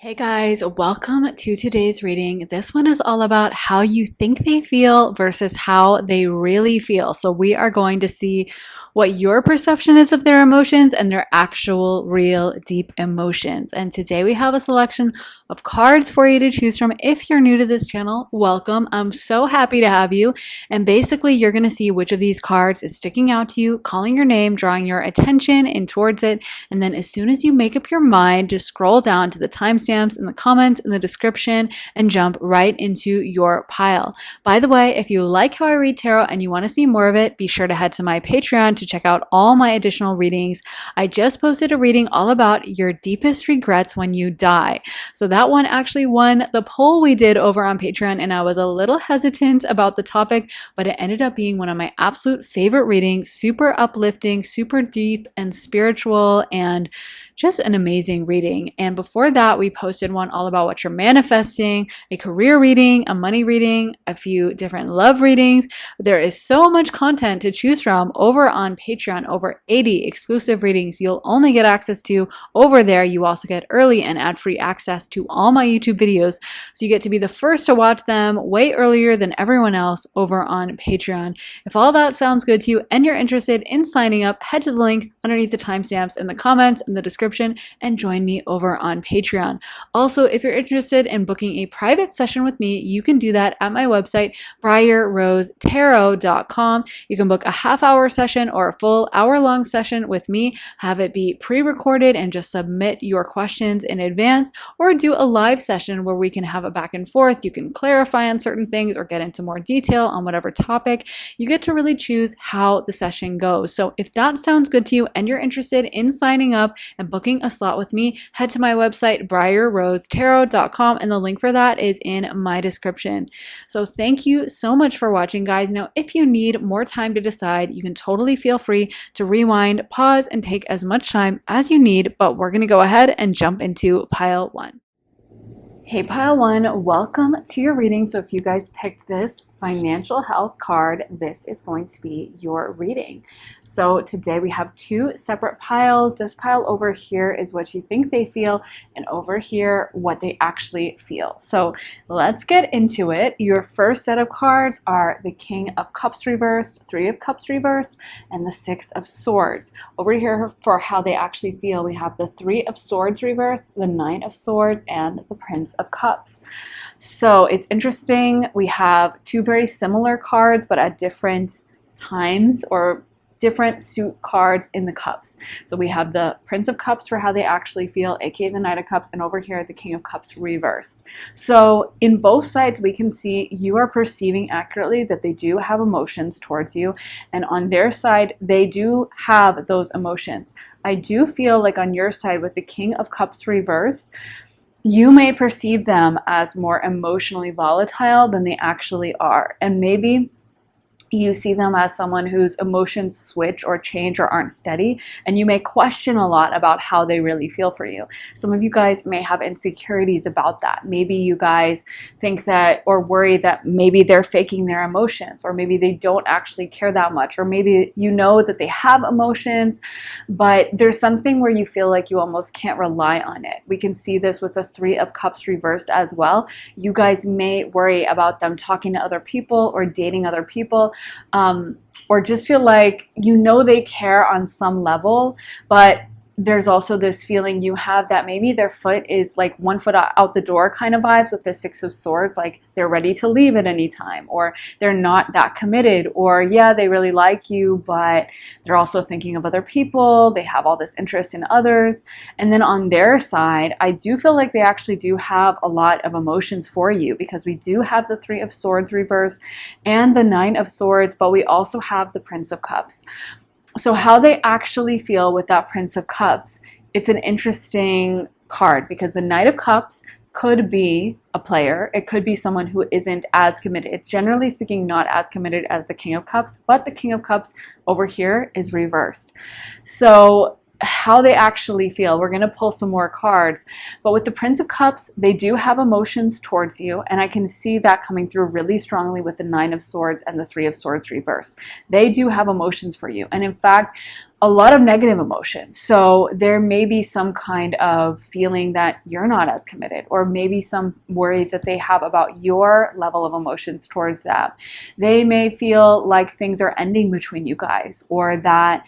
Hey guys, welcome to today's reading. This one is all about how you think they feel versus how they really feel. So we are going to see what your perception is of their emotions and their actual real deep emotions. And today we have a selection of cards for you to choose from. If you're new to this channel, welcome. I'm so happy to have you. And basically you're going to see which of these cards is sticking out to you, calling your name, drawing your attention in towards it. And then as soon as you make up your mind, just scroll down to the timestamps in the comments in the description and jump right into your pile. By the way, if you like how I read tarot and you want to see more of it, be sure to head to my Patreon to check out all my additional readings. I just posted a reading all about your deepest regrets when you die. So that one actually won the poll we did over on Patreon, and I was a little hesitant about the topic, but it ended up being one of my absolute favorite readings, super uplifting, super deep and spiritual, and just an amazing reading. And before that, we posted one all about what you're manifesting, a career reading, a money reading, a few different love readings. There is so much content to choose from over on Patreon, over 80 exclusive readings you'll only get access to over there. You also get early and ad-free access to all my YouTube videos. So you get to be the first to watch them way earlier than everyone else over on Patreon. If all that sounds good to you and you're interested in signing up, head to the link underneath the timestamps in the comments in the description and join me over on Patreon. Also, if you're interested in booking a private session with me, you can do that at my website, briarrosetarot.com. You can book a half-hour session or a full hour-long session with me, have it be pre-recorded and just submit your questions in advance, or do a live session where we can have a back and forth. You can clarify on certain things or get into more detail on whatever topic. You get to really choose how the session goes. So if that sounds good to you and you're interested in signing up and booking a slot with me, head to my website, briarrosetarot.com, and the link for that is in my description. So thank you so much for watching, guys. Now, if you need more time to decide, you can totally feel free to rewind, pause, and take as much time as you need, but we're going to go ahead and jump into pile one. Hey pile one, welcome to your reading. So if you guys picked this financial health card, this is going to be your reading. So today we have two separate piles. This pile over here is what you think they feel, and over here what they actually feel. So let's get into it. Your first set of cards are the King of Cups reversed, Three of Cups reversed, and the Six of Swords. Over here for how they actually feel, we have the Three of Swords reversed, the Nine of Swords, and the Prince of Cups. So it's interesting. We have two very similar cards, but at different times or different suit cards in the cups. So we have the Prince of Cups for how they actually feel, aka the Knight of Cups, and over here the King of Cups reversed. So in both sides we can see you are perceiving accurately that they do have emotions towards you, and on their side they do have those emotions. I do feel like on your side with the King of Cups reversed, you may perceive them as more emotionally volatile than they actually are. And maybe you see them as someone whose emotions switch or change or aren't steady, and you may question a lot about how they really feel for you. Some of you guys may have insecurities about that. Maybe you guys think that or worry that maybe they're faking their emotions, or maybe they don't actually care that much, or maybe you know that they have emotions, but there's something where you feel like you almost can't rely on it. We can see this with the Three of Cups reversed as well. You guys may worry about them talking to other people or dating other people, or just feel like you know they care on some level, but there's also this feeling you have that maybe their foot is like one foot out the door kind of vibes with the Six of Swords, like they're ready to leave at any time, or they're not that committed, or yeah, they really like you, but they're also thinking of other people, they have all this interest in others. And then on their side, I do feel like they actually do have a lot of emotions for you, because we do have the Three of Swords reversed and the Nine of Swords, but we also have the Prince of Cups. So how they actually feel with that Prince of Cups, it's an interesting card, because the Knight of Cups could be a player. It could be someone who isn't as committed. It's generally speaking not as committed as the King of Cups, but the King of Cups over here is reversed. So how they actually feel. We're going to pull some more cards. But with the Prince of Cups, they do have emotions towards you. And I can see that coming through really strongly with the Nine of Swords and the Three of Swords reversed. They do have emotions for you. And in fact, a lot of negative emotions. So there may be some kind of feeling that you're not as committed, or maybe some worries that they have about your level of emotions towards them. They may feel like things are ending between you guys, or that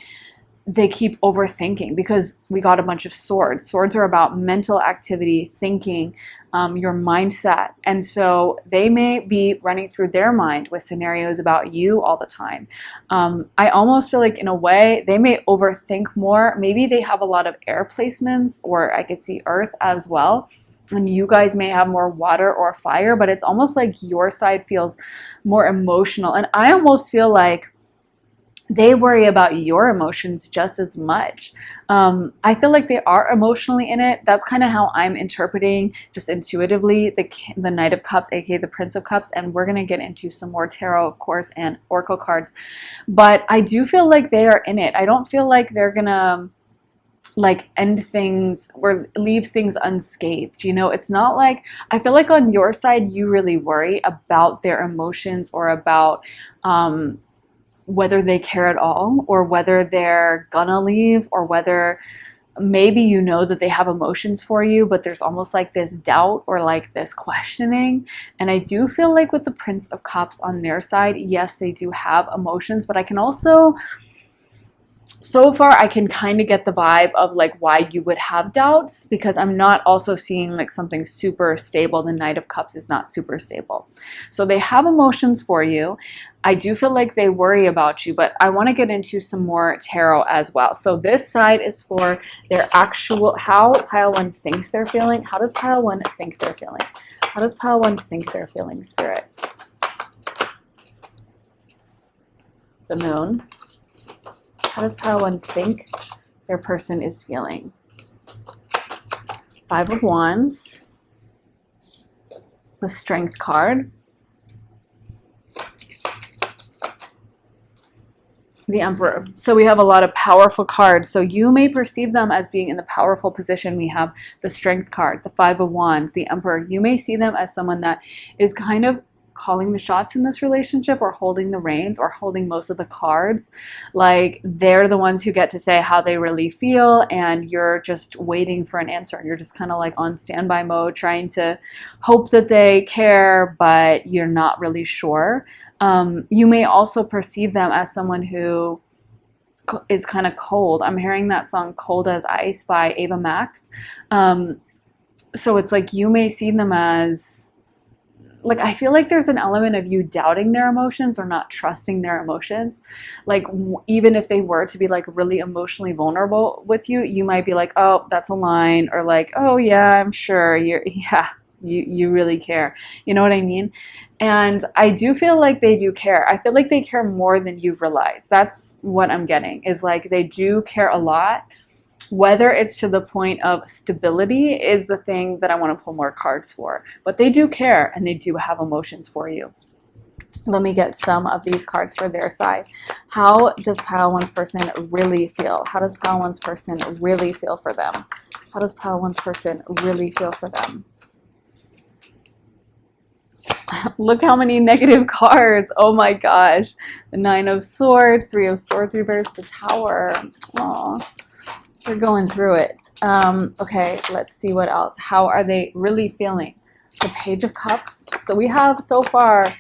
they keep overthinking, because we got a bunch of swords. Swords are about mental activity, thinking, your mindset. And so they may be running through their mind with scenarios about you all the time. I almost feel like in a way they may overthink more. Maybe they have a lot of air placements, or I could see earth as well. And you guys may have more water or fire, but it's almost like your side feels more emotional. And I almost feel like they worry about your emotions just as much. I feel like they are emotionally in it. That's kind of how I'm interpreting, just intuitively, the Knight of Cups, aka the Prince of Cups. And we're going to get into some more tarot, of course, and oracle cards. But I do feel like they are in it. I don't feel like they're going to like end things or leave things unscathed. You know, it's not like, I feel like on your side, you really worry about their emotions, or about, whether they care at all, or whether they're gonna leave, or whether maybe you know that they have emotions for you, but there's almost like this doubt or like this questioning. And I do feel like with the Prince of Cups on their side, yes, they do have emotions, but I can also, so far, I can kind of get the vibe of like why you would have doubts, because I'm not also seeing like something super stable. The Knight of Cups is not super stable. So they have emotions for you. I do feel like they worry about you, but I want to get into some more tarot as well. So this side is for their actual, how pile one thinks they're feeling. How does pile one think they're feeling? How does pile one think they're feeling, Spirit? The Moon. How does pile one think their person is feeling? Five of Wands. The Strength card. The Emperor. So we have a lot of powerful cards. So you may perceive them as being in the powerful position. We have the Strength card, the Five of Wands, the Emperor. You may see them as someone that is kind of calling the shots in this relationship, or holding the reins, or holding most of the cards. Like they're the ones who get to say how they really feel, and you're just waiting for an answer. You're just kind of like on standby mode, trying to hope that they care, but you're not really sure. You may also perceive them as someone who is kind of cold. I'm hearing that song Cold as Ice by Ava Max. So it's like you may see them as, like, I feel like there's an element of you doubting their emotions, or not trusting their emotions. Like even if they were to be like really emotionally vulnerable with you, you might be like, oh, that's a line, or like, oh yeah, I'm sure you really care. You know what I mean? And I do feel like they do care. I feel like they care more than you realize. That's what I'm getting, is like they do care a lot. Whether it's to the point of stability is the thing that I want to pull more cards for. But they do care, and they do have emotions for you. Let me get some of these cards for their side. How does pile one's person really feel? How does pile one's person really feel for them? How does pile one's person really feel for them? Look how many negative cards. Oh my gosh. The Nine of Swords, Three of Swords reversed, the Tower. Aww. They're going through it. Okay, let's see what else. How are they really feeling? The Page of Cups. So we have so far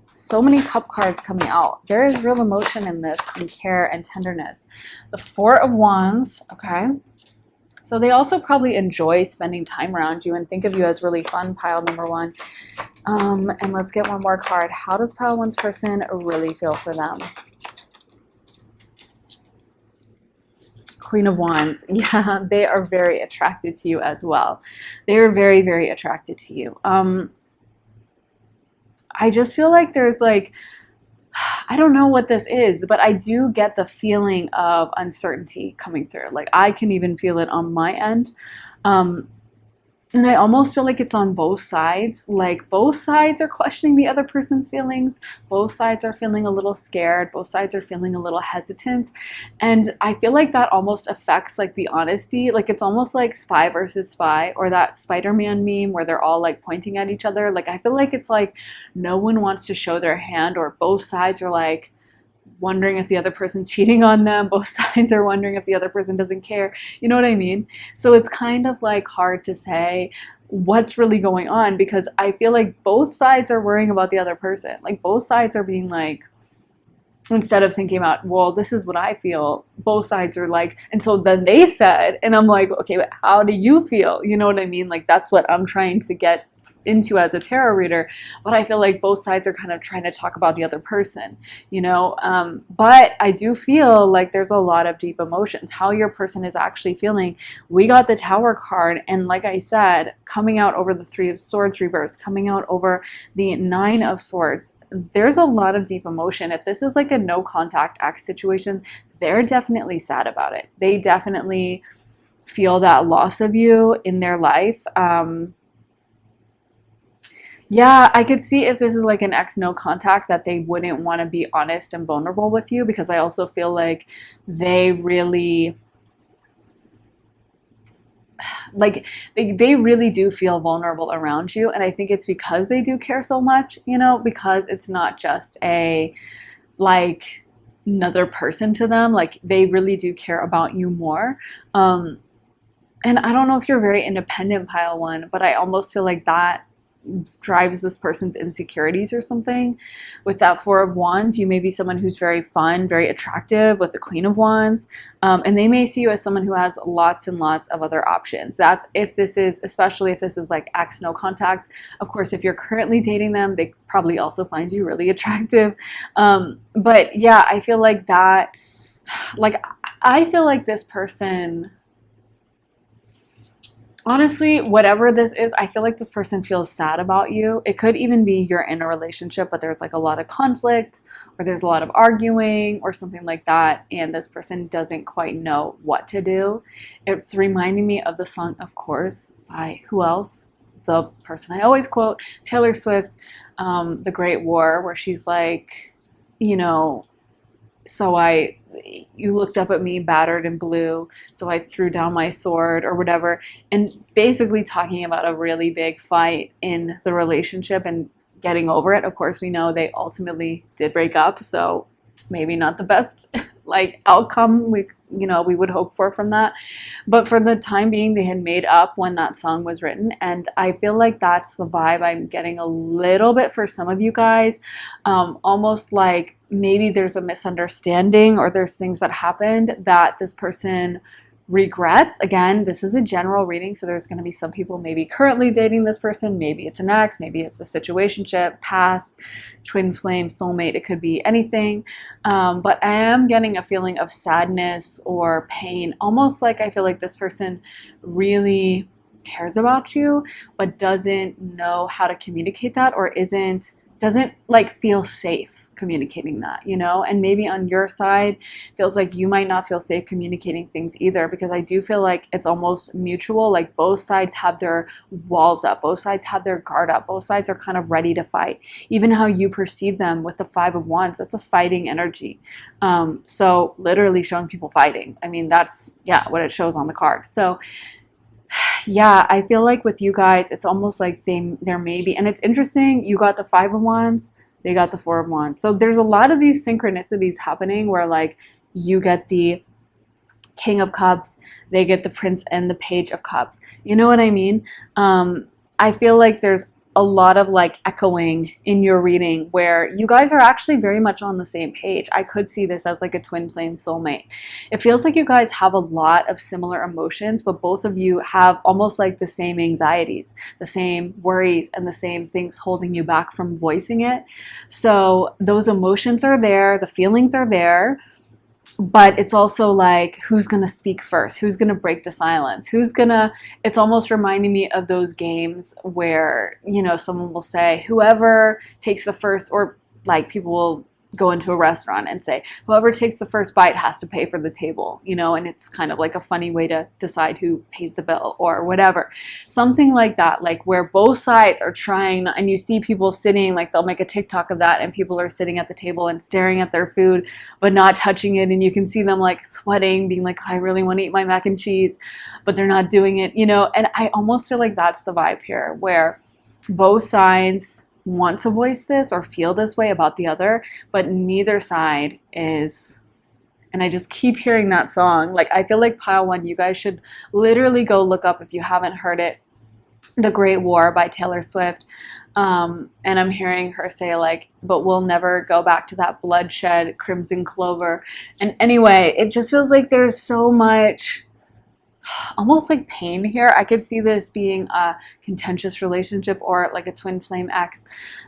so many cup cards coming out. There is real emotion in this, and care and tenderness. The Four of Wands. Okay. So they also probably enjoy spending time around you and think of you as really fun, pile number one. And let's get one more card. How does pile one's person really feel for them? Queen of Wands. Yeah, they are very attracted to you as well. They are very, very attracted to you. I just feel like there's like, I don't know what this is, but I do get the feeling of uncertainty coming through. Like I can even feel it on my end. And I almost feel like it's on both sides. Like both sides are questioning the other person's feelings. Both sides are feeling a little scared. Both sides are feeling a little hesitant. And I feel like that almost affects like the honesty. Like it's almost like spy versus spy, or that Spider-Man meme where they're all like pointing at each other. Like I feel like it's like no one wants to show their hand, or both sides are like wondering if the other person's cheating on them. Both sides are wondering if the other person doesn't care. You know what I mean? So it's kind of like hard to say what's really going on, because I feel like both sides are worrying about the other person. Like both sides are being like, instead of thinking about, well, this is what I feel, both sides are like, and so then they said, and I'm like, okay, but how do you feel? You know what I mean? Like that's what I'm trying to get into as a tarot reader. But I feel like both sides are kind of trying to talk about the other person, you know. But I do feel like there's a lot of deep emotions, how your person is actually feeling. We got the Tower card, and like I said, coming out over the Three of Swords reverse, coming out over the Nine of Swords, there's a lot of deep emotion. If this is like a no contact X situation, they're definitely sad about it. They definitely feel that loss of you in their life. Yeah, I could see if this is like an ex no contact, that they wouldn't want to be honest and vulnerable with you, because I also feel like they really they really do feel vulnerable around you. And I think it's because they do care so much, you know, because it's not just a like another person to them. Like they really do care about you more. And I don't know if you're very independent, pile one, but I almost feel like that drives this person's insecurities or something. With that Four of Wands, you may be someone who's very fun, very attractive with the Queen of Wands, and they may see you as someone who has lots and lots of other options. That's if this is, especially if this is like ex no contact. Of course, if you're currently dating them, they probably also find you really attractive. But yeah, I feel like that, like I feel like this person, honestly, whatever this is, I feel like this person feels sad about you. It could even be you're in a relationship, but there's like a lot of conflict, or there's a lot of arguing or something like that, and this person doesn't quite know what to do. It's reminding me of the song, of course, by who else? The person I always quote, Taylor Swift, The Great War, where she's like, you know, you looked up at me battered and blue, so I threw down my sword, or whatever. And basically talking about a really big fight in the relationship and getting over it. Of course, we know they ultimately did break up, so maybe not the best like outcome we would hope for from that. But for the time being, they had made up when that song was written, and I feel like that's the vibe I'm getting a little bit for some of you guys. Almost like maybe there's a misunderstanding, or there's things that happened that this person regrets. Again, this is a general reading, so there's going to be some people maybe currently dating this person, maybe it's an ex, maybe it's a situationship, past, twin flame, soulmate, it could be anything. But I am getting a feeling of sadness or pain, almost like I feel like this person really cares about you, but doesn't know how to communicate that, or doesn't like feel safe communicating that, you know. And maybe on your side feels like you might not feel safe communicating things either, because I do feel like it's almost mutual. Like both sides have their walls up, both sides have their guard up, both sides are kind of ready to fight. Even how you perceive them with the Five of Wands, that's a fighting energy. So literally showing people fighting, I mean, that's what it shows on the card. So yeah, I feel like with you guys, it's almost like there may be, and it's interesting, you got the Five of Wands, they got the Four of Wands. So there's a lot of these synchronicities happening where like you get the King of Cups, they get the Prince and the Page of Cups. You know what I mean? I feel like there's a lot of like echoing in your reading where you guys are actually very much on the same page. I could see this as like a twin flame soulmate. It feels like you guys have a lot of similar emotions, but both of you have almost like the same anxieties, the same worries, and the same things holding you back from voicing it. So those emotions are there, the feelings are there, but it's also like, who's gonna speak first? Who's gonna break the silence? It's almost reminding me of those games where, you know, someone will say, whoever takes the first, or like people will go into a restaurant and say, whoever takes the first bite has to pay for the table, you know, and it's kind of like a funny way to decide who pays the bill or whatever. Something like that, like where both sides are trying, and you see people sitting, like they'll make a TikTok of that, and people are sitting at the table and staring at their food, but not touching it. And you can see them like sweating, being like, I really want to eat my mac and cheese, but they're not doing it, you know, and I almost feel like that's the vibe here, where both sides want to voice this or feel this way about the other, but neither side is. And I just keep hearing that song. Like, I feel like pile one, you guys should literally go look up, if you haven't heard it, The Great War by Taylor Swift. And I'm hearing her say like, but we'll never go back to that bloodshed, crimson clover. And anyway, it just feels like there's so much almost like pain here. I could see this being a contentious relationship or like a twin flame ex.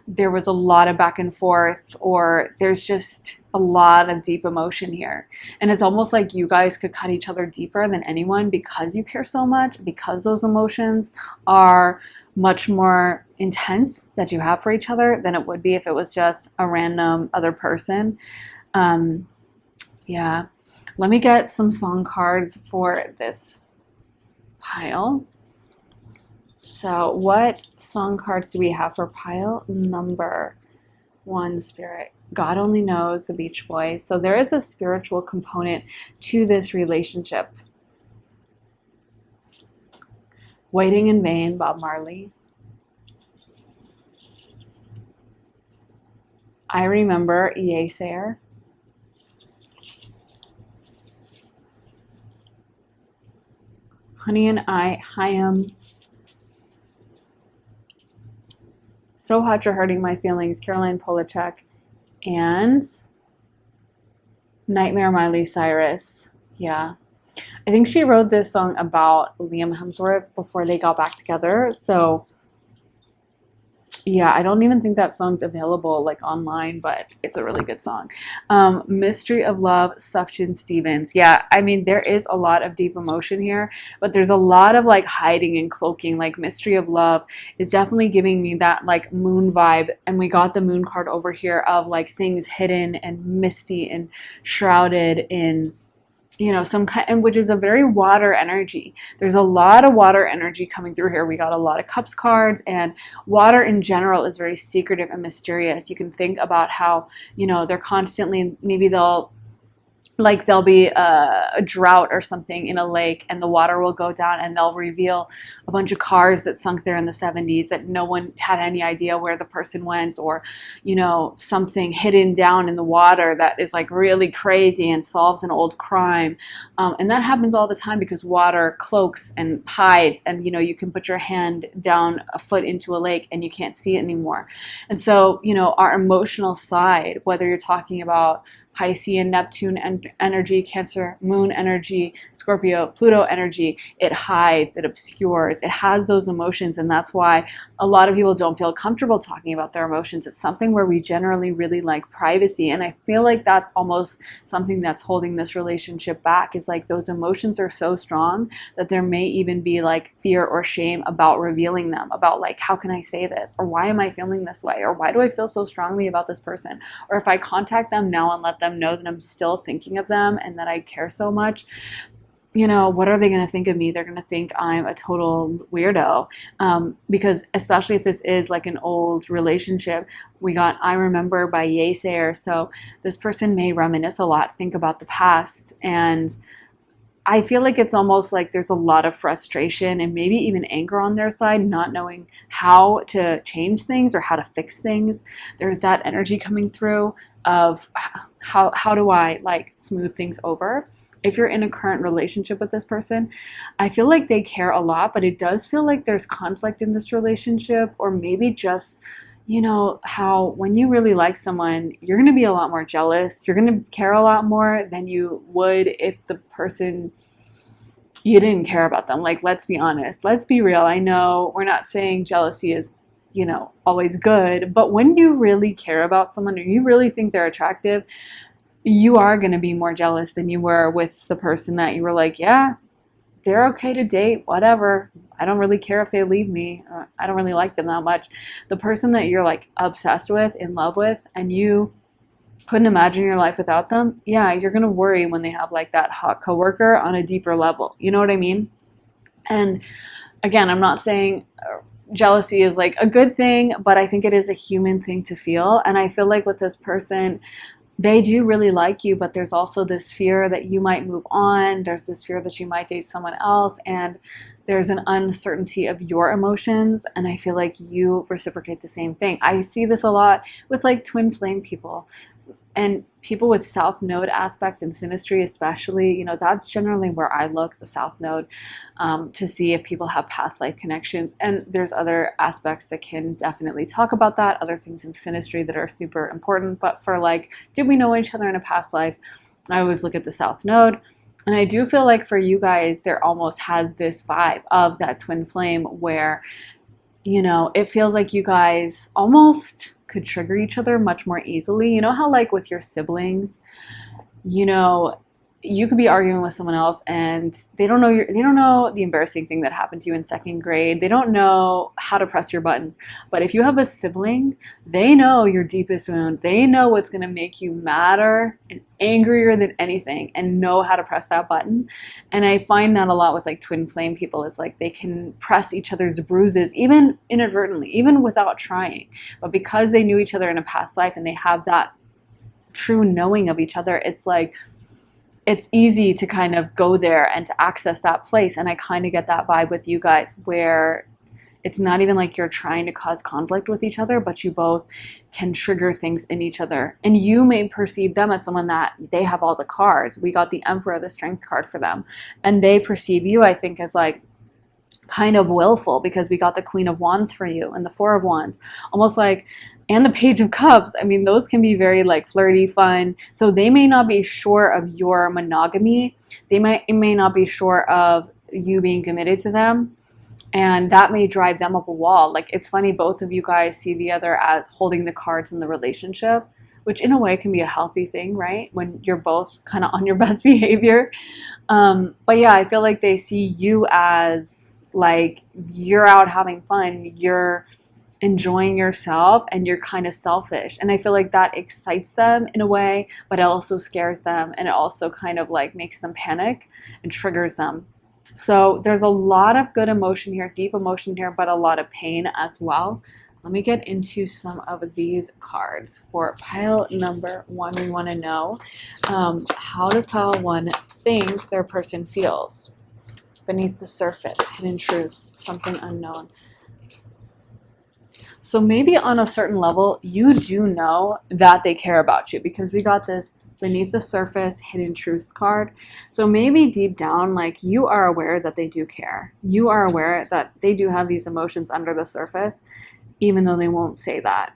There was a lot of back and forth, or there's just a lot of deep emotion here. And it's almost like you guys could cut each other deeper than anyone because you care so much, because those emotions are much more intense that you have for each other than it would be if it was just a random other person. Yeah. Let me get some song cards for this pile. So what song cards do we have for pile number one, Spirit? God Only Knows, the Beach Boys. So there is a spiritual component to this relationship. Waiting in Vain, Bob Marley. I Remember, Yeasayer. Honey and I, Hyam. So Hot You're Hurting My Feelings, Caroline Polachek. And Nightmare, Miley Cyrus. Yeah. I think she wrote this song about Liam Hemsworth before they got back together. So yeah, I don't even think that song's available like online, but it's a really good song. Mystery of Love, Sufjan Stevens. Yeah, I mean, there is a lot of deep emotion here, but there's a lot of like hiding and cloaking. Like Mystery of Love is definitely giving me that like moon vibe. And we got the moon card over here of like things hidden and misty and shrouded in, you know, some kind, and which is a very water energy. There's a lot of water energy coming through here. We got a lot of cups cards, and water in general is very secretive and mysterious. You can think about how, you know, they're constantly, maybe there'll be a drought or something in a lake, and the water will go down, and they'll reveal a bunch of cars that sunk there in the 70s that no one had any idea where the person went, or, you know, something hidden down in the water that is like really crazy and solves an old crime. And that happens all the time because water cloaks and hides, and, you know, you can put your hand down a foot into a lake and you can't see it anymore. And so, you know, our emotional side, whether you're talking about Piscean, Neptune energy, Cancer, Moon energy, Scorpio, Pluto energy, it hides, it obscures, it has those emotions. And that's why a lot of people don't feel comfortable talking about their emotions. It's something where we generally really like privacy. And I feel like that's almost something that's holding this relationship back, is like those emotions are so strong that there may even be like fear or shame about revealing them, about like, how can I say this? Or why am I feeling this way? Or why do I feel so strongly about this person? Or if I contact them now and let them know that I'm still thinking of them and that I care so much, you know, what are they going to think of me? They're going to think I'm a total weirdo. Because especially if this is like an old relationship, we got I Remember by Yeasayer. So this person may reminisce a lot, think about the past. And I feel like it's almost like there's a lot of frustration and maybe even anger on their side, not knowing how to change things or how to fix things. There's that energy coming through of how do I like smooth things over? If you're in a current relationship with this person, I feel like they care a lot, but it does feel like there's conflict in this relationship, or maybe just, you know, how when you really like someone, you're going to be a lot more jealous. You're going to care a lot more than you would if the person, you didn't care about them. Like, let's be honest. Let's be real. I know we're not saying jealousy is, you know, always good, but when you really care about someone or you really think they're attractive, you are going to be more jealous than you were with the person that you were like, yeah, they're okay to date, whatever. I don't really care if they leave me. I don't really like them that much. The person that you're like obsessed with, in love with, and you couldn't imagine your life without them, yeah, you're gonna worry when they have like that hot coworker on a deeper level. You know what I mean? And again, I'm not saying jealousy is like a good thing, but I think it is a human thing to feel. And I feel like with this person, they do really like you, but there's also this fear that you might move on. There's this fear that you might date someone else, and there's an uncertainty of your emotions. And I feel like you reciprocate the same thing. I see this a lot with like twin flame people and people with south node aspects and synastry, especially. That's generally where I look, the south node, to see if people have past life connections. And there's other aspects that can definitely talk about that, other things in synastry that are super important. But for like, did we know each other in a past life, I always look at the south node. And I do feel like for you guys, there almost has this vibe of that twin flame where, it feels like you guys almost could trigger each other much more easily. You know how like with your siblings, you could be arguing with someone else and they don't know the embarrassing thing that happened to you in second grade. They don't know how to press your buttons. But if you have a sibling, they know your deepest wound. They know what's going to make you madder and angrier than anything and know how to press that button. And I find that a lot with like twin flame people is like they can press each other's bruises, even inadvertently, even without trying. But because they knew each other in a past life and they have that true knowing of each other, it's like, it's easy to kind of go there and to access that place. And I kind of get that vibe with you guys where it's not even like you're trying to cause conflict with each other, but you both can trigger things in each other. And you may perceive them as someone that they have all the cards. We got the Emperor, the Strength card for them. And they perceive you, I think, as like kind of willful because we got the Queen of Wands for you and the Four of Wands. Almost like, and the Page of Cups. I mean, those can be very like flirty, fun. So they may not be sure of your monogamy. It may not be sure of you being committed to them. And that may drive them up a wall. Like, it's funny, both of you guys see the other as holding the cards in the relationship, which in a way can be a healthy thing, right? When you're both kind of on your best behavior. But yeah, I feel like they see you as like, you're out having fun. You're enjoying yourself and you're kind of selfish. And I feel like that excites them in a way, but it also scares them. And it also kind of like makes them panic and triggers them. So there's a lot of good emotion here, deep emotion here, but a lot of pain as well. Let me get into some of these cards. For pile number one, we want to know, how does pile one think their person feels? Beneath the surface, hidden truths, something unknown. So maybe on a certain level, you do know that they care about you because we got this beneath the surface, hidden truths card. So maybe deep down, like, you are aware that they do care. You are aware that they do have these emotions under the surface, even though they won't say that.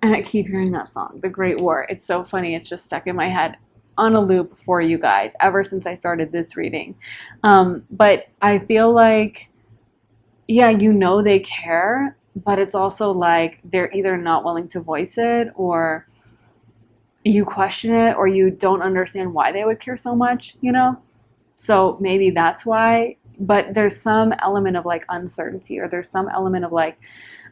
And I keep hearing that song, The Great War. It's so funny. It's just stuck in my head on a loop for you guys ever since I started this reading. But I feel like, yeah, you know they care, but it's also like they're either not willing to voice it, or you question it, or you don't understand why they would care so much, you know? So maybe that's why, but there's some element of like uncertainty, or there's some element of like,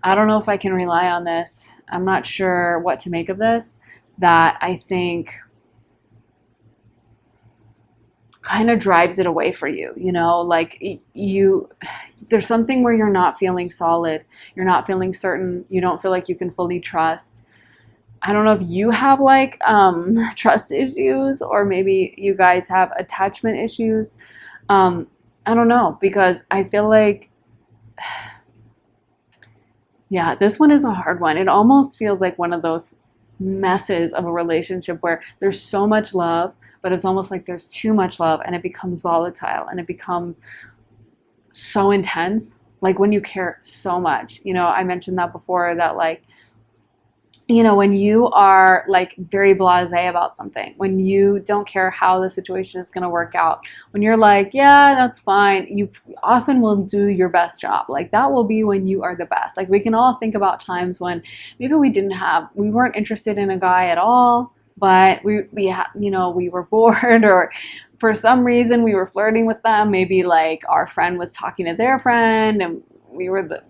I don't know if I can rely on this. I'm not sure what to make of this, that I think kind of drives it away for you, you know, like there's something where you're not feeling solid, you're not feeling certain, you don't feel like you can fully trust. I don't know if you have like trust issues, or maybe you guys have attachment issues. I don't know, because I feel like, yeah, this one is a hard one. It almost feels like one of those messes of a relationship where there's so much love, but it's almost like there's too much love and it becomes volatile and it becomes so intense. Like when you care so much, you know, I mentioned that before, that like, you know, when you are like very blasé about something, when you don't care how the situation is going to work out, when you're like, yeah, that's fine, you often will do your best job. Like that will be when you are the best. Like we can all think about times when maybe we weren't interested in a guy at all, but we were bored, or for some reason we were flirting with them. Maybe like our friend was talking to their friend and we were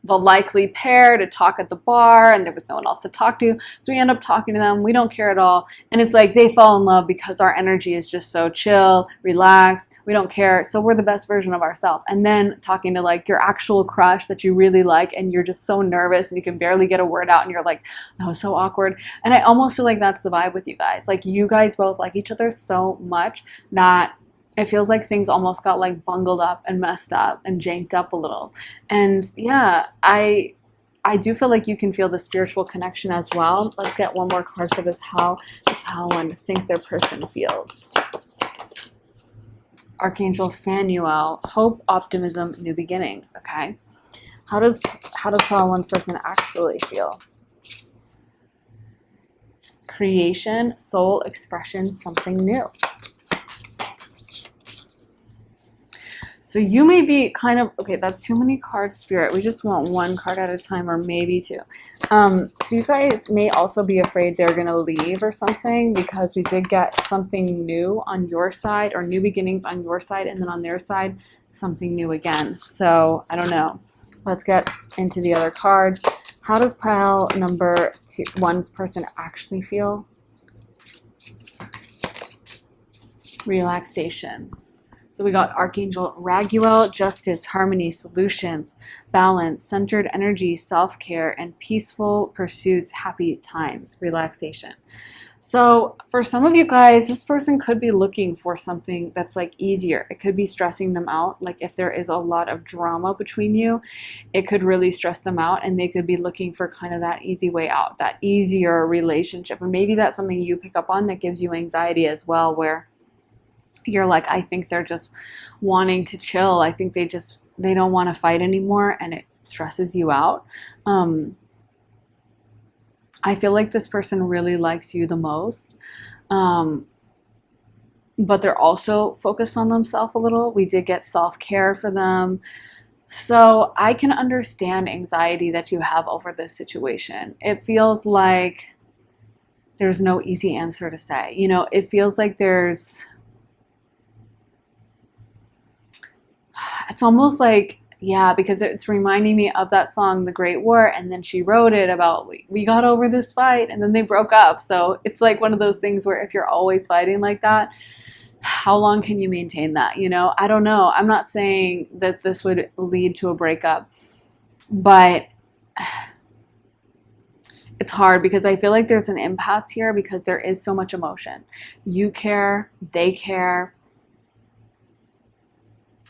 the likely pair to talk at the bar, and there was no one else to talk to. So we end up talking to them. We don't care at all. And it's like they fall in love because our energy is just so chill, relaxed. We don't care. So we're the best version of ourselves. And then talking to like your actual crush that you really like, and you're just so nervous and you can barely get a word out, and you're like, oh, so awkward. And I almost feel like that's the vibe with you guys. Like you guys both like each other so much that it feels like things almost got like bungled up and messed up and janked up a little. And yeah, I do feel like you can feel the spiritual connection as well. Let's get one more card for this. How does Paolan think their person feels? Archangel Phanuel, hope, optimism, new beginnings. Okay. How does Paolan's person actually feel? Creation, soul, expression, something new. So you may be kind of, okay, that's too many cards, Spirit. We just want one card at a time, or maybe two. So you guys may also be afraid they're going to leave or something, because we did get something new on your side, or new beginnings on your side, and then on their side, something new again. So I don't know. Let's get into the other cards. How does pile number 1's person actually feel? Relaxation. So we got Archangel Raguel, justice, harmony, solutions, balance, centered energy, self-care, and peaceful pursuits, happy times, relaxation. So for some of you guys, this person could be looking for something that's like easier. It could be stressing them out. Like if there is a lot of drama between you, it could really stress them out, and they could be looking for kind of that easy way out, that easier relationship. And maybe that's something you pick up on that gives you anxiety as well, where you're like, I think they're just wanting to chill. I think they don't want to fight anymore, and it stresses you out. I feel like this person really likes you the most, but they're also focused on themselves a little. We did get self-care for them. So I can understand anxiety that you have over this situation. It feels like there's no easy answer to say. You know, it feels like it's almost like, yeah, because it's reminding me of that song, The Great War, and then she wrote it about, we got over this fight, and then they broke up. So it's like one of those things where if you're always fighting like that, how long can you maintain that? You know, I don't know. I'm not saying that this would lead to a breakup, but it's hard because I feel like there's an impasse here because there is so much emotion. You care, they care.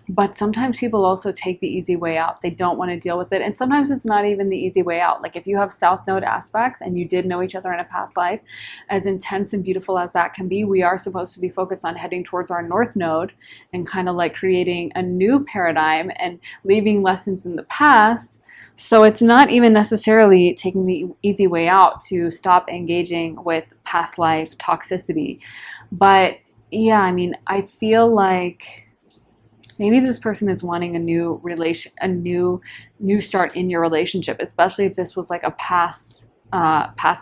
But sometimes people also take the easy way out. They don't want to deal with it. And sometimes it's not even the easy way out. Like if you have South Node aspects and you did know each other in a past life, as intense and beautiful as that can be, we are supposed to be focused on heading towards our North Node and kind of like creating a new paradigm and leaving lessons in the past. So it's not even necessarily taking the easy way out to stop engaging with past life toxicity. But yeah, I mean, I feel like maybe this person is wanting a new new start in your relationship, especially if this was like a past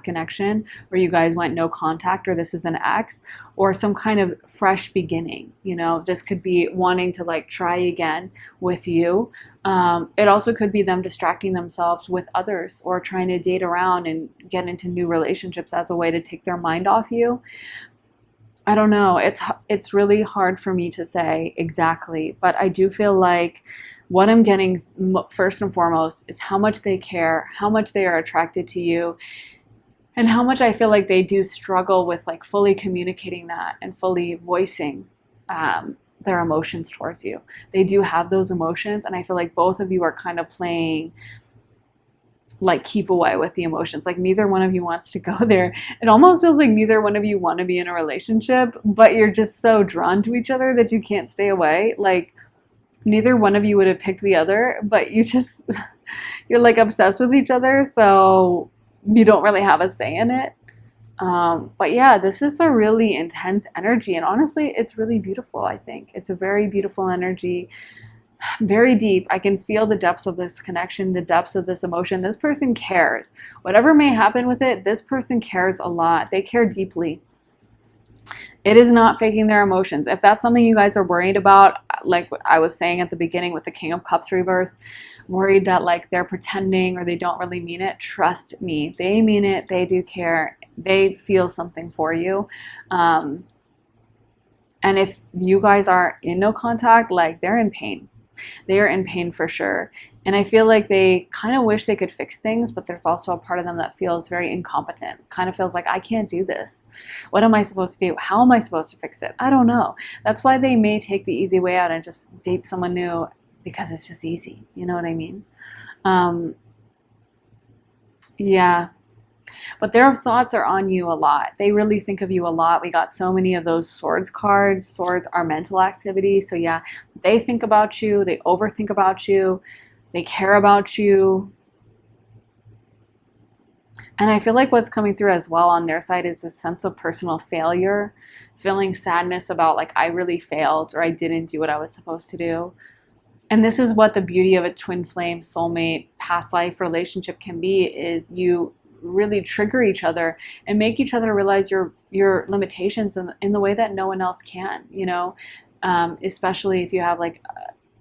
connection where you guys went no contact, or this is an ex, or some kind of fresh beginning. You know, this could be wanting to like try again with you. It also could be them distracting themselves with others or trying to date around and get into new relationships as a way to take their mind off you. I don't know. It's really hard for me to say exactly, but I do feel like what I'm getting first and foremost is how much they care, how much they are attracted to you, and how much I feel like they do struggle with like fully communicating that and fully voicing their emotions towards you. They do have those emotions, and I feel like both of you are kind of playing like keep away with the emotions. Like neither one of you wants to go there. It almost feels like neither one of you want to be in a relationship, but you're just so drawn to each other that you can't stay away. Like neither one of you would have picked the other, but you're like obsessed with each other, so you don't really have a say in it. But yeah, this is a really intense energy, and honestly, it's really beautiful. I think it's a very beautiful energy. Very deep. I can feel the depths of this connection, the depths of this emotion. This person cares. Whatever may happen with it, this person cares a lot. They care deeply. It is not faking their emotions. If that's something you guys are worried about, like I was saying at the beginning with the King of Cups reverse, worried that like they're pretending or they don't really mean it, trust me, they mean it. They do care. They feel something for you. And if you guys are in no contact, like they're in pain. They are in pain for sure. And I feel like they kind of wish they could fix things, but there's also a part of them that feels very incompetent. Kind of feels like, I can't do this. What am I supposed to do? How am I supposed to fix it? I don't know. That's why they may take the easy way out and just date someone new because it's just easy. You know what I mean? Yeah. But their thoughts are on you a lot. They really think of you a lot. We got so many of those swords cards. Swords are mental activity. So yeah, they think about you. They overthink about you. They care about you. And I feel like what's coming through as well on their side is this sense of personal failure, feeling sadness about like, I really failed or I didn't do what I was supposed to do. And this is what the beauty of a twin flame, soulmate, past life relationship can be, is you really trigger each other and make each other realize your limitations in the way that no one else can, you know, especially if you have like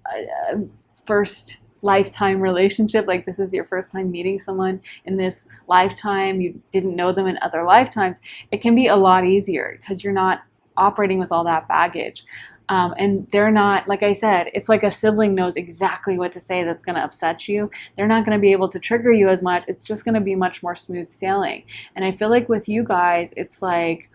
a first lifetime relationship, like this is your first time meeting someone in this lifetime, you didn't know them in other lifetimes, it can be a lot easier because you're not operating with all that baggage. And they're not, like I said, it's like a sibling knows exactly what to say that's going to upset you. They're not going to be able to trigger you as much. It's just going to be much more smooth sailing. And I feel like with you guys, it's like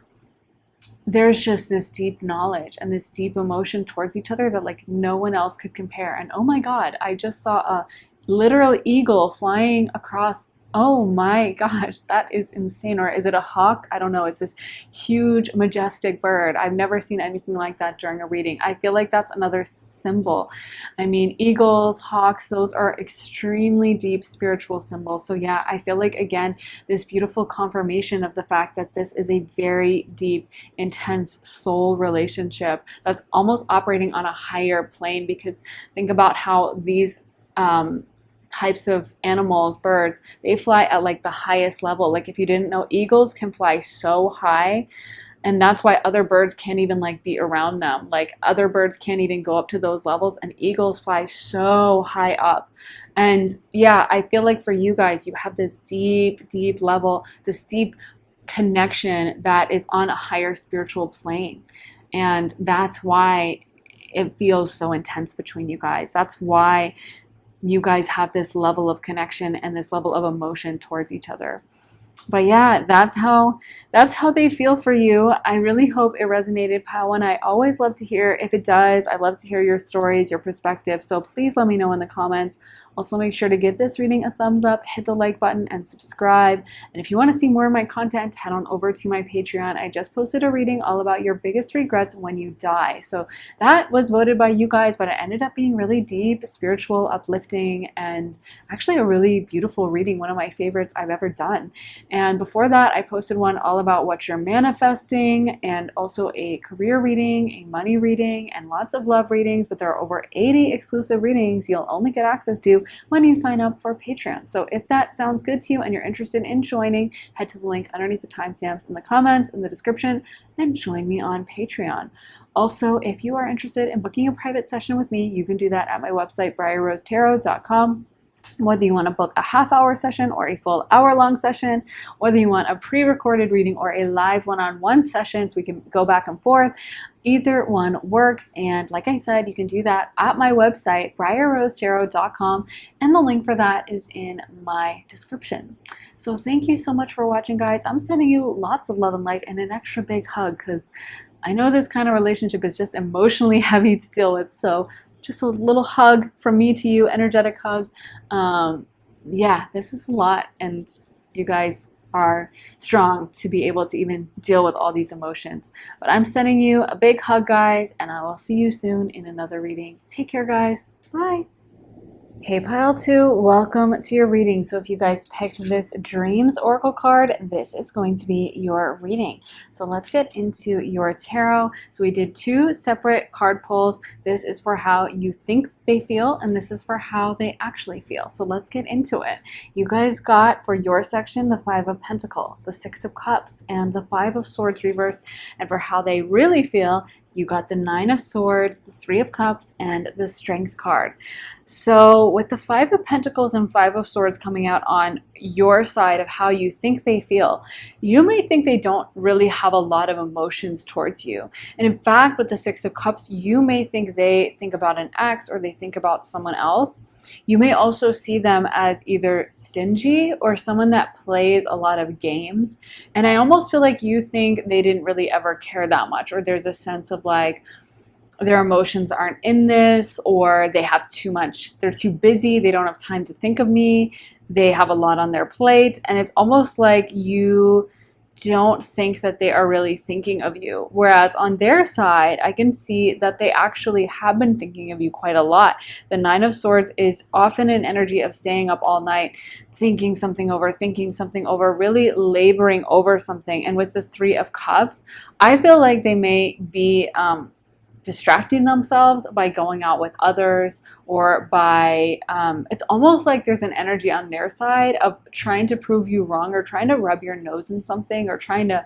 there's just this deep knowledge and this deep emotion towards each other that like no one else could compare. And oh my God, I just saw a literal eagle flying across. Oh my gosh, that is insane. Or is it a hawk? I don't know. It's this huge, majestic bird. I've never seen anything like that during a reading. I feel like that's another symbol. I mean, eagles, hawks, those are extremely deep spiritual symbols. So yeah, I feel like, again, this beautiful confirmation of the fact that this is a very deep, intense soul relationship that's almost operating on a higher plane, because think about how these types of animals, birds, they fly at like the highest level. Like if you didn't know, eagles can fly so high, and that's why other birds can't even like be around them. Like other birds can't even go up to those levels, and eagles fly so high up. And yeah, I feel like for you guys, you have this deep, deep level, this deep connection that is on a higher spiritual plane. And that's why it feels so intense between you guys. That's why you guys have this level of connection and this level of emotion towards each other. But yeah, that's how they feel for you. I really hope it resonated, Pile One. I always love to hear if it does. I love to hear your stories, your perspective. So please let me know in the comments. Also, make sure to give this reading a thumbs up, hit the like button, and subscribe. And if you want to see more of my content, head on over to my Patreon. I just posted a reading all about your biggest regrets when you die. So that was voted by you guys, but it ended up being really deep, spiritual, uplifting, and actually a really beautiful reading, one of my favorites I've ever done. And before that, I posted one all about what you're manifesting, and also a career reading, a money reading, and lots of love readings. But there are over 80 exclusive readings you'll only get access to when you sign up for Patreon. So if that sounds good to you and you're interested in joining, head to the link underneath the timestamps in the comments, in the description, and join me on Patreon. Also, if you are interested in booking a private session with me, you can do that at my website, briarrosetarot.com. Whether you want to book a half-hour session or a full hour-long session, whether you want a pre-recorded reading or a live one-on-one session so we can go back and forth, either one works. And like I said, you can do that at my website, briarrosetarot.com, and the link for that is in my description. So thank you so much for watching, guys. I'm sending you lots of love and light and an extra big hug, because I know this kind of relationship is just emotionally heavy to deal with. So just a little hug from me to you, energetic hug. Yeah, this is a lot, and you guys are strong to be able to even deal with all these emotions. But I'm sending you a big hug, guys, and I will see you soon in another reading. Take care, guys. Bye. Hey Pile 2, welcome to your reading. So if you guys picked this Dreams Oracle card, this is going to be your reading. So let's get into your tarot. So we did 2 separate card pulls. This is for how you think they feel, and this is for how they actually feel. So let's get into it. You guys got, for your section, the 5 of Pentacles, the 6 of Cups, and the 5 of Swords reversed. And for how they really feel, you got the 9 of Swords, the 3 of Cups, and the Strength card. So with the 5 of Pentacles and 5 of Swords coming out on your side of how you think they feel, you may think they don't really have a lot of emotions towards you. And in fact, with the 6 of Cups, you may think they think about an ex or they think about someone else. You may also see them as either stingy or someone that plays a lot of games. And I almost feel like you think they didn't really ever care that much, or there's a sense of like their emotions aren't in this, or they have too much, they're too busy, they don't have time to think of me, they have a lot on their plate, and it's almost like you don't think that they are really thinking of you. Whereas on their side, I can see that they actually have been thinking of you quite a lot. The 9 of Swords is often an energy of staying up all night, thinking something over, really laboring over something. And with the 3 of Cups, I feel like they may be distracting themselves by going out with others, or by it's almost like there's an energy on their side of trying to prove you wrong, or trying to rub your nose in something, or trying to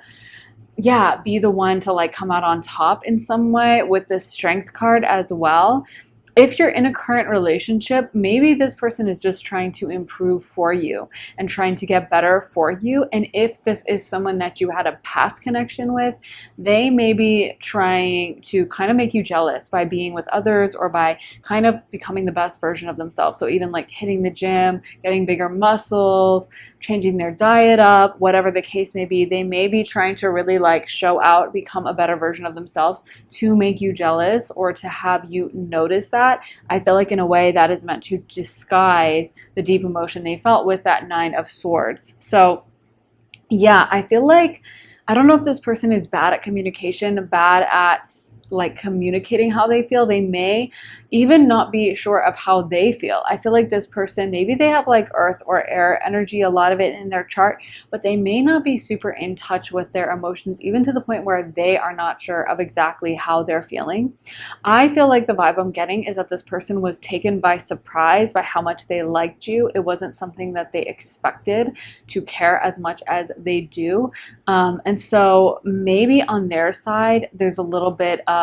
be the one to like come out on top in some way. With the Strength card as well, if you're in a current relationship, maybe this person is just trying to improve for you and trying to get better for you. And if this is someone that you had a past connection with, they may be trying to kind of make you jealous by being with others, or by kind of becoming the best version of themselves. So even like hitting the gym, getting bigger muscles, changing their diet up, whatever the case may be, they may be trying to really like show out, become a better version of themselves to make you jealous, or to have you notice that. I feel like in a way that is meant to disguise the deep emotion they felt with that 9 of Swords. So yeah, I feel like, I don't know if this person is bad at communication, bad at like communicating how they feel. They may even not be sure of how they feel. I feel like this person, maybe they have like earth or air energy, a lot of it in their chart, but they may not be super in touch with their emotions, even to the point where they are not sure of exactly how they're feeling. I feel like the vibe I'm getting is that this person was taken by surprise by how much they liked you. It wasn't something that they expected to care as much as they do. And so maybe on their side, there's a little bit of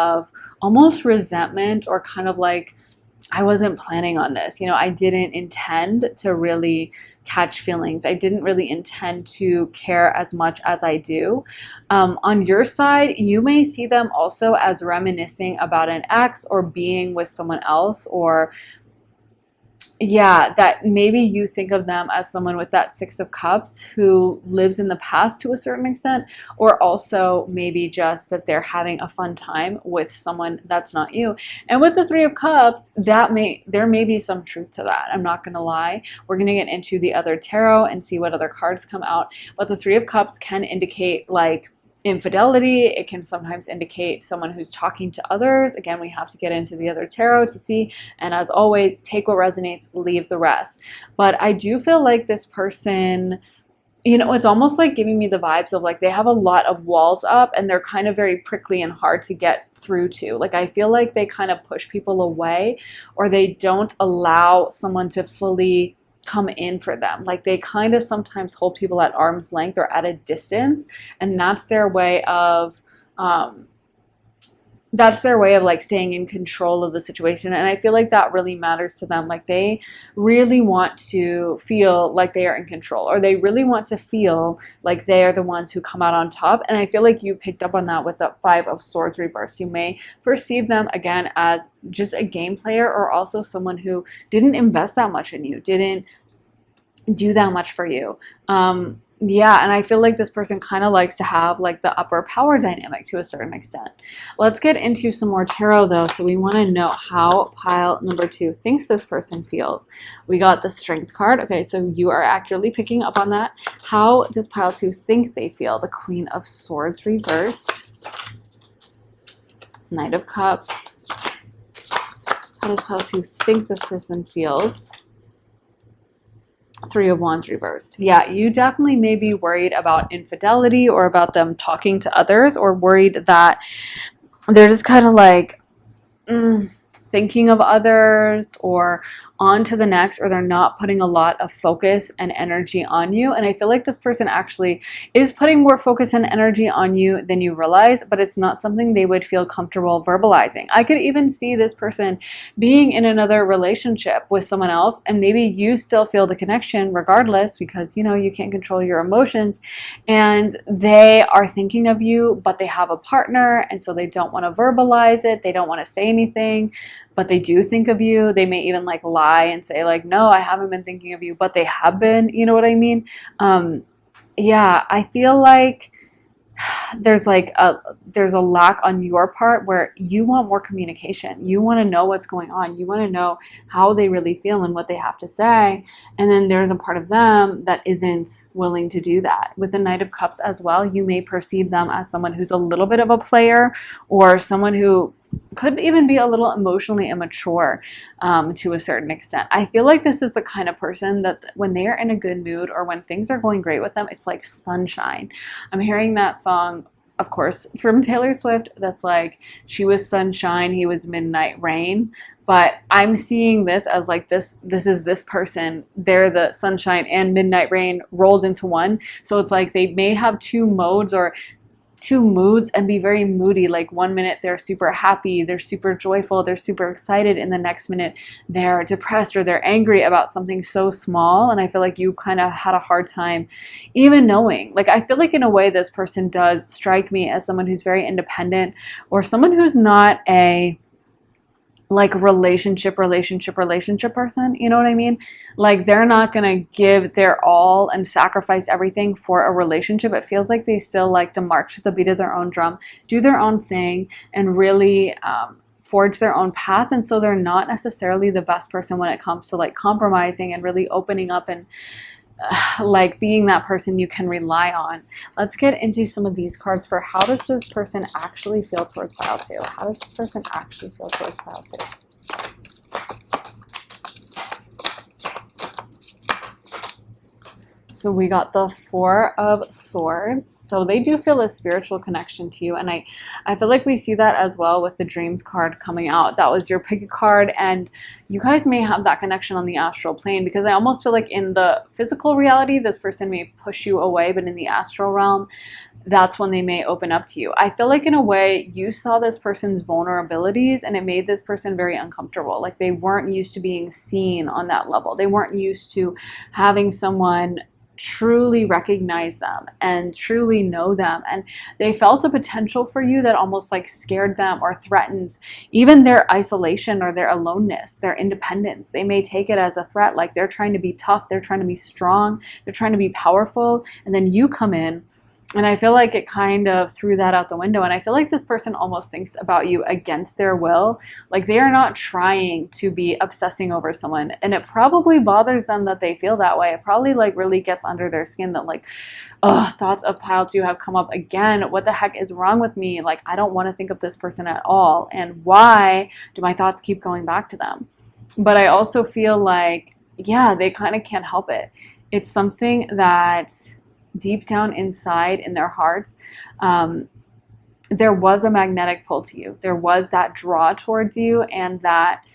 almost resentment, or kind of like, I wasn't planning on this. You know, I didn't intend to really catch feelings. I didn't really intend to care as much as I do. On your side, you may see them also as reminiscing about an ex, or being with someone else, or that maybe you think of them as someone with that 6 of Cups who lives in the past to a certain extent, or also maybe just that they're having a fun time with someone that's not you. And with the 3 of Cups, there may be some truth to that. I'm not going to lie. We're going to get into the other tarot and see what other cards come out. But the 3 of Cups can indicate like infidelity. It can sometimes indicate someone who's talking to others. Again, we have to get into the other tarot to see. And as always, take what resonates, leave the rest. But I do feel like this person, you know, it's almost like giving me the vibes of like they have a lot of walls up, and they're kind of very prickly and hard to get through to. Like I feel like they kind of push people away, or they don't allow someone to fully come in for them. Like they kind of sometimes hold people at arm's length or at a distance, and that's their way of like staying in control of the situation. And I feel like that really matters to them. Like they really want to feel like they are in control, or they really want to feel like they are the ones who come out on top. And I feel like you picked up on that with the 5 of Swords reversed. You may perceive them again as just a game player, or also someone who didn't invest that much in you, didn't do that much for you. And I feel like this person kind of likes to have like the upper power dynamic to a certain extent. Let's get into some more tarot though. So we want to know how pile number 2 thinks this person feels. We got the Strength card. Okay, so you are accurately picking up on that. How does pile 2 think they feel? The Queen of Swords reversed. Knight of Cups. How does pile 2 think this person feels? Three of Wands reversed. Yeah, you definitely may be worried about infidelity or about them talking to others, or worried that they're just kind of like thinking of others or on to the next, or they're not putting a lot of focus and energy on you. And I feel like this person actually is putting more focus and energy on you than you realize, but it's not something they would feel comfortable verbalizing. I could even see this person being in another relationship with someone else, and maybe you still feel the connection regardless, because you know you can't control your emotions, and they are thinking of you, but they have a partner, and so they don't want to verbalize it, they don't want to say anything, but they do think of you. They may even like lie and say like, no, I haven't been thinking of you, but they have been. You know what I mean? Yeah, I feel like there's a lack on your part where you want more communication. You want to know what's going on. You want to know how they really feel and what they have to say. And then there's a part of them that isn't willing to do that. With the Knight of Cups as well, you may perceive them as someone who's a little bit of a player, or someone who could even be a little emotionally immature to a certain extent. I feel like this is the kind of person that when they are in a good mood, or when things are going great with them, it's like sunshine. I'm hearing that song, of course, from Taylor Swift, that's like, she was sunshine, he was midnight rain. But I'm seeing this as like this is this person. They're the sunshine and midnight rain rolled into one. So it's like they may have two modes or two moods and be very moody. Like one minute they're super happy, they're super joyful, they're super excited, and the next minute they're depressed or they're angry about something so small. And I feel like you kind of had a hard time even knowing. Like I feel like in a way this person does strike me as someone who's very independent, or someone who's not a like relationship person, you know what I mean? Like they're not gonna give their all and sacrifice everything for a relationship. It feels like they still like to march to the beat of their own drum, do their own thing, and really forge their own path. And so they're not necessarily the best person when it comes to like compromising and really opening up and like being that person you can rely on. Let's get into some of these cards for how does this person actually feel towards pile 2? How does this person actually feel towards pile 2? So we got the Four of Swords. So they do feel a spiritual connection to you. And I feel like we see that as well with the Dreams card coming out. That was your pick card. And you guys may have that connection on the astral plane, because I almost feel like in the physical reality, this person may push you away. But in the astral realm, that's when they may open up to you. I feel like in a way you saw this person's vulnerabilities and it made this person very uncomfortable. Like they weren't used to being seen on that level. They weren't used to having someone truly recognize them and truly know them, and they felt a potential for you that almost like scared them or threatened even their isolation or their aloneness, their independence. They may take it as a threat, like they're trying to be tough, they're trying to be strong, they're trying to be powerful, and then you come in. And I feel like it kind of threw that out the window. And I feel like this person almost thinks about you against their will. Like they are not trying to be obsessing over someone. And it probably bothers them that they feel that way. It probably like really gets under their skin that like, oh, thoughts of pile 2 have come up again. What the heck is wrong with me? Like, I don't want to think of this person at all. And why do my thoughts keep going back to them? But I also feel like, yeah, they kind of can't help it. It's something that deep down inside in their hearts, there was a magnetic pull to you. There was that draw towards you and that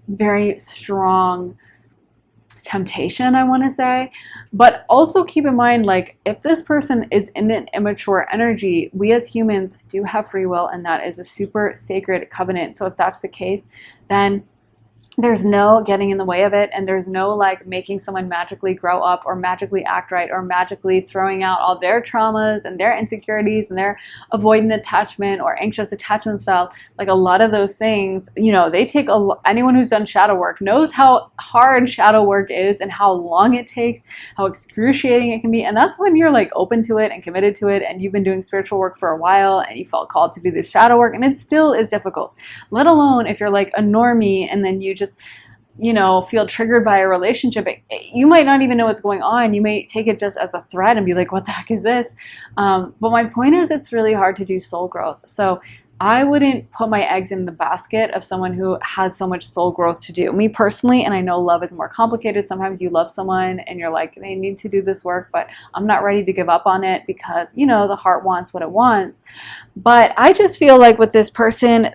very strong temptation, I want to say. But also keep in mind, like if this person is in an immature energy, we as humans do have free will, and that is a super sacred covenant. So if that's the case, then there's no getting in the way of it, and there's no like making someone magically grow up or magically act right or magically throwing out all their traumas and their insecurities and their avoidant attachment or anxious attachment style. Like a lot of those things, you know, they take anyone who's done shadow work knows how hard shadow work is and how long it takes, how excruciating it can be. And that's when you're like open to it and committed to it, and you've been doing spiritual work for a while and you felt called to do this shadow work, and it still is difficult, let alone if you're like a normie and then you just, you know, feel triggered by a relationship. You might not even know what's going on. You may take it just as a threat and be like, what the heck is this? But my point is, it's really hard to do soul growth. So I wouldn't put my eggs in the basket of someone who has so much soul growth to do. Me personally, and I know love is more complicated. Sometimes you love someone and you're like, they need to do this work, but I'm not ready to give up on it because, you know, the heart wants what it wants. But I just feel like with this person,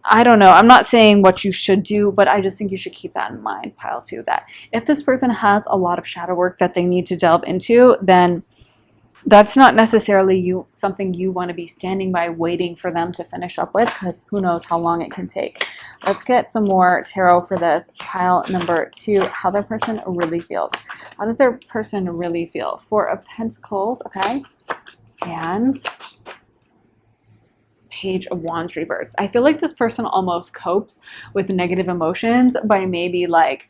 I don't know. I'm not saying what you should do, but I just think you should keep that in mind, pile two, that if this person has a lot of shadow work that they need to delve into, then that's not necessarily something you want to be standing by waiting for them to finish up with, because who knows how long it can take. Let's get some more tarot for this pile number two, how their person really feels. How does their person really feel? Four of Pentacles, okay, and Page of Wands reversed. I feel like this person almost copes with negative emotions by maybe like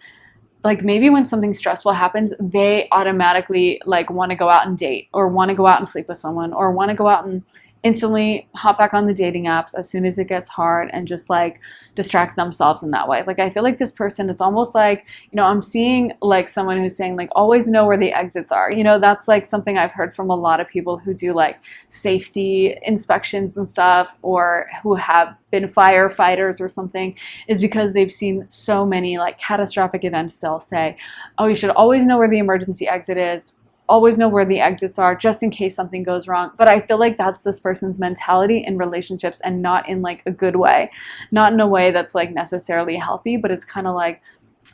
maybe when something stressful happens, they automatically like want to go out and date, or want to go out and sleep with someone, or want to go out and instantly hop back on the dating apps as soon as it gets hard and just like distract themselves in that way. Like I feel like this person, it's almost like, you know, I'm seeing like someone who's saying like always know where the exits are. You know, that's like something I've heard from a lot of people who do like safety inspections and stuff, or who have been firefighters or something, is because they've seen so many like catastrophic events. They'll say, oh, you should always know where the emergency exit is, always know where the exits are just in case something goes wrong. But I feel like that's this person's mentality in relationships, and not in like a good way, not in a way that's like necessarily healthy, but it's kind of like,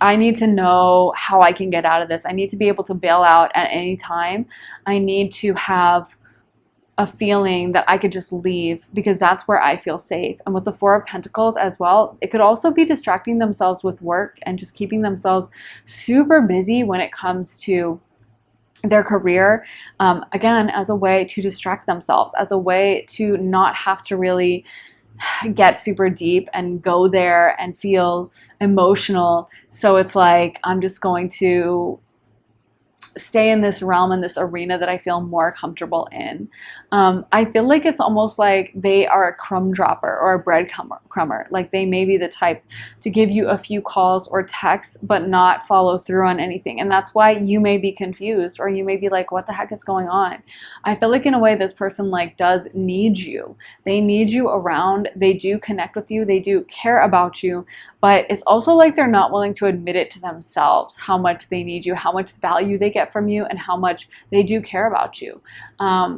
I need to know how I can get out of this. I need to be able to bail out at any time. I need to have a feeling that I could just leave because that's where I feel safe. And with the Four of Pentacles as well, it could also be distracting themselves with work and just keeping themselves super busy when it comes to their career, again, as a way to distract themselves, as a way to not have to really get super deep and go there and feel emotional. So it's like, I'm just going to stay in this realm, in this arena that I feel more comfortable in. I feel like it's almost like they are a crumb dropper or a bread crumber. Like they may be the type to give you a few calls or texts, but not follow through on anything. And that's why you may be confused, or you may be like, what the heck is going on? I feel like in a way, this person like does need you. They need you around. They do connect with you. They do care about you. But it's also like they're not willing to admit it to themselves, how much they need you, how much value they get from you, and how much they do care about you.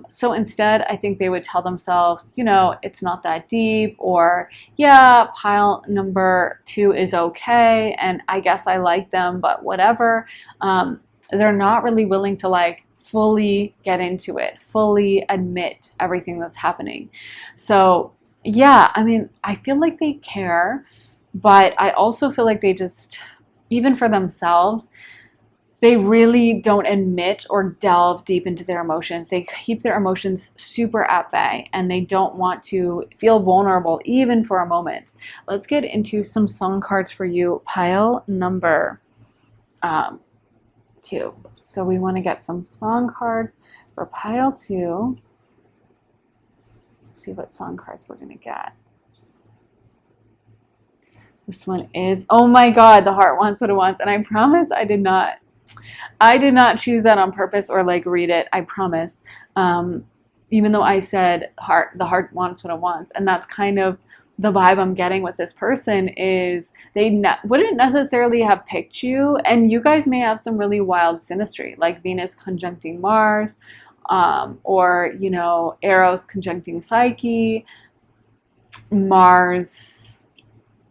So instead, I think they would tell themselves, you know, it's not that deep, or yeah, pile number two is okay, and I guess I like them, but whatever. They're not really willing to like fully get into it, fully admit everything that's happening. So yeah, I mean, I feel like they care, but I also feel like they just, even for themselves, they really don't admit or delve deep into their emotions. They keep their emotions super at bay, and they don't want to feel vulnerable even for a moment. Let's get into some song cards for you, pile number two. So we want to get some song cards for pile two. Let's see what song cards we're going to get. This one is, oh my God, the heart wants what it wants. And I promise I did not choose that on purpose or like read it. I promise. Even though I said the heart wants what it wants. And that's kind of the vibe I'm getting with this person, is they wouldn't necessarily have picked you. And you guys may have some really wild synastry, like Venus conjuncting Mars, or, you know, Eros conjuncting Psyche, Mars.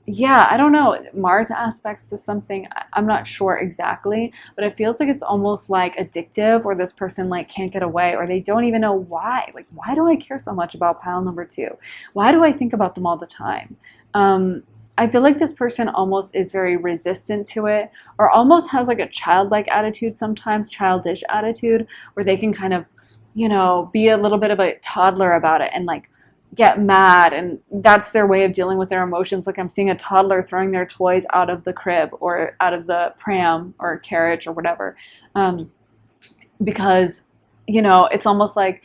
Yeah, I don't know, Mars aspects to something, I'm not sure exactly, but it feels like it's almost like addictive, or this person like can't get away, or they don't even know why. Like, why do I care so much about pile number two? Why do I think about them all the time? I feel like this person almost is very resistant to it, or almost has like a childlike attitude sometimes, childish attitude, where they can kind of, you know, be a little bit of a toddler about it and like get mad, and that's their way of dealing with their emotions. Like I'm seeing a toddler throwing their toys out of the crib or out of the pram or carriage or whatever, because, you know, it's almost like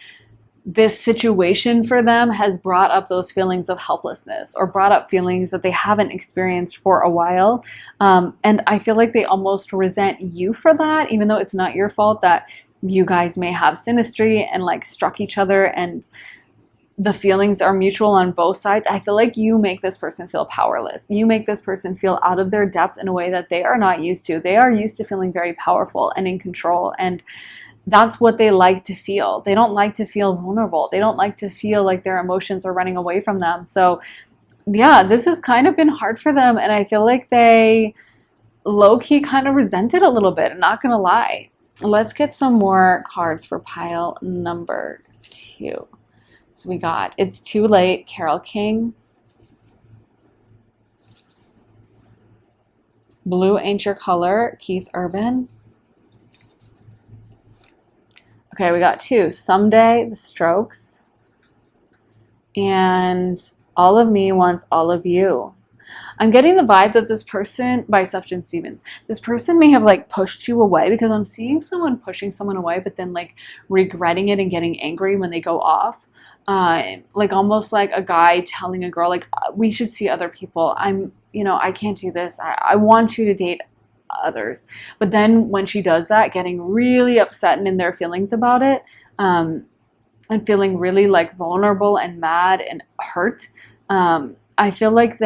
this situation for them has brought up those feelings of helplessness, or brought up feelings that they haven't experienced for a while, and I feel like they almost resent you for that, even though it's not your fault that you guys may have synastry and like struck each other and the feelings are mutual on both sides. I feel like you make this person feel powerless. You make this person feel out of their depth in a way that they are not used to. They are used to feeling very powerful and in control, and that's what they like to feel. They don't like to feel vulnerable. They don't like to feel like their emotions are running away from them. So yeah, this has kind of been hard for them, and I feel like they low-key kind of resent it a little bit. I'm not gonna lie. Let's get some more cards for pile number 2. So we got It's Too Late, Carol King. Blue Ain't Your Color, Keith Urban. Okay, we got 2, Someday, The Strokes. And All of Me Wants All of You. I'm getting the vibe that this person, by Sufjan Stevens, this person may have like pushed you away, because I'm seeing someone pushing someone away, but then like regretting it and getting angry when they go off. Like almost like a guy telling a girl, like, we should see other people. I can't do this. I want you to date others. But then when she does that, getting really upset and in their feelings about it, and feeling really like vulnerable and mad and hurt. I feel like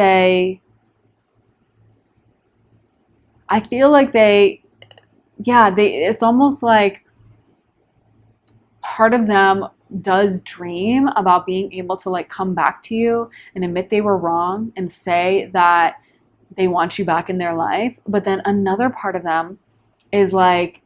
it's almost like part of them does dream about being able to like come back to you and admit they were wrong and say that they want you back in their life. But then another part of them is like,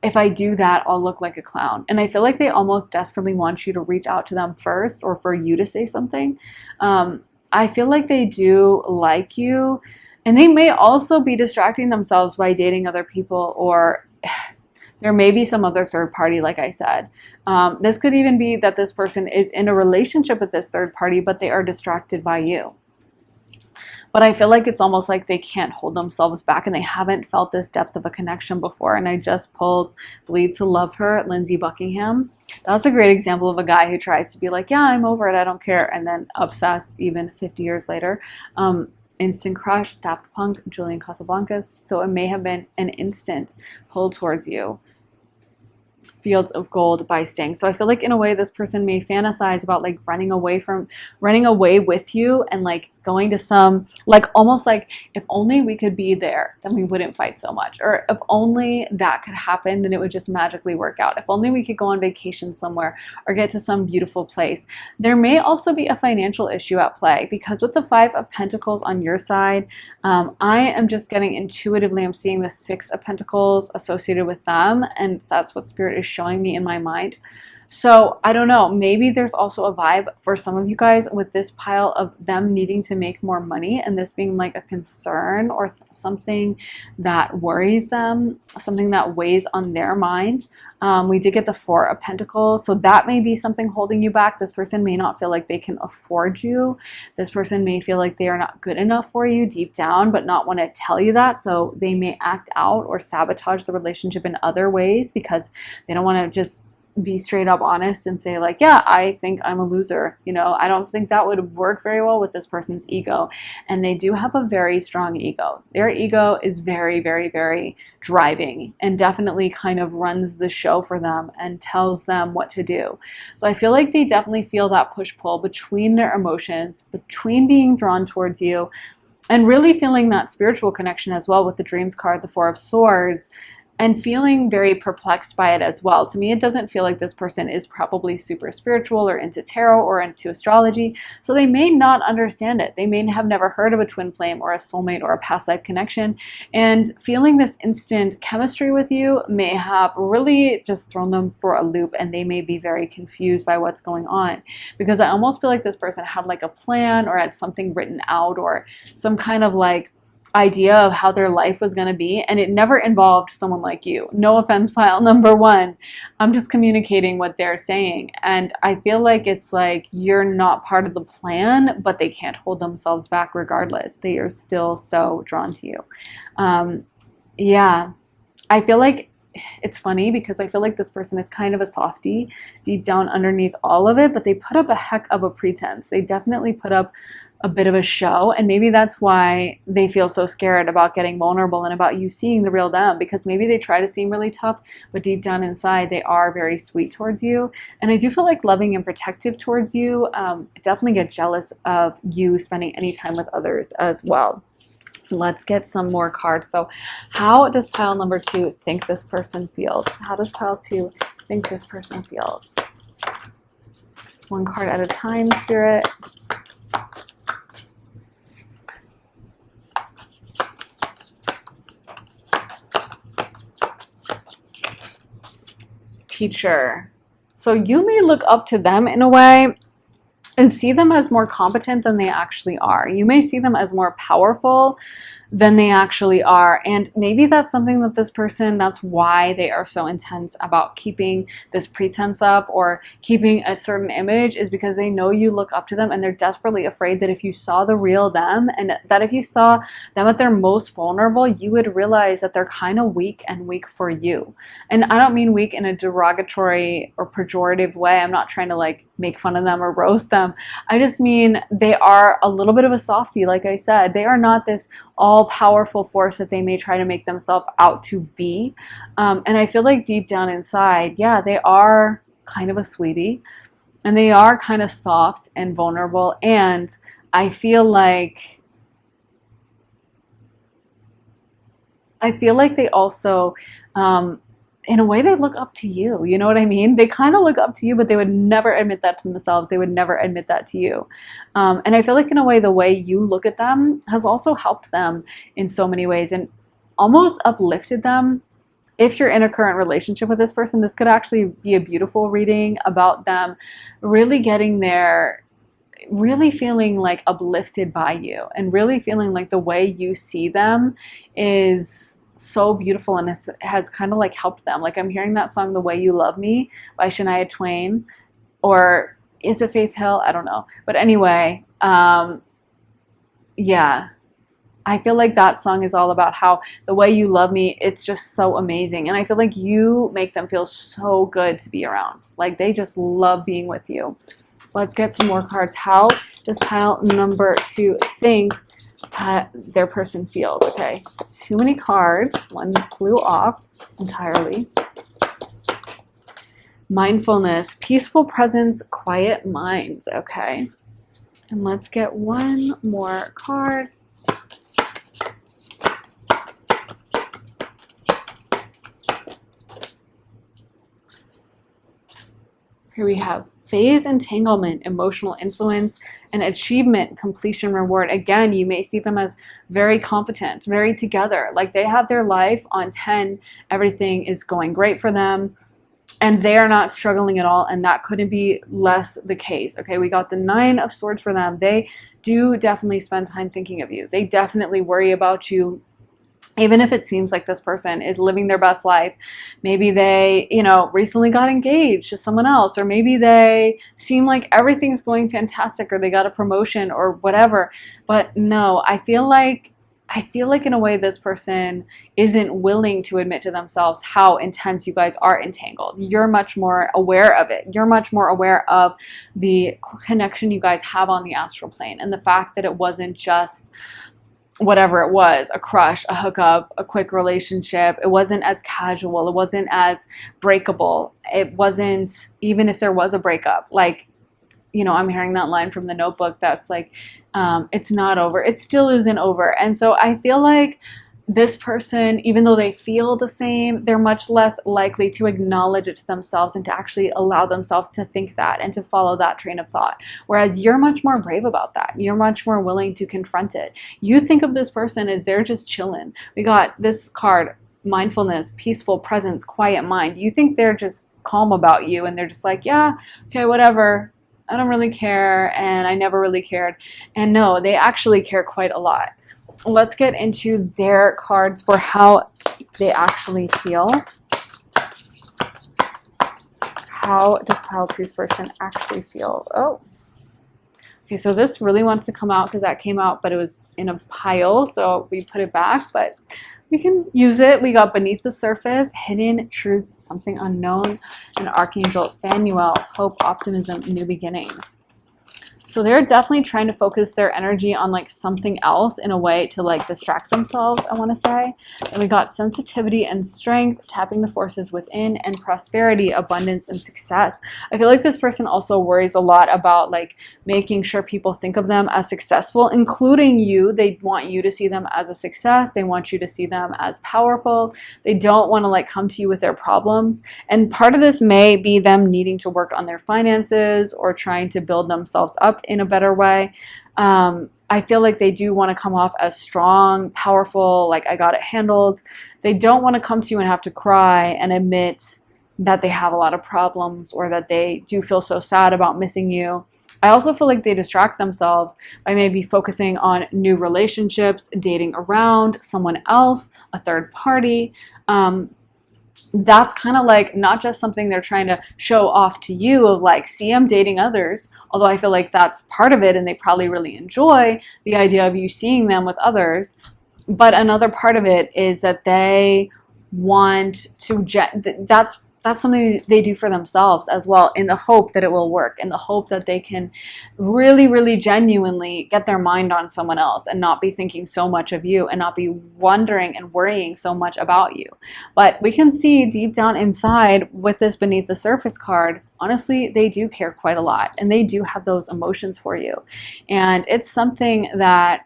if I do that, I'll look like a clown. And I feel like they almost desperately want you to reach out to them first, or for you to say something. I feel like they do like you, and they may also be distracting themselves by dating other people, or there may be some other third party, like I said. This could even be that this person is in a relationship with this third party, but they are distracted by you. But I feel like it's almost like they can't hold themselves back, and they haven't felt this depth of a connection before. And I just pulled Bleed to Love Her, Lindsey Buckingham. That's a great example of a guy who tries to be like, yeah, I'm over it, I don't care, and then obsess even 50 years later. Instant Crush, Daft Punk, Julian Casablancas. So it may have been an instant pull towards you. Fields of Gold by Sting. So I feel like in a way this person may fantasize about like running away with you, and like going to some, like almost like, if only we could be there, then we wouldn't fight so much. Or if only that could happen, then it would just magically work out. If only we could go on vacation somewhere or get to some beautiful place. There may also be a financial issue at play, because with the 5 of Pentacles on your side, I am just getting intuitively, I'm seeing the 6 of Pentacles associated with them, and that's what Spirit is showing me in my mind. So I don't know, maybe there's also a vibe for some of you guys with this pile of them needing to make more money, and this being like a concern or something that worries them, something that weighs on their mind. We did get the 4 of Pentacles, so that may be something holding you back. This person may not feel like they can afford you. This person may feel like they are not good enough for you deep down, but not want to tell you that. So they may act out or sabotage the relationship in other ways, because they don't want to just be straight up honest and say like, yeah, I think I'm a loser. I don't think that would work very well with this person's ego. And they do have a very strong ego. Their ego is very, very, very driving, and definitely kind of runs the show for them and tells them what to do. So I feel like they definitely feel that push-pull between their emotions, between being drawn towards you and really feeling that spiritual connection as well with the Dreams card, the 4 of Swords, and feeling very perplexed by it as well. To me, it doesn't feel like this person is probably super spiritual or into tarot or into astrology, so they may not understand it. They may have never heard of a twin flame or a soulmate or a past life connection, and feeling this instant chemistry with you may have really just thrown them for a loop, and they may be very confused by what's going on, because I almost feel like this person had like a plan or had something written out or some kind of like idea of how their life was going to be, and it never involved someone like you. No offense, pile number 1. I'm just communicating what they're saying, and I feel like it's like you're not part of the plan, but they can't hold themselves back regardless. They are still so drawn to you. Yeah, I feel like it's funny because I feel like this person is kind of a softie deep down underneath all of it, but they put up a heck of a pretense. They definitely put up a bit of a show, and maybe that's why they feel so scared about getting vulnerable and about you seeing the real them, because maybe they try to seem really tough, but deep down inside they are very sweet towards you. And I do feel like loving and protective towards you. Definitely get jealous of you spending any time with others as well. Let's get some more cards. So how does pile number 2 think this person feels? How does pile 2 think this person feels? One card at a time, Spirit. Teacher. So you may look up to them in a way and see them as more competent than they actually are. You may see them as more powerful than they actually are. And maybe that's something that this person, that's why they are so intense about keeping this pretense up or keeping a certain image, is because they know you look up to them, and they're desperately afraid that if you saw the real them, and that if you saw them at their most vulnerable, you would realize that they're kind of weak and weak for you. And I don't mean weak in a derogatory or pejorative way. I'm not trying to like make fun of them or roast them. I just mean they are a little bit of a softie. Like I said, they are not this all-powerful force that they may try to make themselves out to be. And I feel like deep down inside, yeah, they are kind of a sweetie, and they are kind of soft and vulnerable. And I feel like they also, in a way, they look up to you. You know what I mean? They kind of look up to you, but they would never admit that to themselves. They would never admit that to you. And I feel like in a way, the way you look at them has also helped them in so many ways and almost uplifted them. If you're in a current relationship with this person, this could actually be a beautiful reading about them really getting there, really feeling like uplifted by you, and really feeling like the way you see them is so beautiful and has kind of like helped them. Like I'm hearing that song, The Way You Love Me by Shania Twain, or is it Faith Hill? I don't know. But anyway, yeah, I feel like that song is all about how the way you love me, it's just so amazing. And I feel like you make them feel so good to be around. Like they just love being with you. Let's get some more cards. How does pile number 2 think their person feels? Okay, too many cards. One flew off entirely. Mindfulness, peaceful presence, quiet minds. Okay, and let's get one more card. Here we have phase, entanglement, emotional influence, and achievement, completion, reward. Again, you may see them as very competent, very together. Like they have their life on 10. Everything is going great for them, and they are not struggling at all. And that couldn't be less the case. Okay, we got the 9 of Swords for them. They do definitely spend time thinking of you. They definitely worry about you. Even if it seems like this person is living their best life, maybe they, recently got engaged to someone else, or maybe they seem like everything's going fantastic, or they got a promotion or whatever. But no, I feel like in a way this person isn't willing to admit to themselves how intense you guys are entangled. You're much more aware of it. You're much more aware of the connection you guys have on the astral plane, and the fact that it wasn't just whatever it was, a crush, a hookup, a quick relationship. It wasn't as casual. It wasn't as breakable. It wasn't, even if there was a breakup, like, I'm hearing that line from The Notebook that's like, it's not over. It still isn't over. And so I feel like this person, even though they feel the same, they're much less likely to acknowledge it to themselves and to actually allow themselves to think that and to follow that train of thought. Whereas you're much more brave about that. You're much more willing to confront it. You think of this person as they're just chilling. We got this card, mindfulness, peaceful presence, quiet mind. You think they're just calm about you, and they're just like, yeah, okay, whatever. I don't really care, and I never really cared. And no, they actually care quite a lot. Let's get into their cards for how they actually feel. How does pile 2's person actually feel? Oh, okay, so this really wants to come out because that came out, but it was in a pile, so we put it back, but we can use it. We got beneath the surface, hidden truths, something unknown, and Archangel Phanuel, hope, optimism, new beginnings. So they're definitely trying to focus their energy on like something else in a way to like distract themselves, I want to say. And we got sensitivity and strength, tapping the forces within, and prosperity, abundance, and success. I feel like this person also worries a lot about like making sure people think of them as successful, including you. They want you to see them as a success. They want you to see them as powerful. They don't want to like come to you with their problems. And part of this may be them needing to work on their finances or trying to build themselves up in a better way. I feel like they do want to come off as strong, powerful, like I got it handled. They don't want to come to you and have to cry and admit that they have a lot of problems or that they do feel so sad about missing you. I also feel like they distract themselves by maybe focusing on new relationships, dating around someone else, a third party. That's kind of like not just something they're trying to show off to you of like, see, I'm dating others, although I feel like that's part of it and they probably really enjoy the idea of you seeing them with others. But another part of it is that they want to, that's something they do for themselves as well, in the hope that it will work, in the hope that they can really, really genuinely get their mind on someone else and not be thinking so much of you and not be wondering and worrying so much about you. But we can see deep down inside with this beneath the surface card, honestly, they do care quite a lot and they do have those emotions for you. And it's something that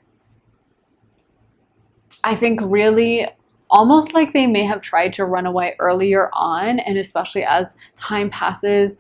I think really almost like they may have tried to run away earlier on, and especially as time passes,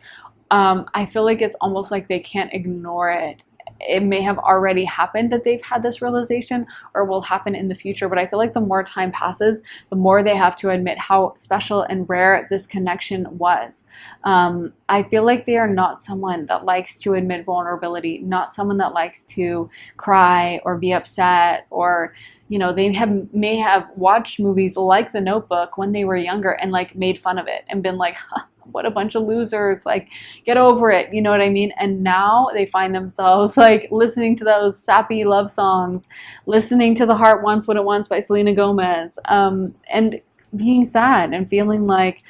I feel like it's almost like they can't ignore it. It may have already happened that they've had this realization or will happen in the future, but I feel like the more time passes, the more they have to admit how special and rare this connection was. I feel like they are not someone that likes to admit vulnerability, not someone that likes to cry or be upset, or they may have watched movies like The Notebook when they were younger and like made fun of it and been like, huh, what a bunch of losers, like get over it, you know what I mean? And now they find themselves like listening to those sappy love songs, listening to The Heart Wants What It Wants by Selena Gomez, and being sad and feeling like,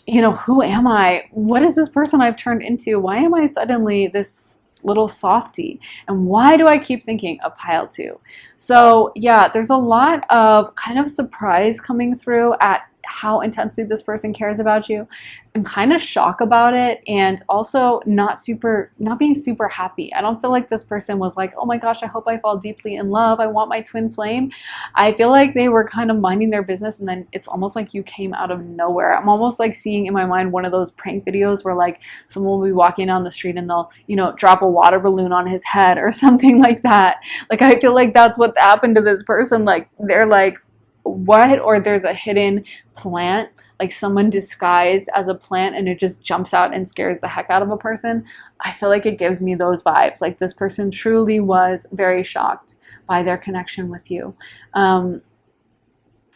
who am I? What is this person I've turned into? Why am I suddenly this little softie? And why do I keep thinking of pile 2? So yeah, there's a lot of kind of surprise coming through at how intensely this person cares about you, and kind of shock about it, and also not being super happy. I don't feel like this person was like, oh my gosh, I hope I fall deeply in love, I want my twin flame. I feel like they were kind of minding their business, and then it's almost like you came out of nowhere. I'm almost like seeing in my mind one of those prank videos where like someone will be walking down the street and they'll drop a water balloon on his head or something like that. Like I feel like that's what happened to this person. Like they're like, what? Or there's a hidden plant, like someone disguised as a plant, and it just jumps out and scares the heck out of a person. I feel like it gives me those vibes. Like this person truly was very shocked by their connection with you.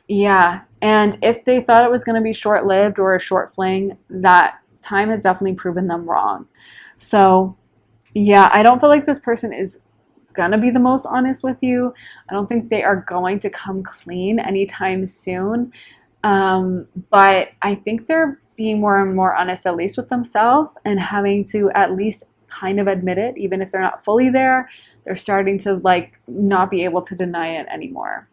Yeah, and if they thought it was going to be short-lived or a short fling, that time has definitely proven them wrong. So yeah, I don't feel like this person is gonna be the most honest with you. I don't think they are going to come clean anytime soon, but I think they're being more and more honest, at least with themselves, and having to at least kind of admit it. Even if they're not fully there, they're starting to like not be able to deny it anymore.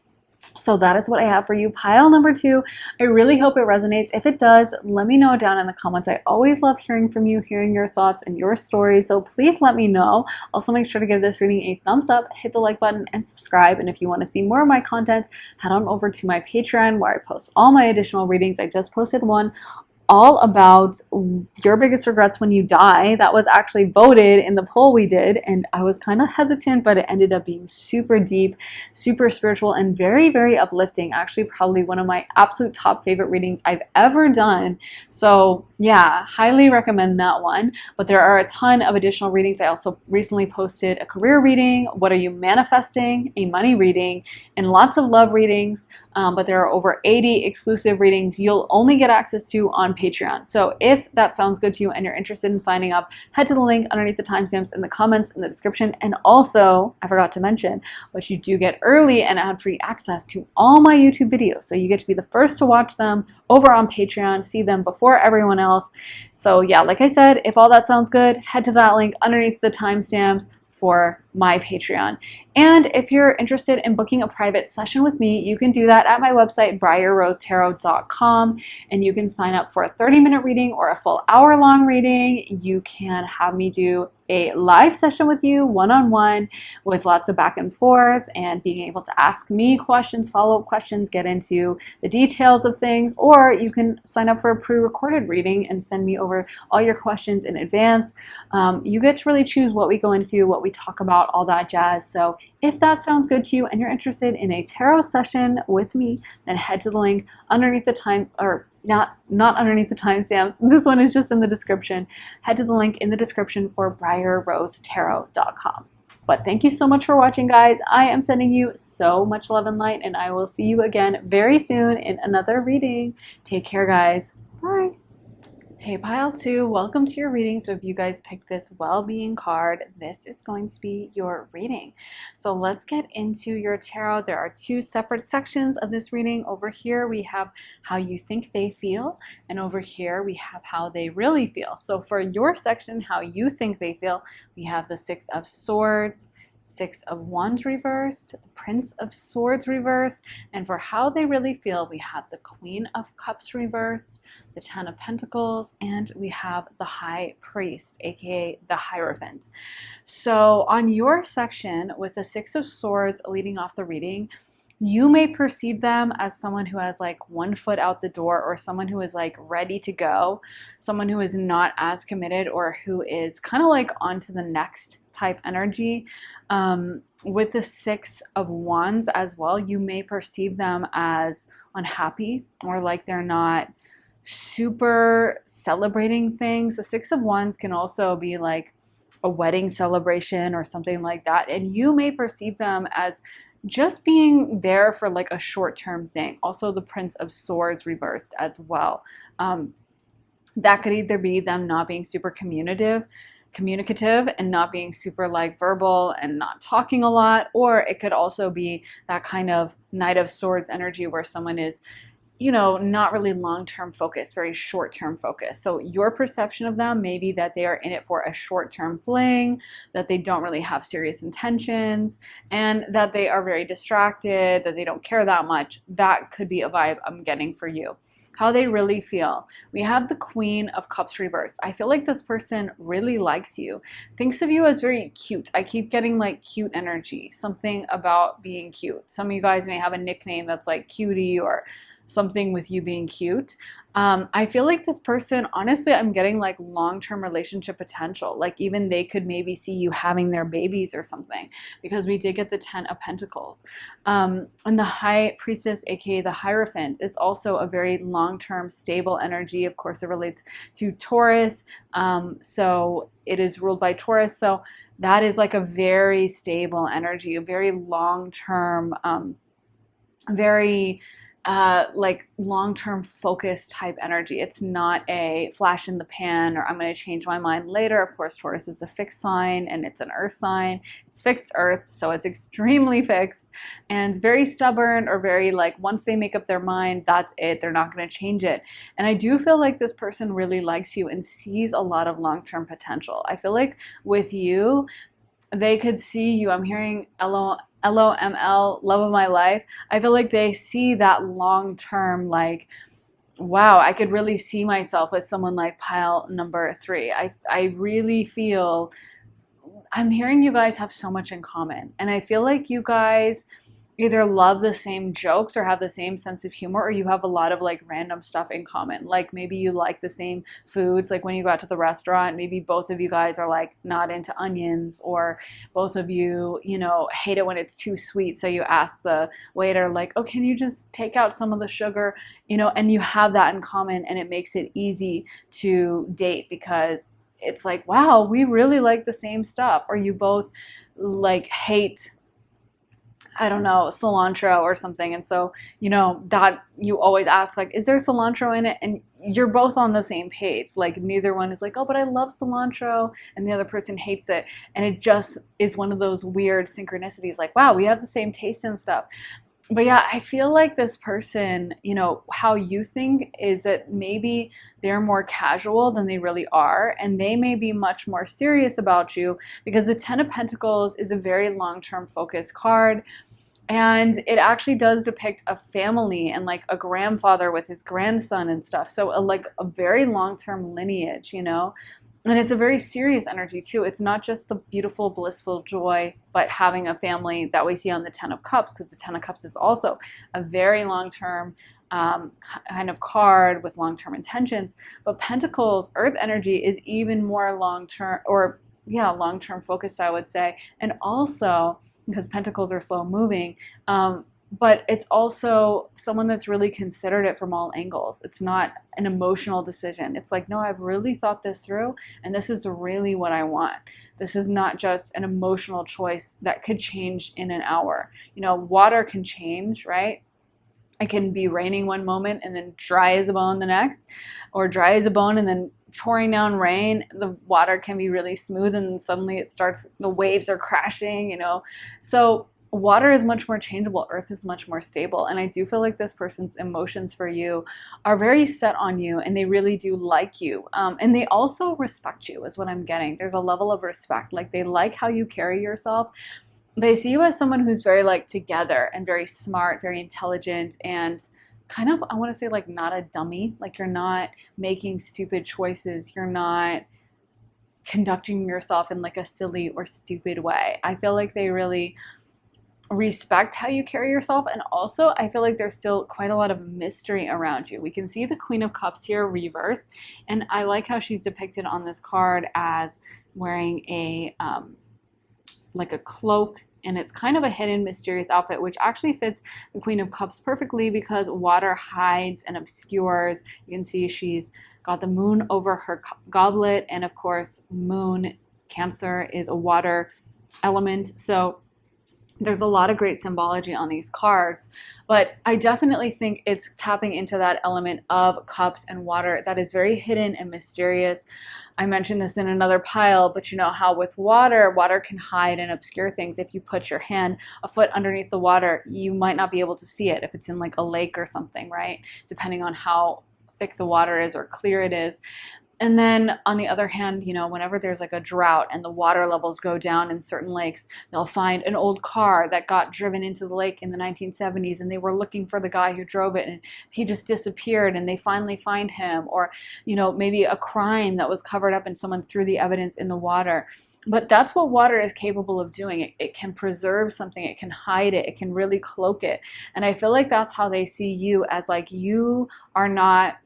So that is what I have for you, pile number 2. I really hope it resonates. If it does, let me know down in the comments. I always love hearing from you, hearing your thoughts and your stories. So please let me know. Also, make sure to give this reading a thumbs up, hit the like button, and subscribe. And if you want to see more of my content, head on over to my Patreon where I post all my additional readings. I just posted one all about your biggest regrets when you die. That was actually voted in the poll we did, and I was kind of hesitant, but it ended up being super deep, super spiritual, and very, very uplifting. Actually, probably one of my absolute top favorite readings I've ever done. So yeah, highly recommend that one. But there are a ton of additional readings. I also recently posted a career reading, what are you manifesting, a money reading, and lots of love readings. But there are over 80 exclusive readings you'll only get access to on Patreon. So if that sounds good to you and you're interested in signing up, head to the link underneath the timestamps in the comments in the description. And also, I forgot to mention, but you do get early and ad-free access to all my YouTube videos. So you get to be the first to watch them over on Patreon, see them before everyone else. So yeah, like I said, if all that sounds good, head to that link underneath the timestamps for my Patreon. And if you're interested in booking a private session with me, you can do that at my website, briarrosetarot.com, and you can sign up for a 30-minute reading or a full hour-long reading. You can have me do a live session with you one-on-one with lots of back and forth and being able to ask me questions, follow-up questions, get into the details of things, or you can sign up for a pre-recorded reading and send me over all your questions in advance. You get to really choose what we go into, what we talk about, all that jazz. So if that sounds good to you and you're interested in a tarot session with me, then head to the link underneath the time, or not underneath the timestamps. This one is just in the description. Head to the link in the description for briarrosetarot.com. But thank you so much for watching, guys. I am sending you so much love and light, and I will see you again very soon in another reading. Take care, guys. Bye. Hey Pile 2, welcome to your reading. So if you guys picked this well-being card, this is going to be your reading. So let's get into your tarot. There are two separate sections of this reading. Over here we have how you think they feel, and over here we have how they really feel. So for your section, how you think they feel, we have the Six of Swords, Six of Wands reversed, the Prince of Swords reversed, and for how they really feel, we have the Queen of Cups reversed, the Ten of Pentacles, and we have the High Priest, aka the Hierophant. So on your section with the Six of Swords leading off the reading, you may perceive them as someone who has like one foot out the door, or someone who is like ready to go, someone who is not as committed, or who is kind of like on to the next type energy. With the Six of Wands as well, you may perceive them as unhappy, or like they're not super celebrating things. The Six of Wands can also be like a wedding celebration or something like that, and you may perceive them as just being there for like a short-term thing. Also the Prince of Swords reversed as well. That could either be them not being super communicative and not being super like verbal and not talking a lot, or it could also be that kind of Knight of Swords energy where someone is, you know, not really long-term focused, very short-term focused. So your perception of them may be that they are in it for a short-term fling, that they don't really have serious intentions, and that they are very distracted, that they don't care that much. That could be a vibe I'm getting for you. How they really feel. We have the Queen of Cups reversed. I feel like this person really likes you, thinks of you as very cute. I keep getting like cute energy, something about being cute. Some of you guys may have a nickname that's like cutie or something with you being cute. I feel like this person, honestly, I'm getting like long-term relationship potential. Like even they could maybe see you having their babies or something, because we did get the Ten of Pentacles. And the High Priestess, aka the Hierophant, is also a very long-term stable energy. Of course, it relates to Taurus. So it is ruled by Taurus. So that is like a very stable energy, a very long-term, very like long-term focused type energy. It's not a flash in the pan or I'm going to change my mind later. Of course, Taurus is a fixed sign and it's an earth sign. It's fixed earth, so it's extremely fixed and very stubborn, or very like once they make up their mind, that's it. They're not going to change it. And I do feel like this person really likes you and sees a lot of long-term potential. I feel like with you, they could see you. I'm hearing LOML, love of my life. I feel like they see that long term, like, wow, I could really see myself as someone like pile number 3. I really feel, I'm hearing you guys have so much in common. And I feel like you guys either love the same jokes or have the same sense of humor, or you have a lot of like random stuff in common. Like maybe you like the same foods, like when you go out to the restaurant, maybe both of you guys are like not into onions, or both of you, you know, hate it when it's too sweet. So you ask the waiter like, oh, can you just take out some of the sugar, you know, and you have that in common, and it makes it easy to date because it's like, wow, we really like the same stuff. Or you both like hate I don't know, cilantro or something. And so, that you always ask, like, is there cilantro in it? And you're both on the same page. Like, neither one is like, oh, but I love cilantro, and the other person hates it. And it just is one of those weird synchronicities, like, wow, we have the same taste and stuff. But yeah, I feel like this person, how you think is that maybe they're more casual than they really are, and they may be much more serious about you because the Ten of Pentacles is a very long-term focused card. And it actually does depict a family and like a grandfather with his grandson and stuff. So like a very long-term lineage, And it's a very serious energy too. It's not just the beautiful, blissful joy, but having a family that we see on the Ten of Cups, because the Ten of Cups is also a very long-term kind of card with long-term intentions. But Pentacles, Earth energy, is even more long-term, or yeah, long-term focused, I would say. And also, because Pentacles are slow moving, but it's also someone that's really considered it from all angles. It's not an emotional decision. It's like, no, I've really thought this through, and this is really what I want. This is not just an emotional choice that could change in an hour. Water can change, right? It can be raining one moment and then dry as a bone the next, or dry as a bone and then pouring down rain. The water can be really smooth and then suddenly the waves are crashing, So water is much more changeable. Earth is much more stable. And I do feel like this person's emotions for you are very set on you, and they really do like you. And they also respect you, is what I'm getting. There's a level of respect. Like, they like how you carry yourself. They see you as someone who's very like together and very smart, very intelligent, and kind of, I want to say, like, not a dummy. Like, you're not making stupid choices. You're not conducting yourself in like a silly or stupid way. I feel like they really respect how you carry yourself. And also, I feel like there's still quite a lot of mystery around you. We can see the Queen of Cups here reversed. And I like how she's depicted on this card as wearing like a cloak, and it's kind of a hidden, mysterious outfit, which actually fits the Queen of Cups perfectly because water hides and obscures. You can see she's got the moon over her goblet, and of course, moon, Cancer, is a water element. So there's a lot of great symbology on these cards, but I definitely think it's tapping into that element of cups and water that is very hidden and mysterious. I mentioned this in another pile, but you know how with water can hide and obscure things. If you put your hand a foot underneath the water, you might not be able to see it if it's in like a lake or something, right? Depending on how thick the water is or clear it is. And then on the other hand, whenever there's like a drought and the water levels go down in certain lakes, they'll find an old car that got driven into the lake in the 1970s, and they were looking for the guy who drove it and he just disappeared, and they finally find him. Or, maybe a crime that was covered up and someone threw the evidence in the water. But that's what water is capable of doing. It can preserve something, it can hide it, it can really cloak it. And I feel like that's how they see you, as like you are not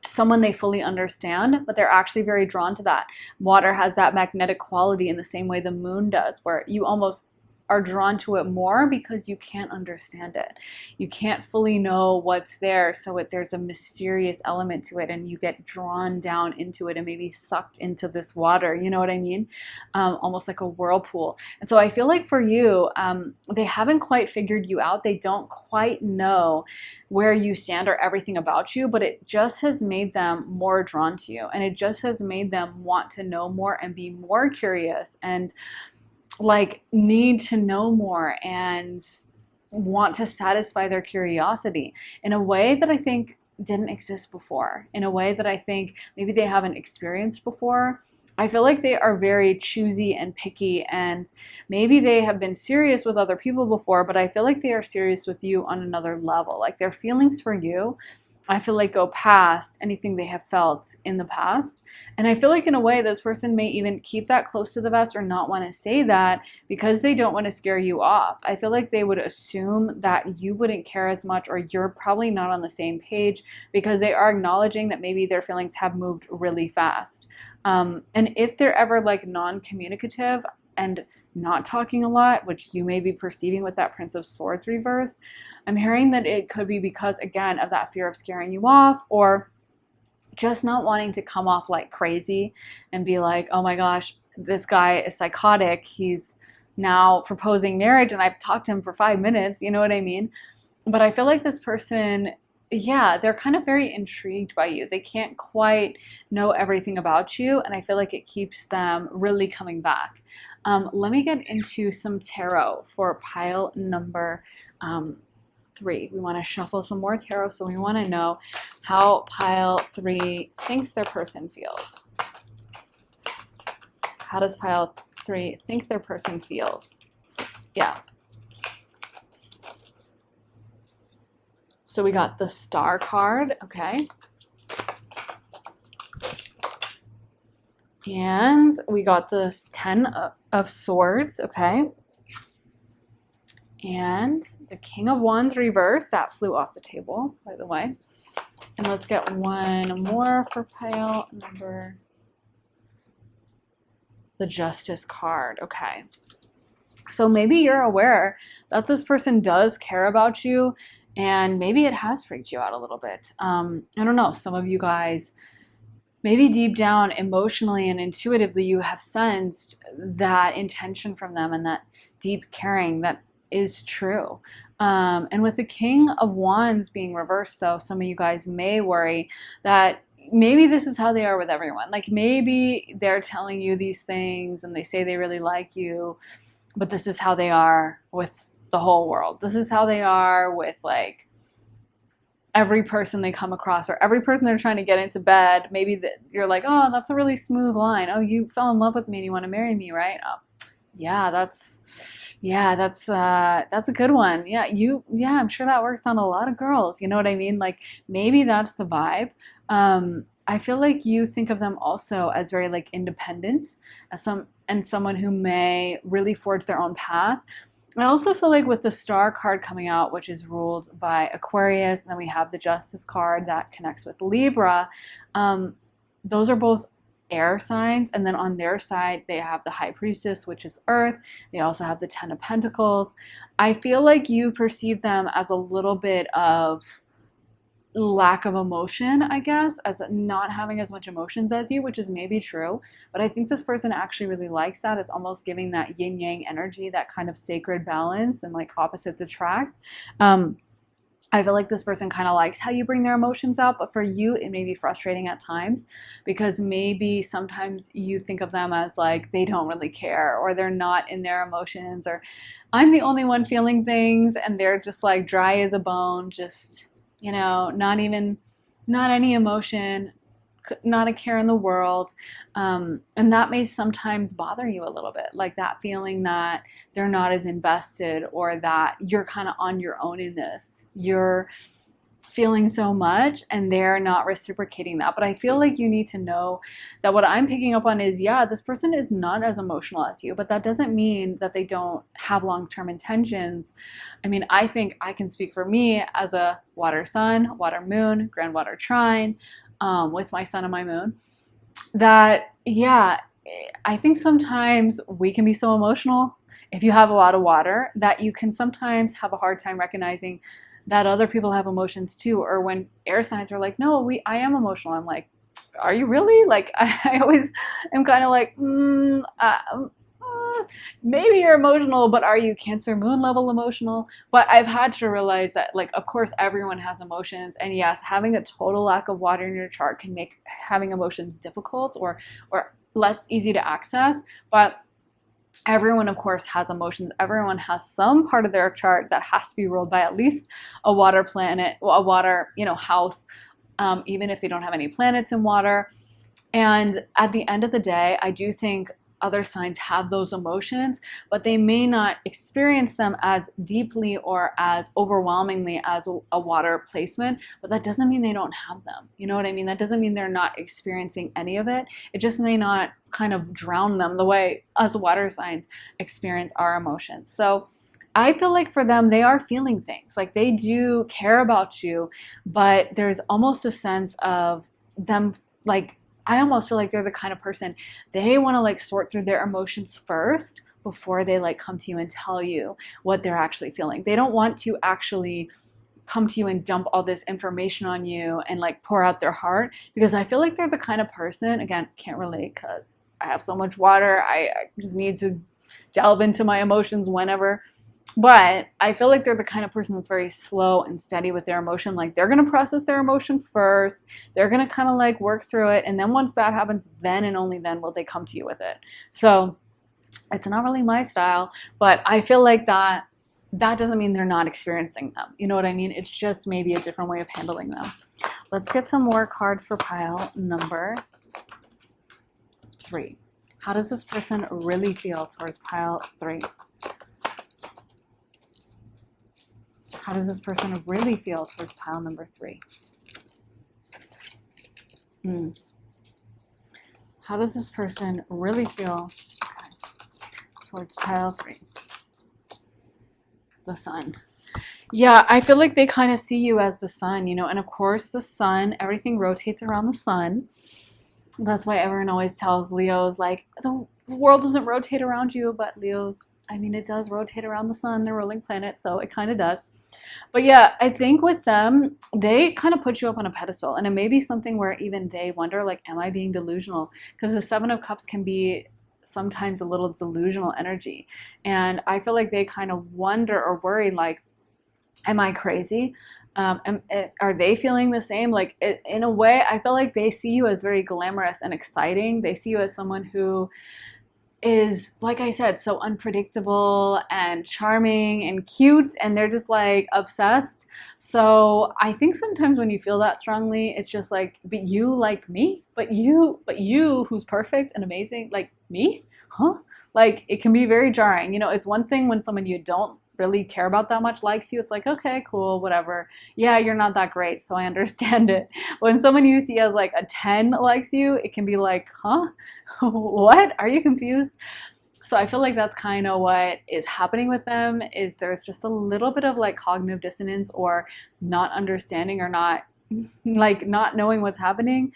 someone they fully understand, but they're actually very drawn to that. Water has that magnetic quality in the same way the moon does, where you almost are drawn to it more because you can't understand it. You can't fully know what's there, so there's a mysterious element to it, and you get drawn down into it and maybe sucked into this water. You know what I mean? Almost like a whirlpool. And so I feel like for you, they haven't quite figured you out. They don't quite know where you stand or everything about you, but it just has made them more drawn to you, and it just has made them want to know more and be more curious and like need to know more and want to satisfy their curiosity in a way that I think didn't exist before, in a way that I think maybe they haven't experienced before. I feel like they are very choosy and picky, and maybe they have been serious with other people before, but I feel like they are serious with you on another level. Like, their feelings for you, I feel like, go past anything they have felt in the past. And I feel like in a way this person may even keep that close to the vest or not want to say that because they don't want to scare you off. I feel like they would assume that you wouldn't care as much, or you're probably not on the same page, because they are acknowledging that maybe their feelings have moved really fast. And if they're ever like non-communicative and not talking a lot, which you may be perceiving with that Prince of Swords reverse, I'm hearing that it could be because, again, of that fear of scaring you off, or just not wanting to come off like crazy and be like, oh my gosh, this guy is psychotic. He's now proposing marriage and I've talked to him for 5 minutes, you know what I mean? But I feel like this person, yeah, they're kind of very intrigued by you. They can't quite know everything about you, and I feel like it keeps them really coming back. Let me get into some tarot for pile number 3. We want to shuffle some more tarot, so we want to know how pile 3 thinks their person feels. How does pile 3 think their person feels? Yeah. So we got the Star card, okay. And we got the 10 of Swords, okay. And the King of Wands reverse, that flew off the table, by the way. And let's get one more for pile number, the Justice card, okay. So maybe you're aware that this person does care about you, and maybe it has freaked you out a little bit. I don't know, some of you guys, maybe deep down, emotionally and intuitively, you have sensed that intention from them and that deep caring that is true. And with the King of Wands being reversed, though, some of you guys may worry that maybe this is how they are with everyone. Like maybe they're telling you these things and they say they really like you, but this is how they are with the whole world. This is how they are with like every person they come across, or every person they're trying to get into bed. Maybe you're like, oh, that's a really smooth line. Oh, you fell in love with me and you want to marry me, right? Oh, yeah, that's a good one. Yeah, I'm sure that works on a lot of girls. You know what I mean? Like maybe that's the vibe. I feel like you think of them also as very like independent, as someone who may really forge their own path. I also feel like with the Star card coming out, which is ruled by Aquarius, and then we have the Justice card that connects with Libra, those are both air signs, and then on their side they have the High Priestess, which is Earth. They also have the 10 of Pentacles. I feel like you perceive them as a little bit of lack of emotion, I guess, as not having as much emotions as you, which is maybe true. But I think this person actually really likes that. It's almost giving that yin yang energy, that kind of sacred balance, and like opposites attract. I feel like this person kind of likes how you bring their emotions out, but for you, it may be frustrating at times because maybe sometimes you think of them as like they don't really care, or they're not in their emotions, or I'm the only one feeling things and they're just like dry as a bone, just, you know, not any emotion, not a care in the world. And that may sometimes bother you a little bit, like that feeling that they're not as invested, or that you're kind of on your own in this. You're feeling so much and they're not reciprocating that. But I feel like you need to know that what I'm picking up on is, yeah, this person is not as emotional as you, but that doesn't mean that they don't have long-term intentions. I mean, I think I can speak for me as a water sun, water moon, grand water trine, with my sun and my moon, that, yeah, I think sometimes we can be so emotional if you have a lot of water that you can sometimes have a hard time recognizing that other people have emotions too. Or when air signs are like, no, I am emotional. I'm like, are you really? Like, I always am kind of like, maybe you're emotional, but are you Cancer moon level emotional? But I've had to realize that, like, of course, everyone has emotions. And yes, having a total lack of water in your chart can make having emotions difficult or less easy to access. But everyone, of course, has emotions. Everyone has some part of their chart that has to be ruled by at least a water planet, a water, house, even if they don't have any planets in water. And at the end of the day, I do think other signs have those emotions, but they may not experience them as deeply or as overwhelmingly as a water placement, but that doesn't mean they don't have them. You know what I mean? That doesn't mean they're not experiencing any of it. It just may not kind of drown them the way us water signs experience our emotions. So I feel like for them, they are feeling things. Like they do care about you, but there's almost a sense of them, like, I almost feel like they're the kind of person, they want to like sort through their emotions first before they like come to you and tell you what they're actually feeling. They don't want to actually come to you and dump all this information on you and like pour out their heart, because I feel like they're the kind of person, again, can't relate because I have so much water. I just need to delve into my emotions whenever. But I feel like they're the kind of person that's very slow and steady with their emotion. Like they're going to process their emotion first. They're going to kind of like work through it. And then once that happens, then and only then will they come to you with it. So it's not really my style, but I feel like that doesn't mean they're not experiencing them. You know what I mean? It's just maybe a different way of handling them. Let's get some more cards for pile number 3. How does this person really feel towards pile 3? How does this person really feel towards pile number 3? How does this person really feel towards pile 3? The sun. Yeah, I feel like they kind of see you as the sun, you know, and of course the sun, everything rotates around the sun. That's why everyone always tells Leos, like, the world doesn't rotate around you, but Leos, I mean, it does rotate around the sun, the ruling planet, so it kind of does. But yeah, I think with them, they kind of put you up on a pedestal, and it may be something where even they wonder, like, am I being delusional? Because the 7 of Cups can be sometimes a little delusional energy, and I feel like they kind of wonder or worry, like, am I crazy? Are they feeling the same? Like, in a way, I feel like they see you as very glamorous and exciting. They see you as someone who is, like I said, so unpredictable and charming and cute, and they're just like obsessed. So I think sometimes when you feel that strongly, it's just like, but you like me? But you who's perfect and amazing, like me? Huh? Like, it can be very jarring. You know, it's one thing when someone you don't really care about that much likes you. It's like, okay, cool, whatever. Yeah, you're not that great, so I understand it. When someone you see as like a 10 likes you, it can be like, huh? What? Are you confused? So I feel like that's kind of what is happening with them, is there's just a little bit of like cognitive dissonance or not understanding or not like not knowing what's happening.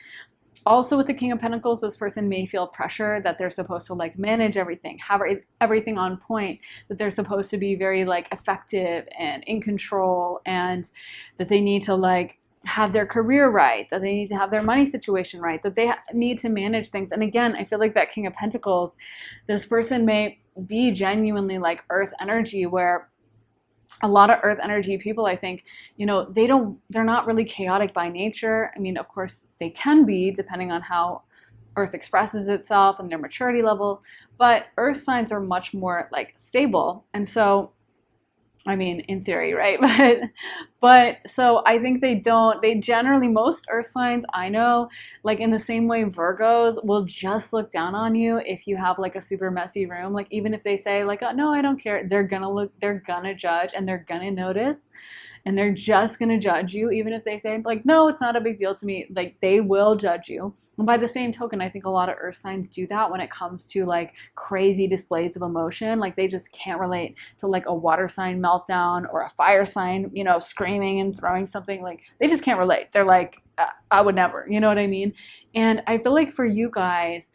Also with the King of Pentacles, this person may feel pressure that they're supposed to like manage everything, have everything on point, that they're supposed to be very like effective and in control, and that they need to like have their career right, that they need to have their money situation right, that they need to manage things. And again, I feel like that King of Pentacles, this person may be genuinely like earth energy, where a lot of earth energy people, I think, you know, they're not really chaotic by nature. I mean, of course they can be depending on how earth expresses itself and their maturity level, but earth signs are much more like stable. And so, I mean, in theory, right? But so I think they generally, most earth signs I know, like in the same way Virgos will just look down on you if you have like a super messy room. Like even if they say like, oh, no, I don't care, they're gonna judge, and they're gonna notice, and they're just gonna judge you. Even if they say like, no, it's not a big deal to me, like they will judge you. And by the same token, I think a lot of earth signs do that when it comes to like crazy displays of emotion. Like they just can't relate to like a water sign meltdown or a fire sign, you know, screaming and throwing something. Like they just can't relate. They're like, I would never, you know what I mean? And I feel like for you guys,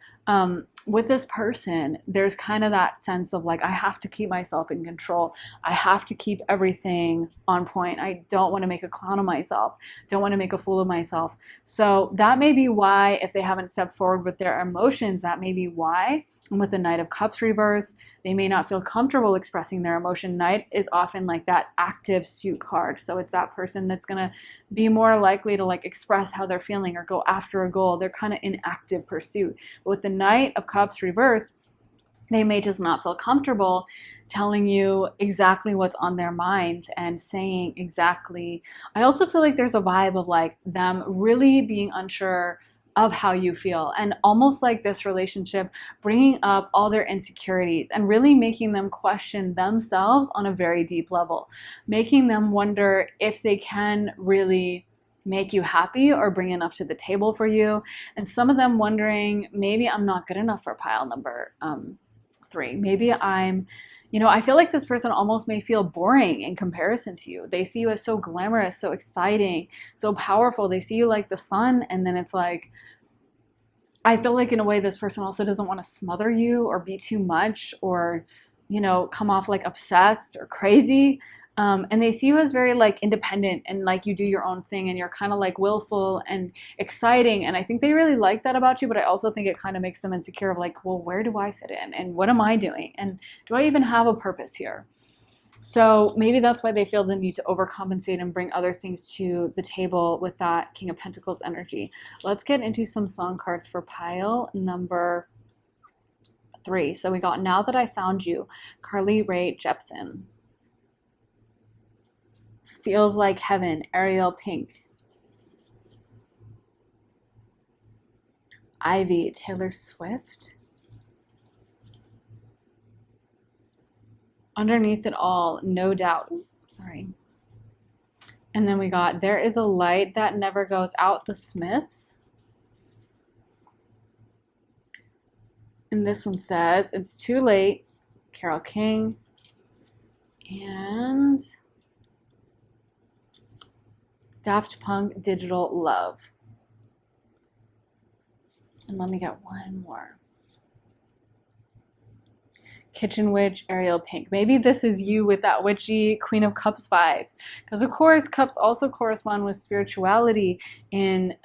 with this person, there's kind of that sense of like, I have to keep myself in control. I have to keep everything on point. I don't want to make a clown of myself. Don't want to make a fool of myself. So that may be why, if they haven't stepped forward with their emotions, that may be why. And with the Knight of Cups reverse, they may not feel comfortable expressing their emotion. Knight is often like that active suit card. So it's that person that's going to be more likely to like express how they're feeling or go after a goal. They're kind of in active pursuit. But with the Knight of Cups reverse, they may just not feel comfortable telling you exactly what's on their minds and saying exactly. I also feel like there's a vibe of like them really being unsure of how you feel, and almost like this relationship bringing up all their insecurities and really making them question themselves on a very deep level, making them wonder if they can really make you happy or bring enough to the table for you. And some of them wondering, maybe I'm not good enough for pile number 3. Maybe I'm, you know, I feel like this person almost may feel boring in comparison to you. They see you as so glamorous, so exciting, so powerful. They see you like the sun, and then it's like, I feel like in a way this person also doesn't want to smother you or be too much or, you know, come off like obsessed or crazy. And they see you as very like independent and like you do your own thing and you're kind of like willful and exciting. And I think they really like that about you, but I also think it kind of makes them insecure of like, well, where do I fit in? And what am I doing? And do I even have a purpose here? So maybe that's why they feel the need to overcompensate and bring other things to the table with that King of Pentacles energy. Let's get into some song cards for pile number 3. So we got Now That I Found You, Carly Rae Jepsen. Feels Like Heaven, Ariel Pink. Ivy, Taylor Swift. Underneath It All, No Doubt. Sorry. And then we got There Is a Light That Never Goes Out, The Smiths. And this one says It's Too Late, Carole King. And Daft Punk, Digital Love. And let me get one more. Kitchen Witch, Ariel Pink. Maybe this is you with that witchy Queen of Cups vibes. Because of course, cups also correspond with spirituality in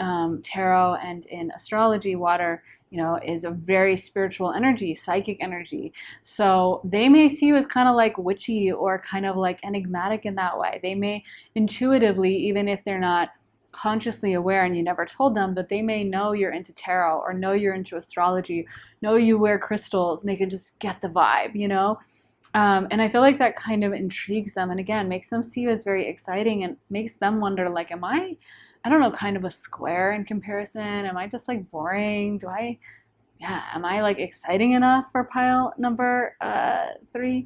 tarot and in astrology. Water, you know, is a very spiritual energy, psychic energy. So they may see you as kind of like witchy or kind of like enigmatic in that way. They may intuitively, even if they're not consciously aware and you never told them, but they may know you're into tarot or know you're into astrology, know you wear crystals, and they can just get the vibe, you know? And I feel like that kind of intrigues them and again makes them see you as very exciting and makes them wonder like, am I don't know, kind of a square in comparison? Am I just like boring? Am I like exciting enough for pile number 3?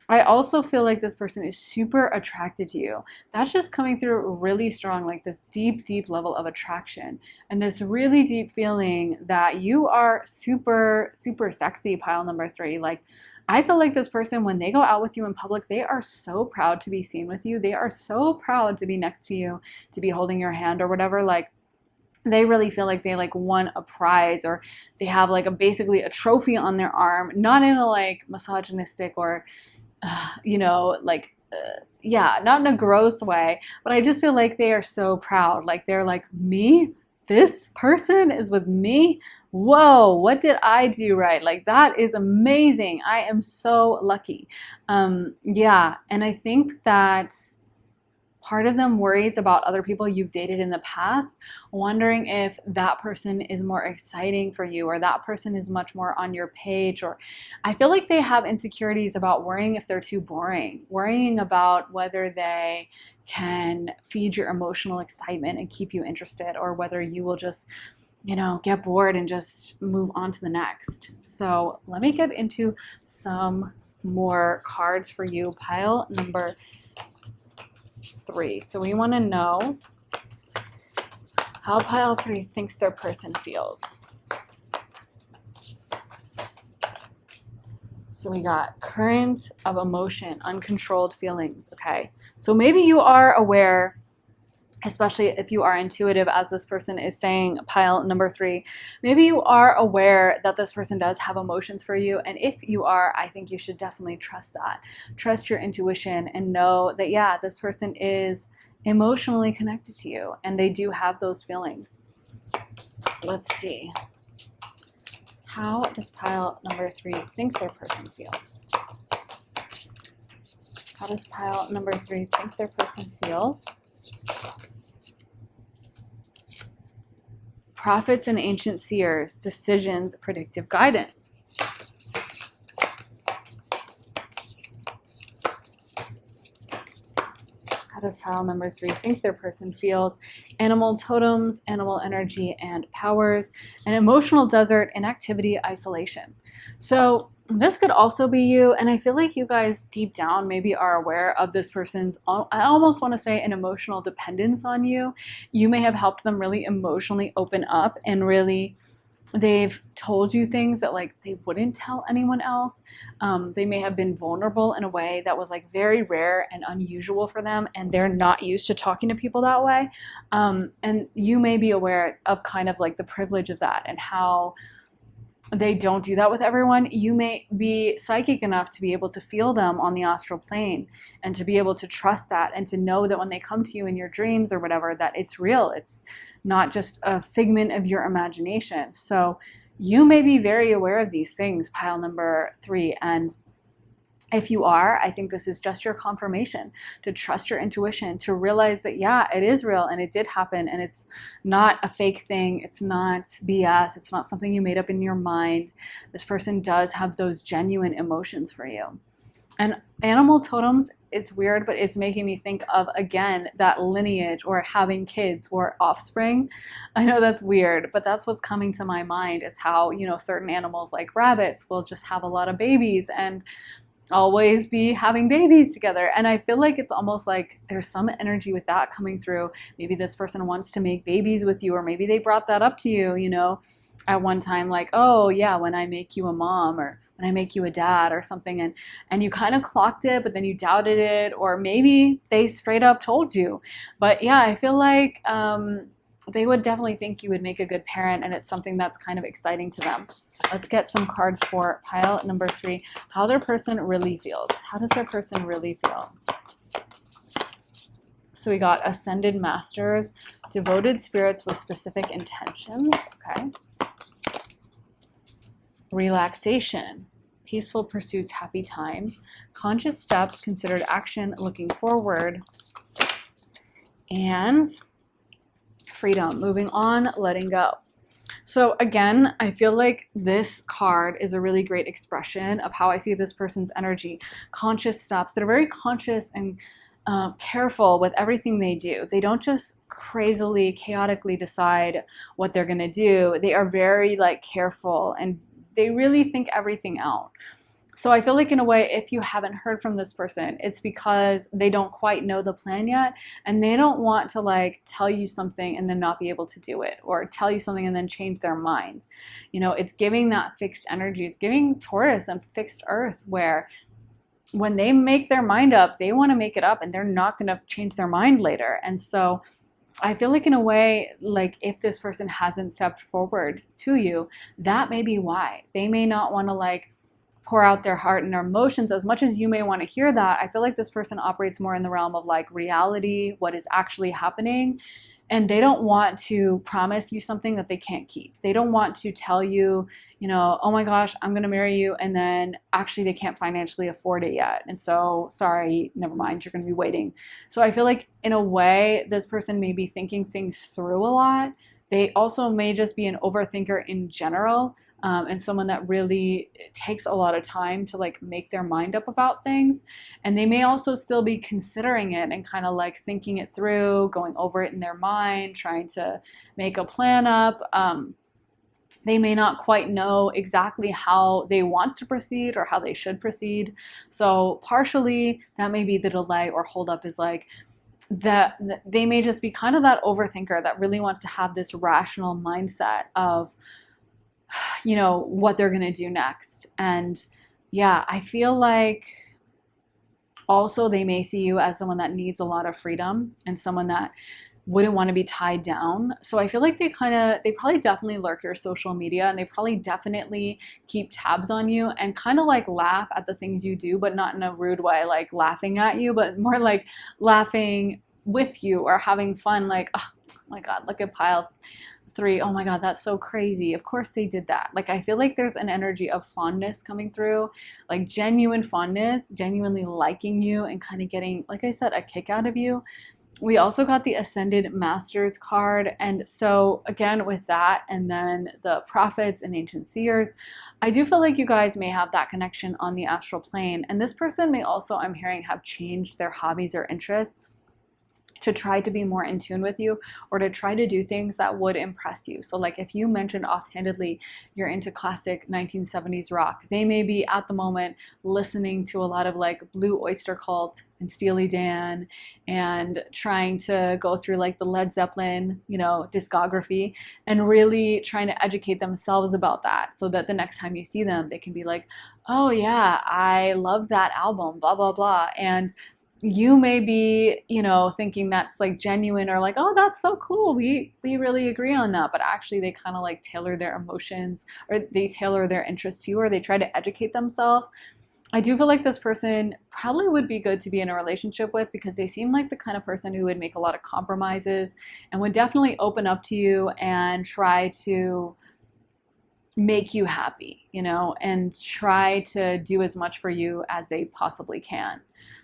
I also feel like this person is super attracted to you. That's just coming through really strong, like this deep, deep level of attraction and this really deep feeling that you are super, super sexy, pile number 3. Like, I feel like this person, when they go out with you in public, they are so proud to be seen with you. They are so proud to be next to you, to be holding your hand or whatever. Like, they really feel like they like won a prize or they have like basically a trophy on their arm, not in a like misogynistic or, not in a gross way, but I just feel like they are so proud. Like they're like, me? This person is with me? Whoa, what did I do right? Like that is amazing. I am so lucky. And I think that part of them worries about other people you've dated in the past, wondering if that person is more exciting for you or that person is much more on your page. Or I feel like they have insecurities about worrying if they're too boring, worrying about whether they can feed your emotional excitement and keep you interested, or whether you will just, get bored and just move on to the next. So let me get into some more cards for you. Pile number 3. So we want to know how pile 3 thinks their person feels. So we got current of emotion, uncontrolled feelings. Okay. So maybe you are aware, especially if you are intuitive, as this person is saying, pile number 3, maybe you are aware that this person does have emotions for you. And if you are, I think you should definitely trust that. Trust your intuition and know that, yeah, this person is emotionally connected to you and they do have those feelings. Let's see. How does pile number 3 think their person feels? How does pile number 3 think their person feels? Prophets and ancient seers, decisions, predictive guidance. How does pile number 3 think their person feels? Animal totems, animal energy and powers, an emotional desert, inactivity, isolation. So this could also be you, and I feel like you guys deep down maybe are aware of this person's, I almost want to say, an emotional dependence on you. You may have helped them really emotionally open up, and really they've told you things that like they wouldn't tell anyone else. They may have been vulnerable in a way that was like very rare and unusual for them, and they're not used to talking to people that way. And you may be aware of kind of like the privilege of that and how They don't do that with everyone. You may be psychic enough to be able to feel them on the astral plane and to be able to trust that and to know that when they come to you in your dreams or whatever, that it's real. It's not just a figment of your imagination. So you may be very aware of these things, pile number 3. And if you are, I think this is just your confirmation to trust your intuition, to realize that, yeah, it is real and it did happen and it's not a fake thing. It's not BS. It's not something you made up in your mind. This person does have those genuine emotions for you. And animal totems, it's weird, but it's making me think of, again, that lineage or having kids or offspring. I know that's weird, but that's what's coming to my mind is how, certain animals like rabbits will just have a lot of babies and always be having babies together. And I feel like it's almost like there's some energy with that coming through. Maybe this person wants to make babies with you, or maybe they brought that up to you, at one time, like, oh yeah, when I make you a mom, or when I make you a dad or something, and you kind of clocked it, but then you doubted it, or maybe they straight up told you. But yeah, I feel like they would definitely think you would make a good parent, and it's something that's kind of exciting to them. Let's get some cards for pile number 3. How their person really feels. How does their person really feel? So we got Ascended Masters, devoted spirits with specific intentions. Okay. Relaxation, peaceful pursuits, happy times, conscious steps, considered action, looking forward, and freedom, moving on, letting go. So again, I feel like this card is a really great expression of how I see this person's energy. Conscious steps. They're very conscious and careful with everything they do. They don't just crazily, chaotically decide what they're going to do. They are very careful, and they really think everything out. So I feel like in a way, if you haven't heard from this person, it's because they don't quite know the plan yet, and they don't want to tell you something and then not be able to do it, or tell you something and then change their mind. It's giving that fixed energy. It's giving Taurus and fixed earth, where when they make their mind up, they want to make it up and they're not going to change their mind later. And so I feel like in a way, if this person hasn't stepped forward to you, that may be why. They may not want to pour out their heart and their emotions as much as you may want to hear that. I feel like this person operates more in the realm of reality, what is actually happening. And they don't want to promise you something that they can't keep. They don't want to tell you, oh my gosh, I'm going to marry you. And then actually they can't financially afford it yet. And so, sorry, never mind, you're going to be waiting. So I feel like in a way, this person may be thinking things through a lot. They also may just be an overthinker in general. And someone that really takes a lot of time to make their mind up about things. And they may also still be considering it and kind of thinking it through, going over it in their mind, trying to make a plan up. They may not quite know exactly how they want to proceed or how they should proceed. So partially that may be the delay or holdup, is that they may just be kind of that overthinker that really wants to have this rational mindset of what they're going to do next. And yeah, I feel like also they may see you as someone that needs a lot of freedom and someone that wouldn't want to be tied down. So I feel like they probably definitely lurk your social media, and they probably definitely keep tabs on you and kind of laugh at the things you do, but not in a rude way, laughing at you, but more laughing with you or having fun. Oh my God, look at pile 3. Oh my God, that's so crazy. Of course they did that. I feel like there's an energy of fondness coming through, genuine fondness, genuinely liking you and kind of getting, like I said, a kick out of you. We also got the Ascended Masters card. And so again, with that, and then the prophets and ancient seers, I do feel like you guys may have that connection on the astral plane. And this person may also, I'm hearing, have changed their hobbies or interests to try to be more in tune with you, or to try to do things that would impress you. So if you mentioned offhandedly you're into classic 1970s rock, they may be at the moment listening to a lot of Blue Oyster Cult and Steely Dan, and trying to go through the Led Zeppelin, discography, and really trying to educate themselves about that, so that the next time you see them, they can be oh yeah, I love that album, blah, blah, blah. And you may be, thinking that's like genuine, or like, oh, that's so cool. We really agree on that. But actually they kind of like tailor their emotions, or they tailor their interests to you, or they try to educate themselves. I do feel like this person probably would be good to be in a relationship with, because they seem like the kind of person who would make a lot of compromises and would definitely open up to you and try to make you happy, and try to do as much for you as they possibly can.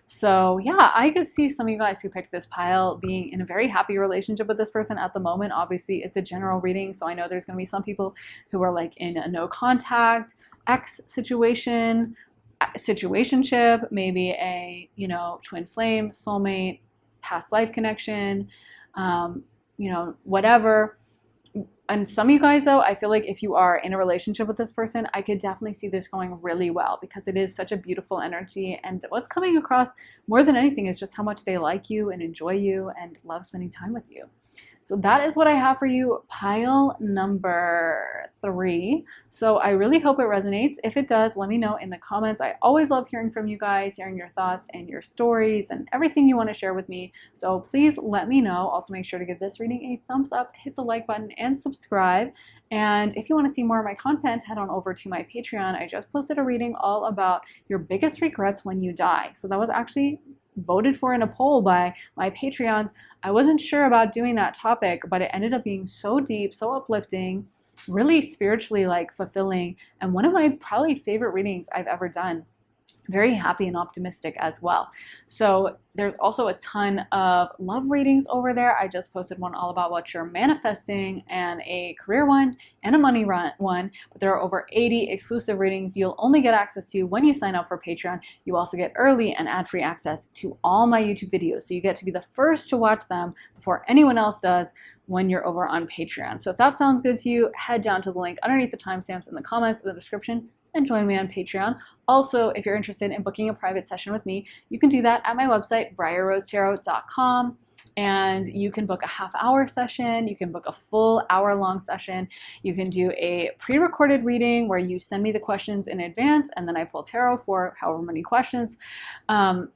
So, yeah, I could see some of you guys who picked this pile being in a very happy relationship with this person at the moment. Obviously, it's a general reading, so I know there's going to be some people who are like in a no contact ex situationship, maybe a, twin flame, soulmate, past life connection, whatever. And some of you guys, though, I feel like if you are in a relationship with this person, I could definitely see this going really well, because it is such a beautiful energy. And what's coming across more than anything is just how much they like you and enjoy you and love spending time with you. So that is what I have for you, pile number 3. So I really hope it resonates. If it does, let me know in the comments. I always love hearing from you guys, hearing your thoughts and your stories and everything you want to share with me. So please let me know. Also, make sure to give this reading a thumbs up, hit the like button, and subscribe. And if you want to see more of my content, head on over to my Patreon. I just posted a reading all about your biggest regrets when you die. So that was actually voted for in a poll by my Patreons. I wasn't sure about doing that topic, but it ended up being so deep, so uplifting, really spiritually like fulfilling, and one of my probably favorite readings I've ever done. Very happy and optimistic as well. So there's also a ton of love readings over there. I just posted one all about what you're manifesting, and a career one, and a money one. But there are over 80 exclusive readings you'll only get access to when you sign up for Patreon. You also get early and ad-free access to all my YouTube videos. So you get to be the first to watch them before anyone else does when you're over on Patreon. So if that sounds good to you, head down to the link underneath the timestamps in the comments in the description and join me on Patreon. Also, if you're interested in booking a private session with me, you can do that at my website, briarrosetarot.com. And you can book a half-hour session. You can book a full hour-long session. You can do a pre-recorded reading where you send me the questions in advance, and then I pull tarot for however many questions.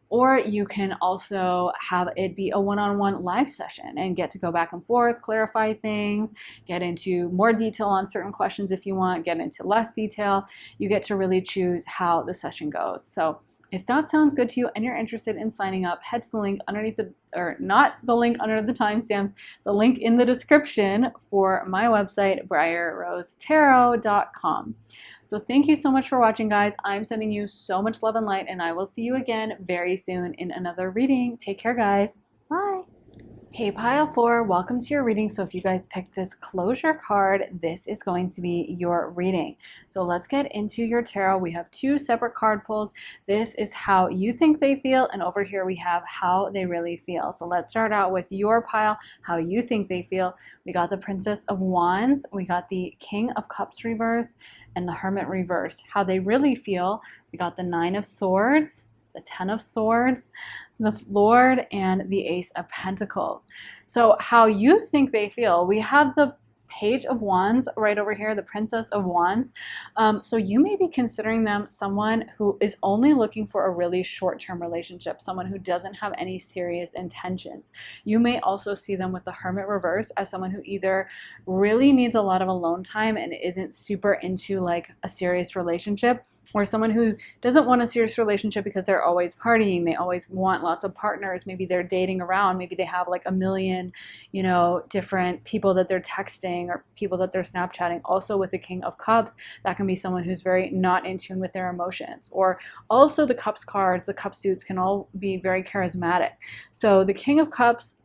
Or you can also have it be a one-on-one live session and get to go back and forth, clarify things, get into more detail on certain questions if you want, get into less detail. You get to really choose how the session goes. So if that sounds good to you and you're interested in signing up, head to the link underneath or not the link under the timestamps, the link in the description for my website, briarrosetarot.com. So thank you so much for watching, guys. I'm sending you so much love and light, and I will see you again very soon in another reading. Take care, guys. Bye. Hey, pile 4, welcome to your reading. So if you guys picked this closure card, this is going to be your reading. So let's get into your tarot. We have 2 separate card pulls. This is how you think they feel, and over here we have how they really feel. So let's start out with your pile, how you think they feel. We got the Princess of Wands, we got the King of Cups reverse, and the Hermit reverse. How they really feel, we got the 9 of Swords, the 10 of Swords, the Lord, and the Ace of Pentacles. So how you think they feel, we have the Page of Wands right over here, the Princess of Wands. So you may be considering them someone who is only looking for a really short-term relationship, someone who doesn't have any serious intentions. You may also see them with the Hermit reverse as someone who either really needs a lot of alone time and isn't super into like a serious relationship, or someone who doesn't want a serious relationship because they're always partying, they always want lots of partners, maybe they're dating around, maybe they have like a million, different people that they're texting or people that they're Snapchatting. Also with the King of Cups, that can be someone who's very not in tune with their emotions. Or also the Cups cards, the Cup suits can all be very charismatic. So the King of Cups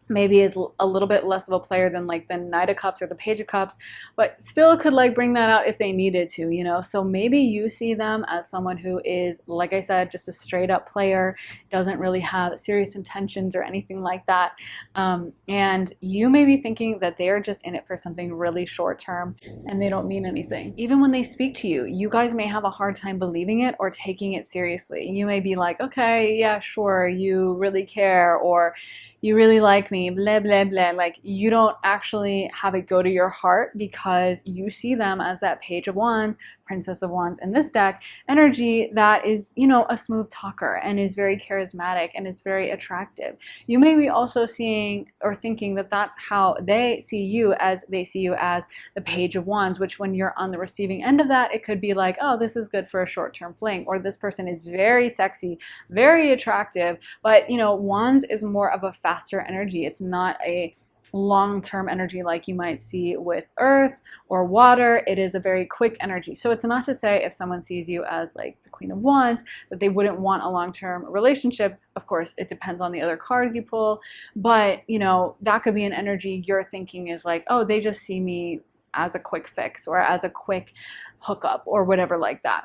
maybe is a little bit less of a player than like the Knight of Cups or the Page of Cups, but still could like bring that out if they needed to, so maybe you see them as someone who is, like I said, just a straight up player, doesn't really have serious intentions or anything like that, and you may be thinking that they're just in it for something really short term and they don't mean anything. Even when they speak to you, you guys may have a hard time believing it or taking it seriously. You may be like, okay, yeah, sure, you really care, or you really like me, blah, blah, blah. Like you don't actually have it go to your heart because you see them as that Page of Wands, Princess of Wands in this deck energy that is, you know, a smooth talker and is very charismatic and is very attractive. You may be also seeing or thinking that that's how they see you, as they see you as the Page of Wands, which when you're on the receiving end of that, it could be like, oh, this is good for a short-term fling, or this person is very sexy, very attractive. But, you know, Wands is more of a faster energy. It's not a long-term energy like you might see with earth or water. It is a very quick energy. So it's not to say if someone sees you as like the Queen of Wands that they wouldn't want a long-term relationship. Of course, it depends on the other cards you pull, but you know, that could be an energy you're thinking is like, oh, they just see me as a quick fix or as a quick hookup or whatever like that.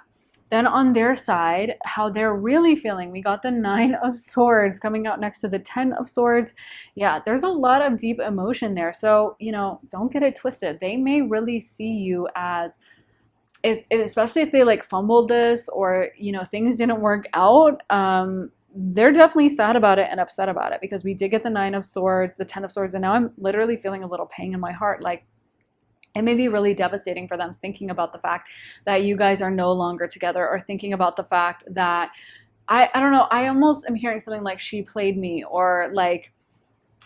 Then on their side, how they're really feeling, we got the 9 of Swords coming out next to the 10 of Swords. Yeah, there's a lot of deep emotion there. So, you know, don't get it twisted. They may really see you as, especially if they like fumbled this or, you know, things didn't work out. They're definitely sad about it and upset about it, because we did get the 9 of Swords, the 10 of Swords, and now I'm literally feeling a little pang in my heart. Like, it may be really devastating for them, thinking about the fact that you guys are no longer together, or thinking about the fact that, I don't know, I almost am hearing something like she played me, or like,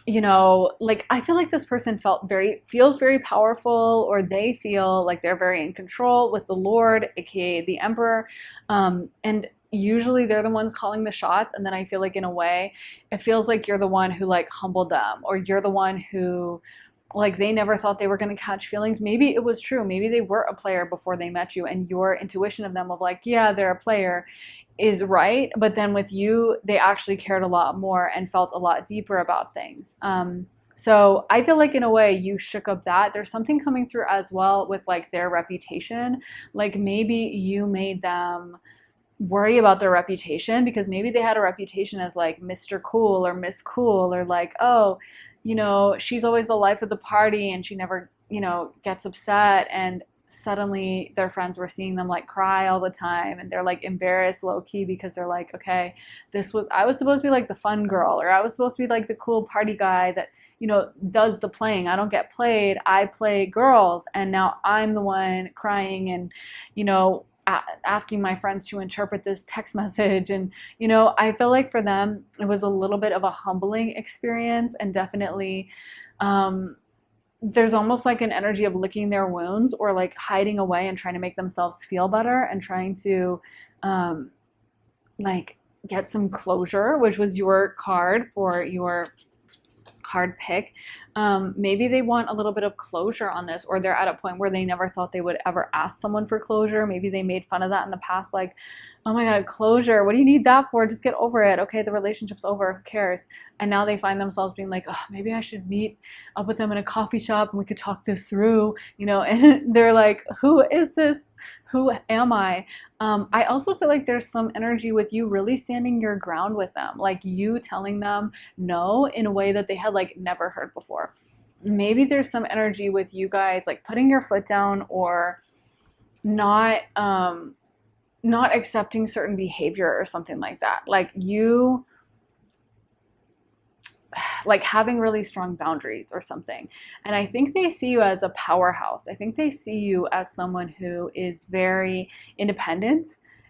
you know, like I feel like this person feels very powerful, or they feel like they're very in control with the Lord, aka the Emperor, and usually they're the ones calling the shots. And then I feel like in a way, it feels like you're the one who like humbled them, or you're the one who, like, they never thought they were going to catch feelings. Maybe it was true. Maybe they were a player before they met you, and your intuition of them of like, yeah, they're a player is right. But then with you, they actually cared a lot more and felt a lot deeper about things. So I feel like in a way you shook up that. There's something coming through as well with like their reputation. Like maybe you made them worry about their reputation, because maybe they had a reputation as like Mr. Cool or Miss Cool, or like, oh, you know, she's always the life of the party and she never, you know, gets upset. And suddenly their friends were seeing them like cry all the time, and they're like embarrassed low key, because they're like, okay, I was supposed to be like the fun girl, or I was supposed to be like the cool party guy that, you know, does the playing. I don't get played. I play girls. And now I'm the one crying and, you know, asking my friends to interpret this text message. And, you know, I feel like for them, it was a little bit of a humbling experience. And definitely, there's almost like an energy of licking their wounds, or like hiding away and trying to make themselves feel better, and trying to, like get some closure, which was your card for your card pick. Maybe they want a little bit of closure on this, or they're at a point where they never thought they would ever ask someone for closure. Maybe they made fun of that in the past, like, oh my God, closure, what do you need that for? Just get over it. Okay, the relationship's over, who cares? And now they find themselves being like, oh, maybe I should meet up with them in a coffee shop and we could talk this through, you know. And they're like, who is this? Who am I? I also feel like there's some energy with you really standing your ground with them, like you telling them no in a way that they had like never heard before. Maybe there's some energy with you guys like putting your foot down, or not accepting certain behavior or something like that. Like you, like having really strong boundaries or something. And I think they see you as a powerhouse. I think they see you as someone who is very independent.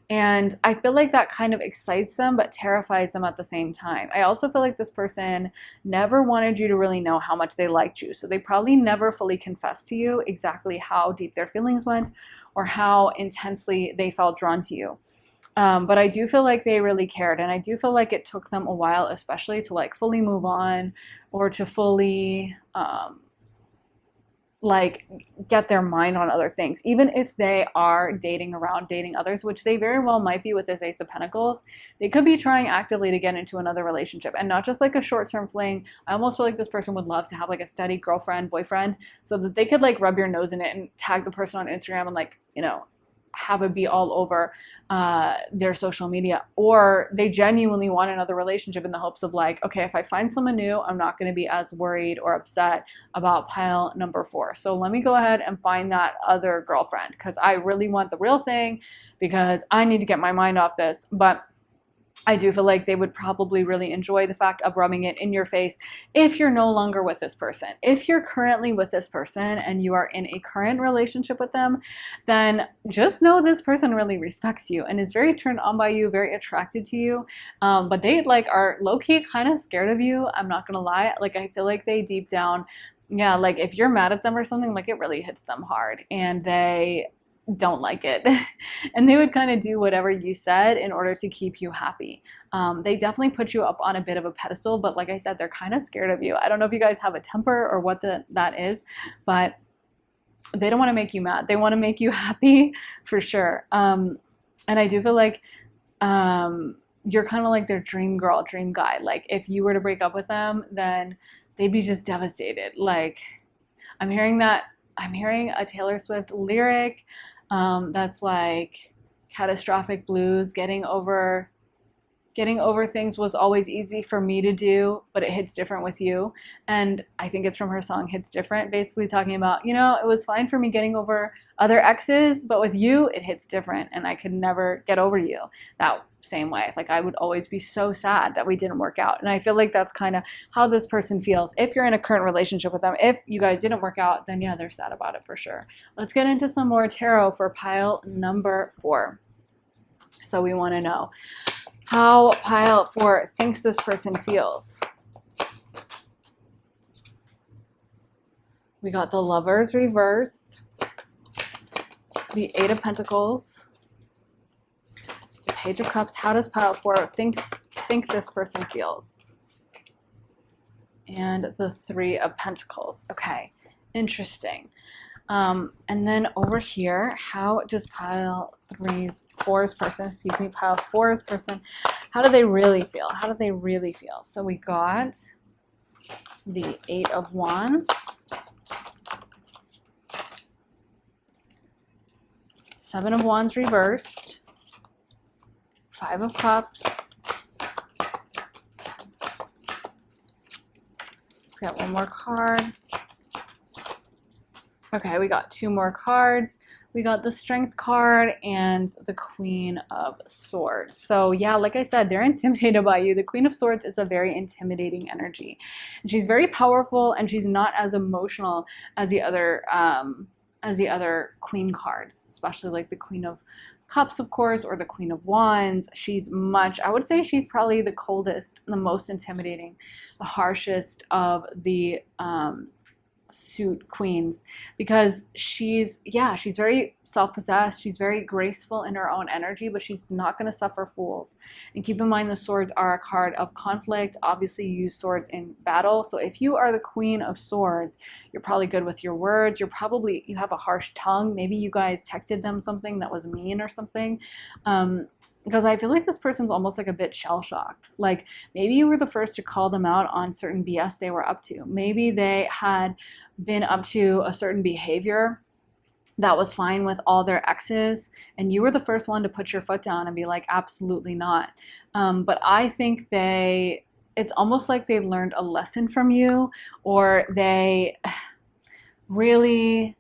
And I feel like that kind of excites them, but terrifies them at the same time. I also feel like this person never wanted you to really know how much they liked you. So they probably never fully confessed to you exactly how deep their feelings went, or how intensely they felt drawn to you. But I do feel like they really cared. And I do feel like it took them a while, especially to like fully move on, or to fully, like get their mind on other things. Even if they are dating others, which they very well might be with this Ace of Pentacles, they could be trying actively to get into another relationship, and not just like a short-term fling. I almost feel like this person would love to have like a steady girlfriend, boyfriend, so that they could like rub your nose in it and tag the person on Instagram and like, you know, have it be all over their social media. Or they genuinely want another relationship in the hopes of like, okay, if I find someone new, I'm not going to be as worried or upset about pile number 4. So let me go ahead and find that other girlfriend, because I really want the real thing, because I need to get my mind off this. But I do feel like they would probably really enjoy the fact of rubbing it in your face if you're no longer with this person. If you're currently with this person and you are in a current relationship with them, then just know this person really respects you and is very turned on by you, very attracted to you. But they like are low-key kind of scared of you. I'm not gonna lie. Like I feel like they deep down, yeah, like if you're mad at them or something, like it really hits them hard and they don't like it. And they would kind of do whatever you said in order to keep you happy. They definitely put you up on a bit of a pedestal, but like I said, they're kind of scared of you. I don't know if you guys have a temper or what that is, but they don't want to make you mad. They want to make you happy for sure. And I do feel like you're kind of like their dream girl, dream guy. Like if you were to break up with them, then they'd be just devastated. Like I'm hearing a Taylor Swift lyric that's like catastrophic blues, getting over things was always easy for me to do, but it hits different with you. And I think it's from her song Hits Different, basically talking about, it was fine for me getting over other exes, but with you, it hits different. And I could never get over you that same way. Like I would always be so sad that we didn't work out. And I feel like that's kind of how this person feels. If you're in a current relationship with them, if you guys didn't work out, then yeah, they're sad about it for sure. Let's get into some more tarot for pile number 4. So we want to know how pile 4 thinks this person feels. We got the Lovers reversed, the 8 of Pentacles, the Page of Cups. How does pile 4 think this person feels? And the 3 of Pentacles. Okay, interesting. And then over here, how does pile 4's person, pile 4's person, how do they really feel? How do they really feel? So we got the 8 of Wands, 7 of Wands reversed, 5 of Cups. Let's get one more card. Okay, we got 2 more cards. We got the Strength card and the Queen of Swords. So yeah, like I said, they're intimidated by you. The Queen of Swords is a very intimidating energy. And she's very powerful and she's not as emotional as the other Queen cards, especially like the Queen of Cups, of course, or the Queen of Wands. I would say she's probably the coldest, the most intimidating, the harshest of the suit queens, because she's very self-possessed, she's very graceful in her own energy, but she's not going to suffer fools. And keep in mind, the swords are a card of conflict. Obviously you use swords in battle, so if you are the Queen of Swords, you're probably good with your words. You have a harsh tongue. Maybe you guys texted them something that was mean or something, because I feel like this person's almost like a bit shell-shocked. Like maybe you were the first to call them out on certain BS they were up to. Maybe they had been up to a certain behavior that was fine with all their exes, and you were the first one to put your foot down and be like, absolutely not. But I think it's almost like they learned a lesson from you, or they really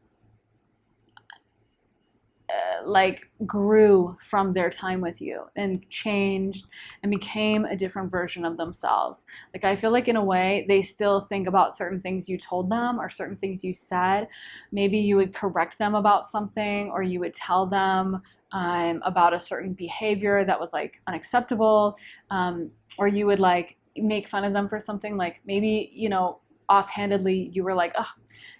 grew from their time with you and changed and became a different version of themselves. Like I feel like in a way they still think about certain things you told them or certain things you said. Maybe you would correct them about something, or you would tell them about a certain behavior that was like unacceptable, or you would like make fun of them for something. Like maybe offhandedly you were like, oh,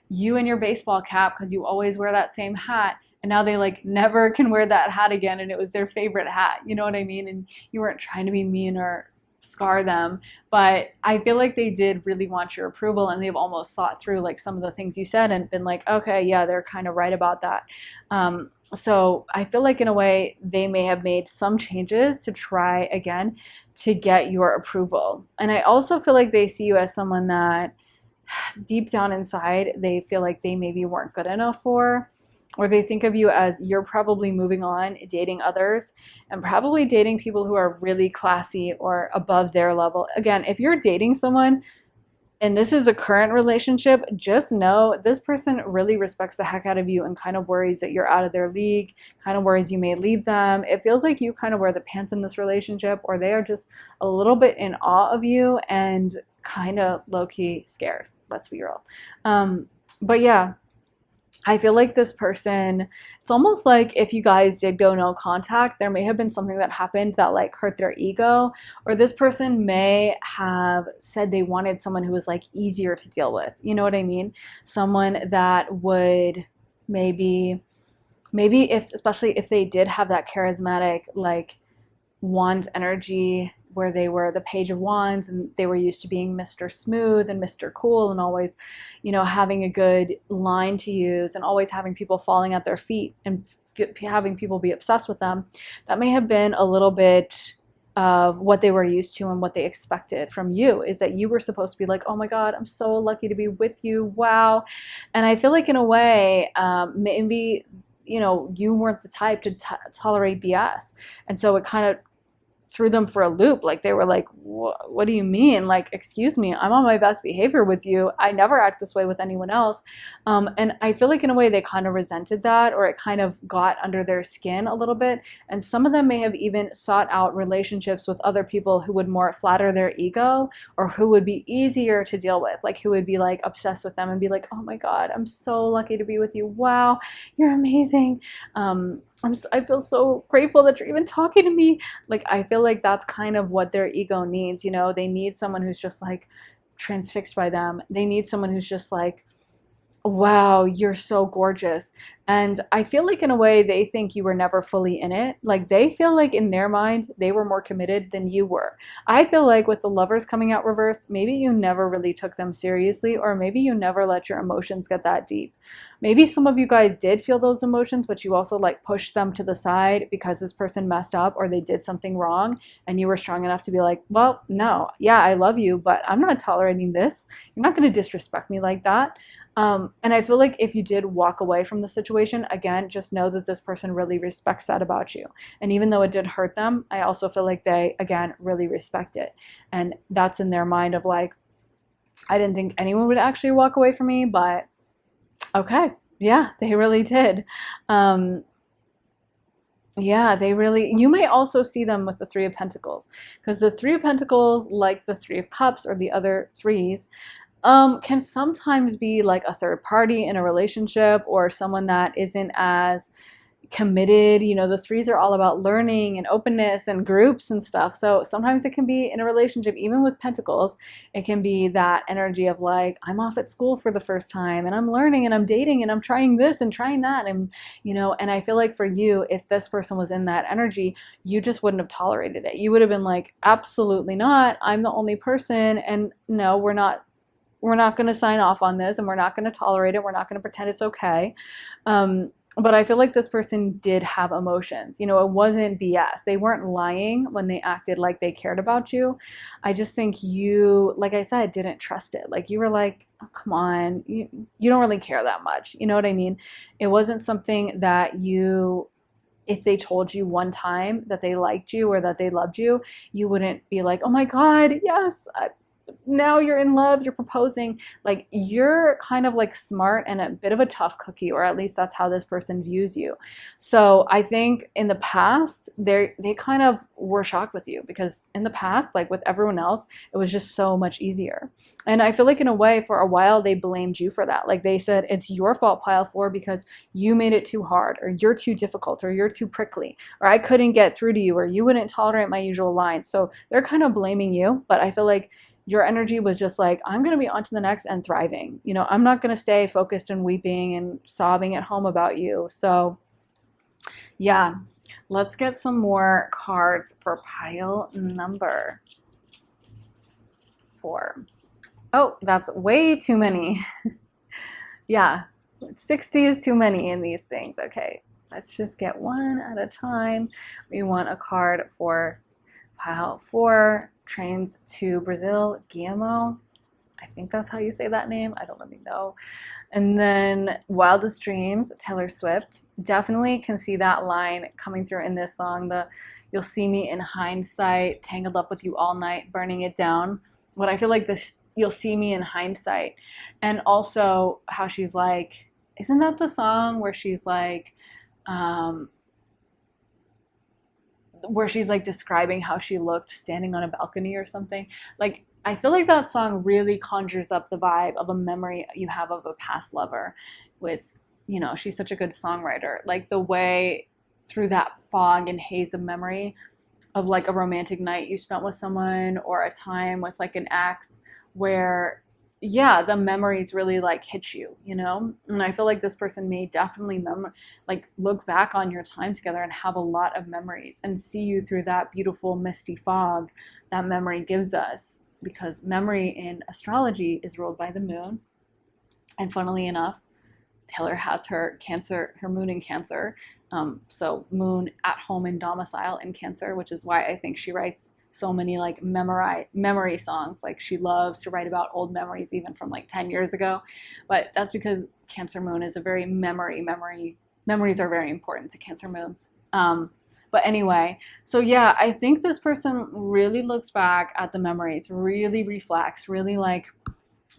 you and your baseball cap, because you always wear that same hat. And now they like never can wear that hat again, and it was their favorite hat. You know what I mean? And you weren't trying to be mean or scar them, but I feel like they did really want your approval, and they've almost thought through like some of the things you said and been like, okay, yeah, they're kind of right about that. So I feel like in a way they may have made some changes to try again to get your approval. And I also feel like they see you as someone that deep down inside they feel like they maybe weren't good enough for, or they think of you as you're probably moving on, dating others, and probably dating people who are really classy or above their level. Again, if you're dating someone and this is a current relationship, just know this person really respects the heck out of you and kind of worries that you're out of their league, kind of worries you may leave them. It feels like you kind of wear the pants in this relationship, or they are just a little bit in awe of you and kind of low-key scared. Let's be real. But yeah, I feel like this person, it's almost like if you guys did go no contact, there may have been something that happened that like hurt their ego, or this person may have said they wanted someone who was like easier to deal with. You know what I mean? Someone that would maybe if, especially if they did have that charismatic like wand energy, where they were the page of wands and they were used to being Mr. Smooth and Mr. Cool and always, having a good line to use and always having people falling at their feet and having people be obsessed with them. That may have been a little bit of what they were used to and what they expected from you, is that you were supposed to be like, oh my God, I'm so lucky to be with you. Wow. And I feel like in a way, maybe, you weren't the type to tolerate BS. And so it kind of threw them for a loop. Like they were like, what do you mean? Like, excuse me, I'm on my best behavior with you. I never act this way with anyone else. And I feel like in a way they kind of resented that, or it kind of got under their skin a little bit. And some of them may have even sought out relationships with other people who would more flatter their ego, or who would be easier to deal with, like who would be like obsessed with them and be like, oh my God, I'm so lucky to be with you. Wow, you're amazing. I feel so grateful that you're even talking to me. Like, I feel like that's kind of what their ego needs. They need someone who's just like transfixed by them. They need someone who's just like, wow, you're so gorgeous. And I feel like in a way they think you were never fully in it. Like they feel like in their mind they were more committed than you were. I feel like with the Lovers coming out reverse, maybe you never really took them seriously, or maybe you never let your emotions get that deep. Maybe some of you guys did feel those emotions, but you also like pushed them to the side because this person messed up or they did something wrong, and you were strong enough to be like, well, no, yeah, I love you, but I'm not tolerating this. You're not going to disrespect me like that. And I feel like if you did walk away from the situation, again, just know that this person really respects that about you. And even though it did hurt them, I also feel like they, again, really respect it. And that's in their mind of like, I didn't think anyone would actually walk away from me, but okay, yeah, they really did. Yeah, they really, you may also see them with the Three of Pentacles, because the Three of Pentacles, like the Three of Cups or the other threes, can sometimes be like a third party in a relationship, or someone that isn't as committed. The threes are all about learning and openness and groups and stuff. So sometimes it can be in a relationship, even with Pentacles, it can be that energy of like, I'm off at school for the first time and I'm learning and I'm dating and I'm trying this and trying that. And, and I feel like for you, if this person was in that energy, you just wouldn't have tolerated it. You would have been like, absolutely not. I'm the only person. And no, we're not going to sign off on this, and we're not going to tolerate it. We're not going to pretend it's okay. But I feel like this person did have emotions. It wasn't BS. They weren't lying when they acted like they cared about you. I just think you, like I said, didn't trust it. Like you were like, oh, come on, you don't really care that much. You know what I mean? It wasn't something that if they told you one time that they liked you or that they loved you, you wouldn't be like, oh my God, yes, now you're in love, you're proposing. Like you're kind of like smart and a bit of a tough cookie, or at least that's how this person views you. So I think in the past they kind of were shocked with you, because in the past, like with everyone else, it was just so much easier. And I feel like in a way for a while they blamed you for that. Like they said, it's your fault, pile 4, because you made it too hard, or you're too difficult, or you're too prickly, or I couldn't get through to you, or you wouldn't tolerate my usual lines. So they're kind of blaming you. But I feel like your energy was just like, I'm going to be on to the next and thriving. I'm not going to stay focused and weeping and sobbing at home about you. So yeah, let's get some more cards for pile number 4. Oh, that's way too many. Yeah, 60 is too many in these things. Okay, let's just get one at a time. We want a card for pile 4, trains to Brazil, Guillermo. I think that's how you say that name. I don't really know. And then Wildest Dreams, Taylor Swift. Definitely can see that line coming through in this song. You'll see me in hindsight, tangled up with you all night, burning it down. What I feel like you'll see me in hindsight. And also how she's like, isn't that the song um, where she's like describing how she looked standing on a balcony or something? Like, I feel like that song really conjures up the vibe of a memory you have of a past lover with, she's such a good songwriter. Like the way through that fog and haze of memory of like a romantic night you spent with someone or a time with like an ex where yeah, the memories really like hit you. And I feel like this person may definitely like look back on your time together and have a lot of memories and see you through that beautiful misty fog that memory gives us, because memory in astrology is ruled by the moon. And funnily enough, Taylor has her moon in Cancer. So moon at home in domicile in Cancer, which is why I think she writes so many like memory songs. Like she loves to write about old memories, even from like 10 years ago. But that's because Cancer moon is a very memories are very important to Cancer moons. But anyway, so yeah, I think this person really looks back at the memories, really reflects, really like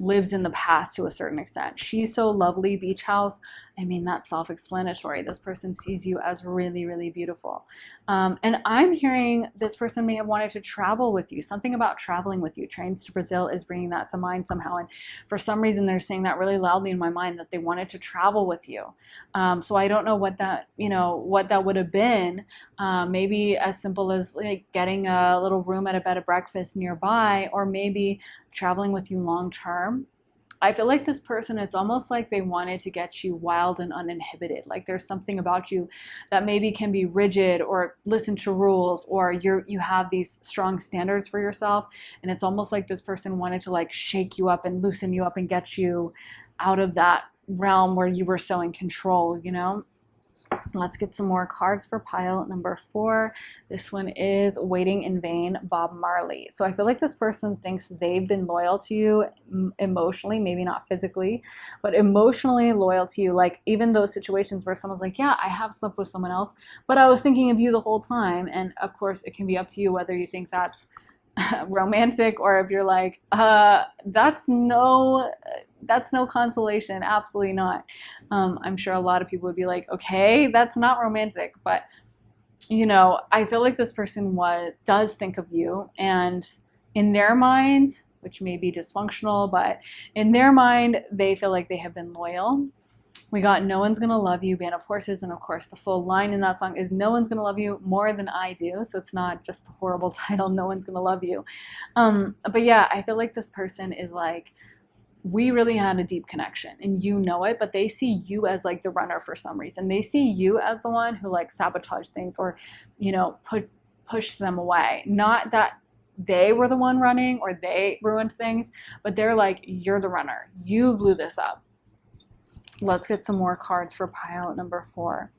lives in the past to a certain extent. She's so lovely, beach house. I mean, that's self-explanatory. This person sees you as really, really beautiful. And I'm hearing this person may have wanted to travel with you. Something about traveling with you. Trains to Brazil is bringing that to mind somehow. And for some reason, they're saying that really loudly in my mind, that they wanted to travel with you. So I don't know what that would have been. Maybe as simple as like getting a little room at a bed and breakfast nearby, or maybe traveling with you long term. I feel like this person, it's almost like they wanted to get you wild and uninhibited. Like there's something about you that maybe can be rigid or listen to rules, or you have these strong standards for yourself. And it's almost like this person wanted to like shake you up and loosen you up and get you out of that realm where you were so in control. Let's get some more cards for pile number 4. This one is Waiting in Vain, Bob Marley. So I feel like this person thinks they've been loyal to you emotionally, maybe not physically, but emotionally loyal to you. Like even those situations where someone's like, yeah, I have slept with someone else, but I was thinking of you the whole time. And of course, it can be up to you whether you think that's romantic, or if you're like, that's no consolation. Absolutely not. I'm sure a lot of people would be like, okay, that's not romantic. But I feel like this person does think of you, and in their mind, which may be dysfunctional, but in their mind, they feel like they have been loyal. We got No One's Gonna Love You, Band of Horses, and of course the full line in that song is No One's Gonna Love You More Than I Do. So it's not just a horrible title, No One's Gonna Love You. But yeah, I feel like this person is like, we really had a deep connection and you know it, but they see you as like the runner for some reason. They see you as the one who like sabotaged things or, push them away. Not that they were the one running or they ruined things, but they're like, you're the runner. You blew this up. Let's get some more cards for pile number 4.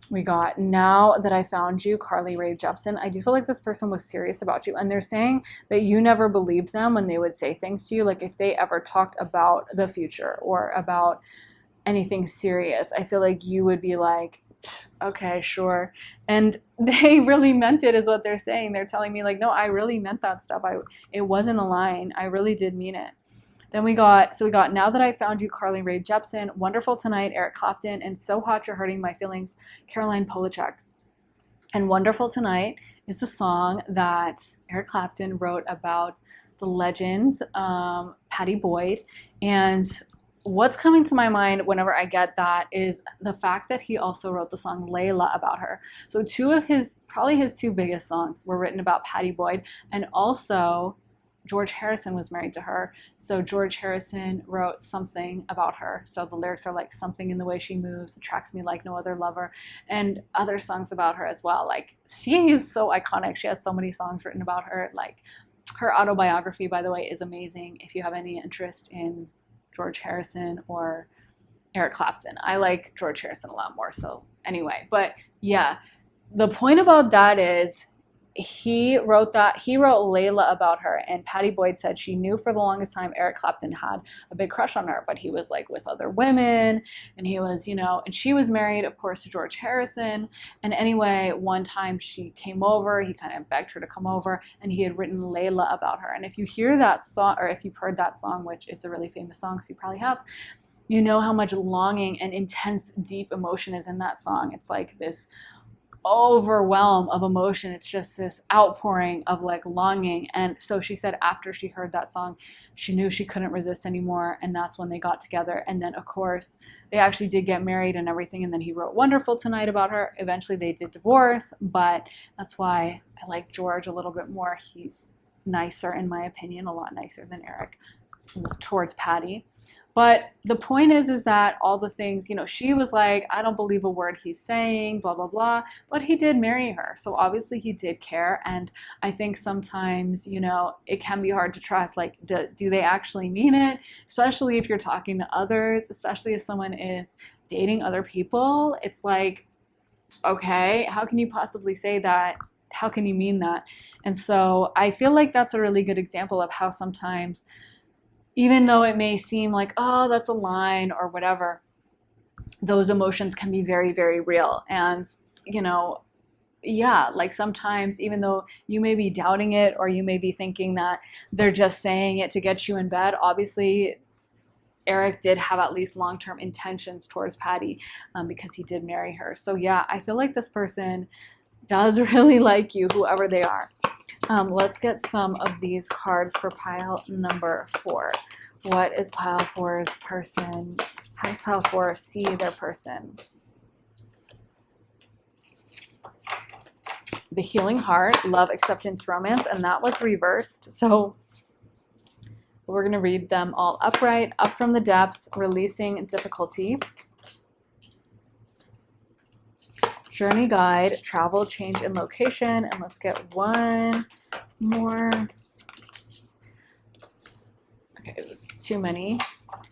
We got Now That I Found You, Carly Rae Jepsen. I do feel like this person was serious about you, and they're saying that you never believed them when they would say things to you. Like if they ever talked about the future or about anything serious, I feel like you would be like, okay, sure. And they really meant it, is what they're saying. They're telling me like, no, I really meant that stuff. It wasn't a line. I really did mean it. Then we got Now That I Found You, Carly Rae Jepsen, Wonderful Tonight, Eric Clapton, and So Hot You're Hurting My Feelings, Caroline Polachek. And Wonderful Tonight is a song that Eric Clapton wrote about the legend, Patty Boyd. And what's coming to my mind whenever I get that is the fact that he also wrote the song Layla about her. So probably his 2 biggest songs were written about Patty Boyd, and also George Harrison was married to her. So George Harrison wrote Something about her. So the lyrics are like, something in the way she moves attracts me like no other lover, and other songs about her as well. Like she is so iconic. She has so many songs written about her. Like her autobiography, by the way, is amazing if you have any interest in George Harrison or Eric Clapton. I like George Harrison a lot more. So anyway, but yeah, the point about that is he wrote Layla about her, and Patty Boyd said she knew for the longest time Eric Clapton had a big crush on her, but he was like with other women, and he was, and she was married, of course, to George Harrison. And anyway, one time she came over, he kind of begged her to come over, and he had written Layla about her. And if you hear that song, or if you've heard that song, which it's a really famous song, so you probably have, you know how much longing and intense, deep emotion is in that song. It's like this overwhelm of emotion. It's just this outpouring of like longing. And so she said after she heard that song, she knew she couldn't resist anymore, and that's when they got together. And then of course they actually did get married and everything, and then he wrote Wonderful Tonight about her. Eventually they did divorce, but that's why I like George a little bit more. He's nicer, in my opinion, a lot nicer than Eric towards Patty. But the point is that all the things, she was like, I don't believe a word he's saying, blah, blah, blah. But he did marry her. So obviously he did care. And I think sometimes, it can be hard to trust. Like, do they actually mean it? Especially if you're talking to others, especially if someone is dating other people. It's like, okay, how can you possibly say that? How can you mean that? And so I feel like that's a really good example of how sometimes, even though it may seem like, oh, that's a line or whatever, those emotions can be very, very real. And, yeah, like sometimes even though you may be doubting it, or you may be thinking that they're just saying it to get you in bed, obviously Eric did have at least long-term intentions towards Patty, because he did marry her. So yeah, I feel like this person does really like you, whoever they are. Let's get some of these cards for pile number 4. What is pile 4's person? How does pile 4 see their person? The Healing Heart, Love, Acceptance, Romance, and that was reversed. So we're going to read them all upright. Up from the Depths, Releasing Difficulty. Journey Guide, Travel, Change in Location. And let's get one more. Okay, this is too many.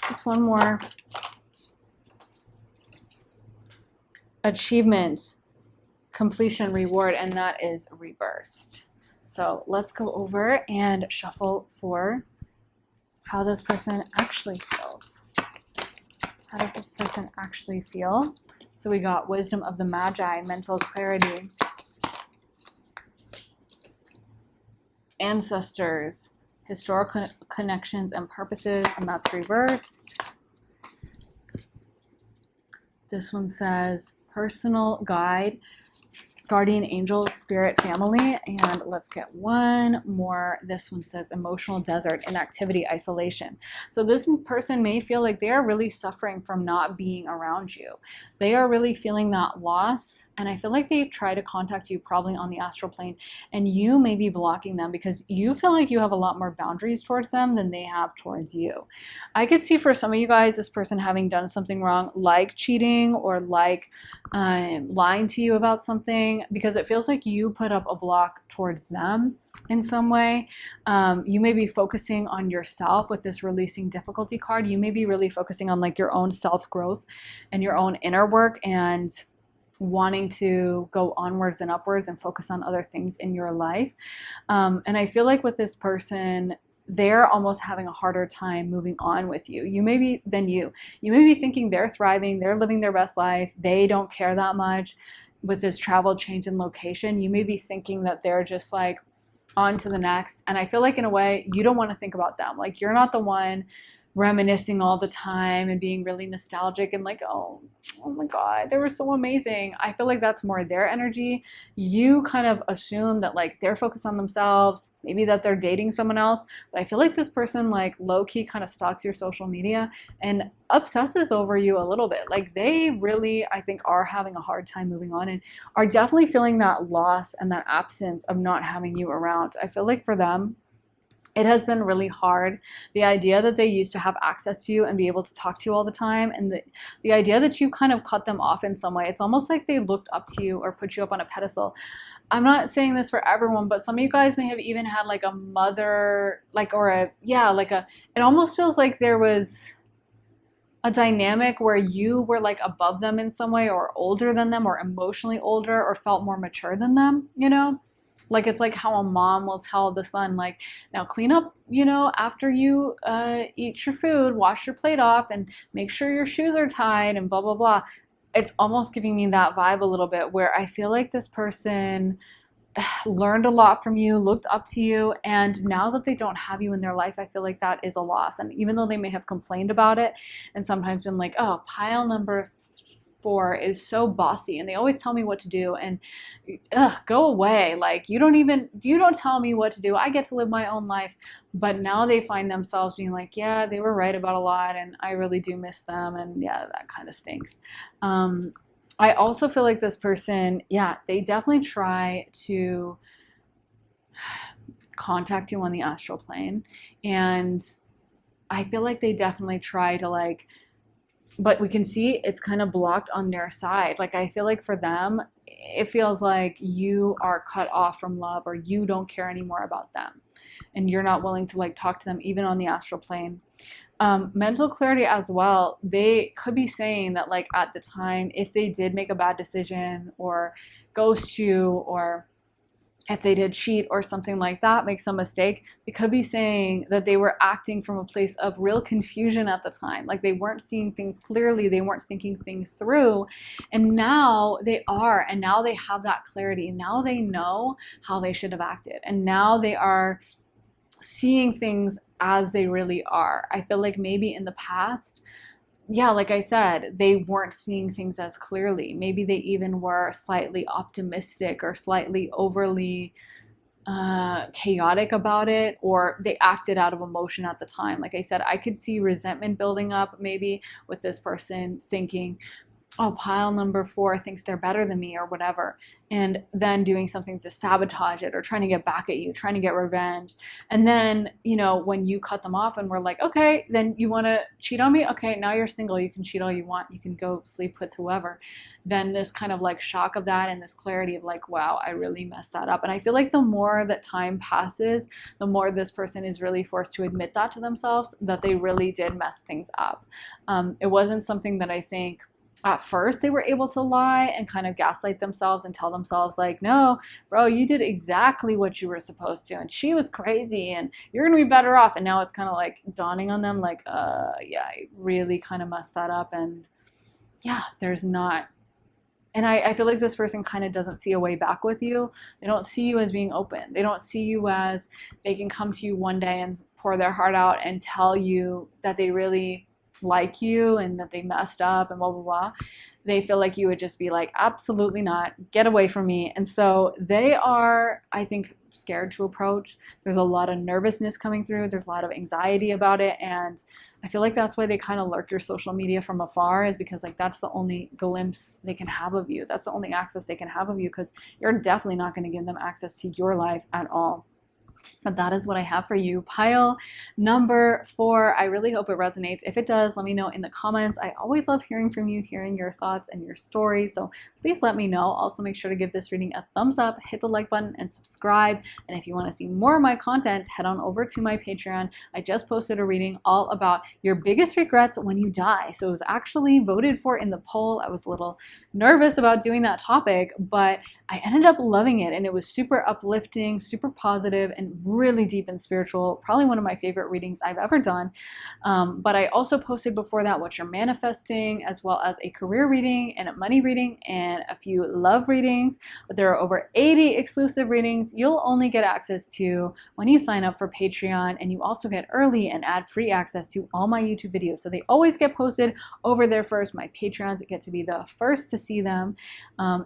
Just one more. Achievement, Completion, Reward, and that is reversed. So let's go over and shuffle for how this person actually feels. How does this person actually feel? So we got Wisdom of the Magi, Mental Clarity, Ancestors, Historical Connections and Purposes, and that's reversed. This one says Personal Guide, Guardian Angel, Spirit, Family, and let's get one more. This one says Emotional Desert, Inactivity, Isolation. So this person may feel like they are really suffering from not being around you. They are really feeling that loss, and I feel like they try to contact you probably on the astral plane, and you may be blocking them because you feel like you have a lot more boundaries towards them than they have towards you. I could see for some of you guys this person having done something wrong, like cheating or like lying to you about something, because it feels like you put up a block towards them in some way. You may be focusing on yourself with this Releasing Difficulty card. You may be really focusing on like your own self-growth and your own inner work, and wanting to go onwards and upwards and focus on other things in your life. And I feel like with this person, they're almost having a harder time moving on with you. You may be thinking they're thriving, they're living their best life, they don't care that much. With this travel, change in location, you may be thinking that they're just like on to the next. And I feel like in a way, you don't want to think about them. Like, you're not the one reminiscing all the time and being really nostalgic and like, oh my God, they were so amazing. I feel like that's more their energy. You kind of assume that like they're focused on themselves, maybe that they're dating someone else. But I feel like this person like low-key kind of stalks your social media and obsesses over you a little bit. Like, they really, I think, are having a hard time moving on and are definitely feeling that loss and that absence of not having you around. I feel like for them, it has been really hard. The idea that they used to have access to you and be able to talk to you all the time, and the idea that you kind of cut them off in some way. It's almost like they looked up to you or put you up on a pedestal. I'm not saying this for everyone, but some of you guys may have even had like a mother, it almost feels like there was a dynamic where you were like above them in some way, or older than them, or emotionally older, or felt more mature than them, you know? Like it's like how a mom will tell the son, like, now clean up, after you eat your food, wash your plate off, and make sure your shoes are tied, and blah blah blah. It's almost giving me that vibe a little bit, where I feel like this person learned a lot from you, looked up to you, and now that they don't have you in their life, I feel like that is a loss. And even though they may have complained about it and sometimes been like, oh, pile number 4 is so bossy and they always tell me what to do, and go away. Like, you don't tell me what to do. I get to live my own life. But now they find themselves being like, yeah, they were right about a lot and I really do miss them, and yeah, that kind of stinks. I also feel like this person, yeah, they definitely try to contact you on the astral plane. And I feel like they definitely try to, like, but we can see it's kind of blocked on their side. Like, I feel like for them, it feels like you are cut off from love, or you don't care anymore about them. And you're not willing to like talk to them even on the astral plane. Mental clarity as well. They could be saying that, like, at the time, if they did make a bad decision or ghost you, or if they did cheat or something like that, make some mistake, they could be saying that they were acting from a place of real confusion at the time. Like, they weren't seeing things clearly, they weren't thinking things through. And now they are, and now they have that clarity. Now they know how they should have acted. And now they are seeing things as they really are. I feel like maybe in the past, yeah, like I said, they weren't seeing things as clearly. Maybe they even were slightly optimistic or slightly overly chaotic about it, or they acted out of emotion at the time. Like I said, I could see resentment building up maybe with this person thinking, oh, pile number 4 thinks they're better than me or whatever, and then doing something to sabotage it or trying to get back at you, trying to get revenge. And then, when you cut them off and we're like, okay, then you want to cheat on me? Okay, now you're single. You can cheat all you want. You can go sleep with whoever. Then this kind of like shock of that and this clarity of like, wow, I really messed that up. And I feel like the more that time passes, the more this person is really forced to admit that to themselves, that they really did mess things up. It wasn't something that I think at first they were able to lie and kind of gaslight themselves and tell themselves like, no, bro, you did exactly what you were supposed to, and she was crazy, and you're gonna be better off. And now it's kind of like dawning on them like, yeah, I really kind of messed that up. And yeah, there's not, and I feel like this person kind of doesn't see a way back with you. They don't see you as being open. They don't see you as they can come to you one day and pour their heart out and tell you that they really like you and that they messed up and blah blah blah. They feel like you would just be like, absolutely not, get away from me. And so they are, I think, scared to approach. There's a lot of nervousness coming through, there's a lot of anxiety about it. And I feel like that's why they kind of lurk your social media from afar, is because like that's the only glimpse they can have of you, that's the only access they can have of you, because you're definitely not going to give them access to your life at all. But that is what I have for you. Pile number 4. I really hope it resonates. If it does, let me know in the comments. I always love hearing from you, hearing your thoughts and your stories. So please let me know. Also, make sure to give this reading a thumbs up, hit the like button, and subscribe. And if you want to see more of my content, head on over to my Patreon. I just posted a reading all about your biggest regrets when you die. So it was actually voted for in the poll. I was a little nervous about doing that topic, but I ended up loving it, and it was super uplifting, super positive, and really deep and spiritual. Probably one of my favorite readings I've ever done. But I also posted before that what you're manifesting, as well as a career reading and a money reading and a few love readings. But there are over 80 exclusive readings you'll only get access to when you sign up for Patreon, and you also get early and ad-free access to all my YouTube videos. So they always get posted over there first. My Patreons get to be the first to see them.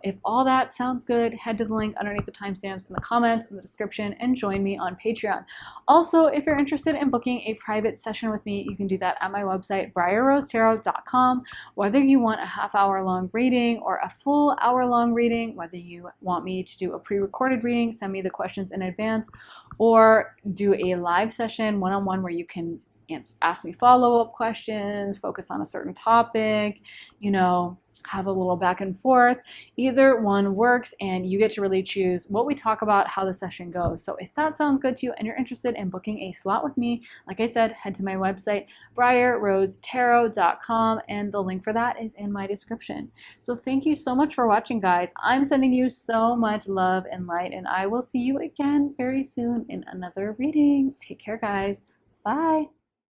If all that sounds good, head to the link underneath the timestamps in the comments in the description and join me on Patreon. Also, if you're interested in booking a private session with me, you can do that at my website, briarrosetarot.com. Whether you want a half-hour long reading or a full hour-long reading, whether you want me to do a pre-recorded reading, send me the questions in advance, or do a live session one-on-one where you can ask me follow-up questions, focus on a certain topic, have a little back and forth. Either one works, and you get to really choose what we talk about, how the session goes. So if that sounds good to you and you're interested in booking a slot with me, like I said, head to my website, briarrosetarot.com, and the link for that is in my description. So thank you so much for watching, guys. I'm sending you so much love and light, and I will see you again very soon in another reading. Take care, guys. Bye.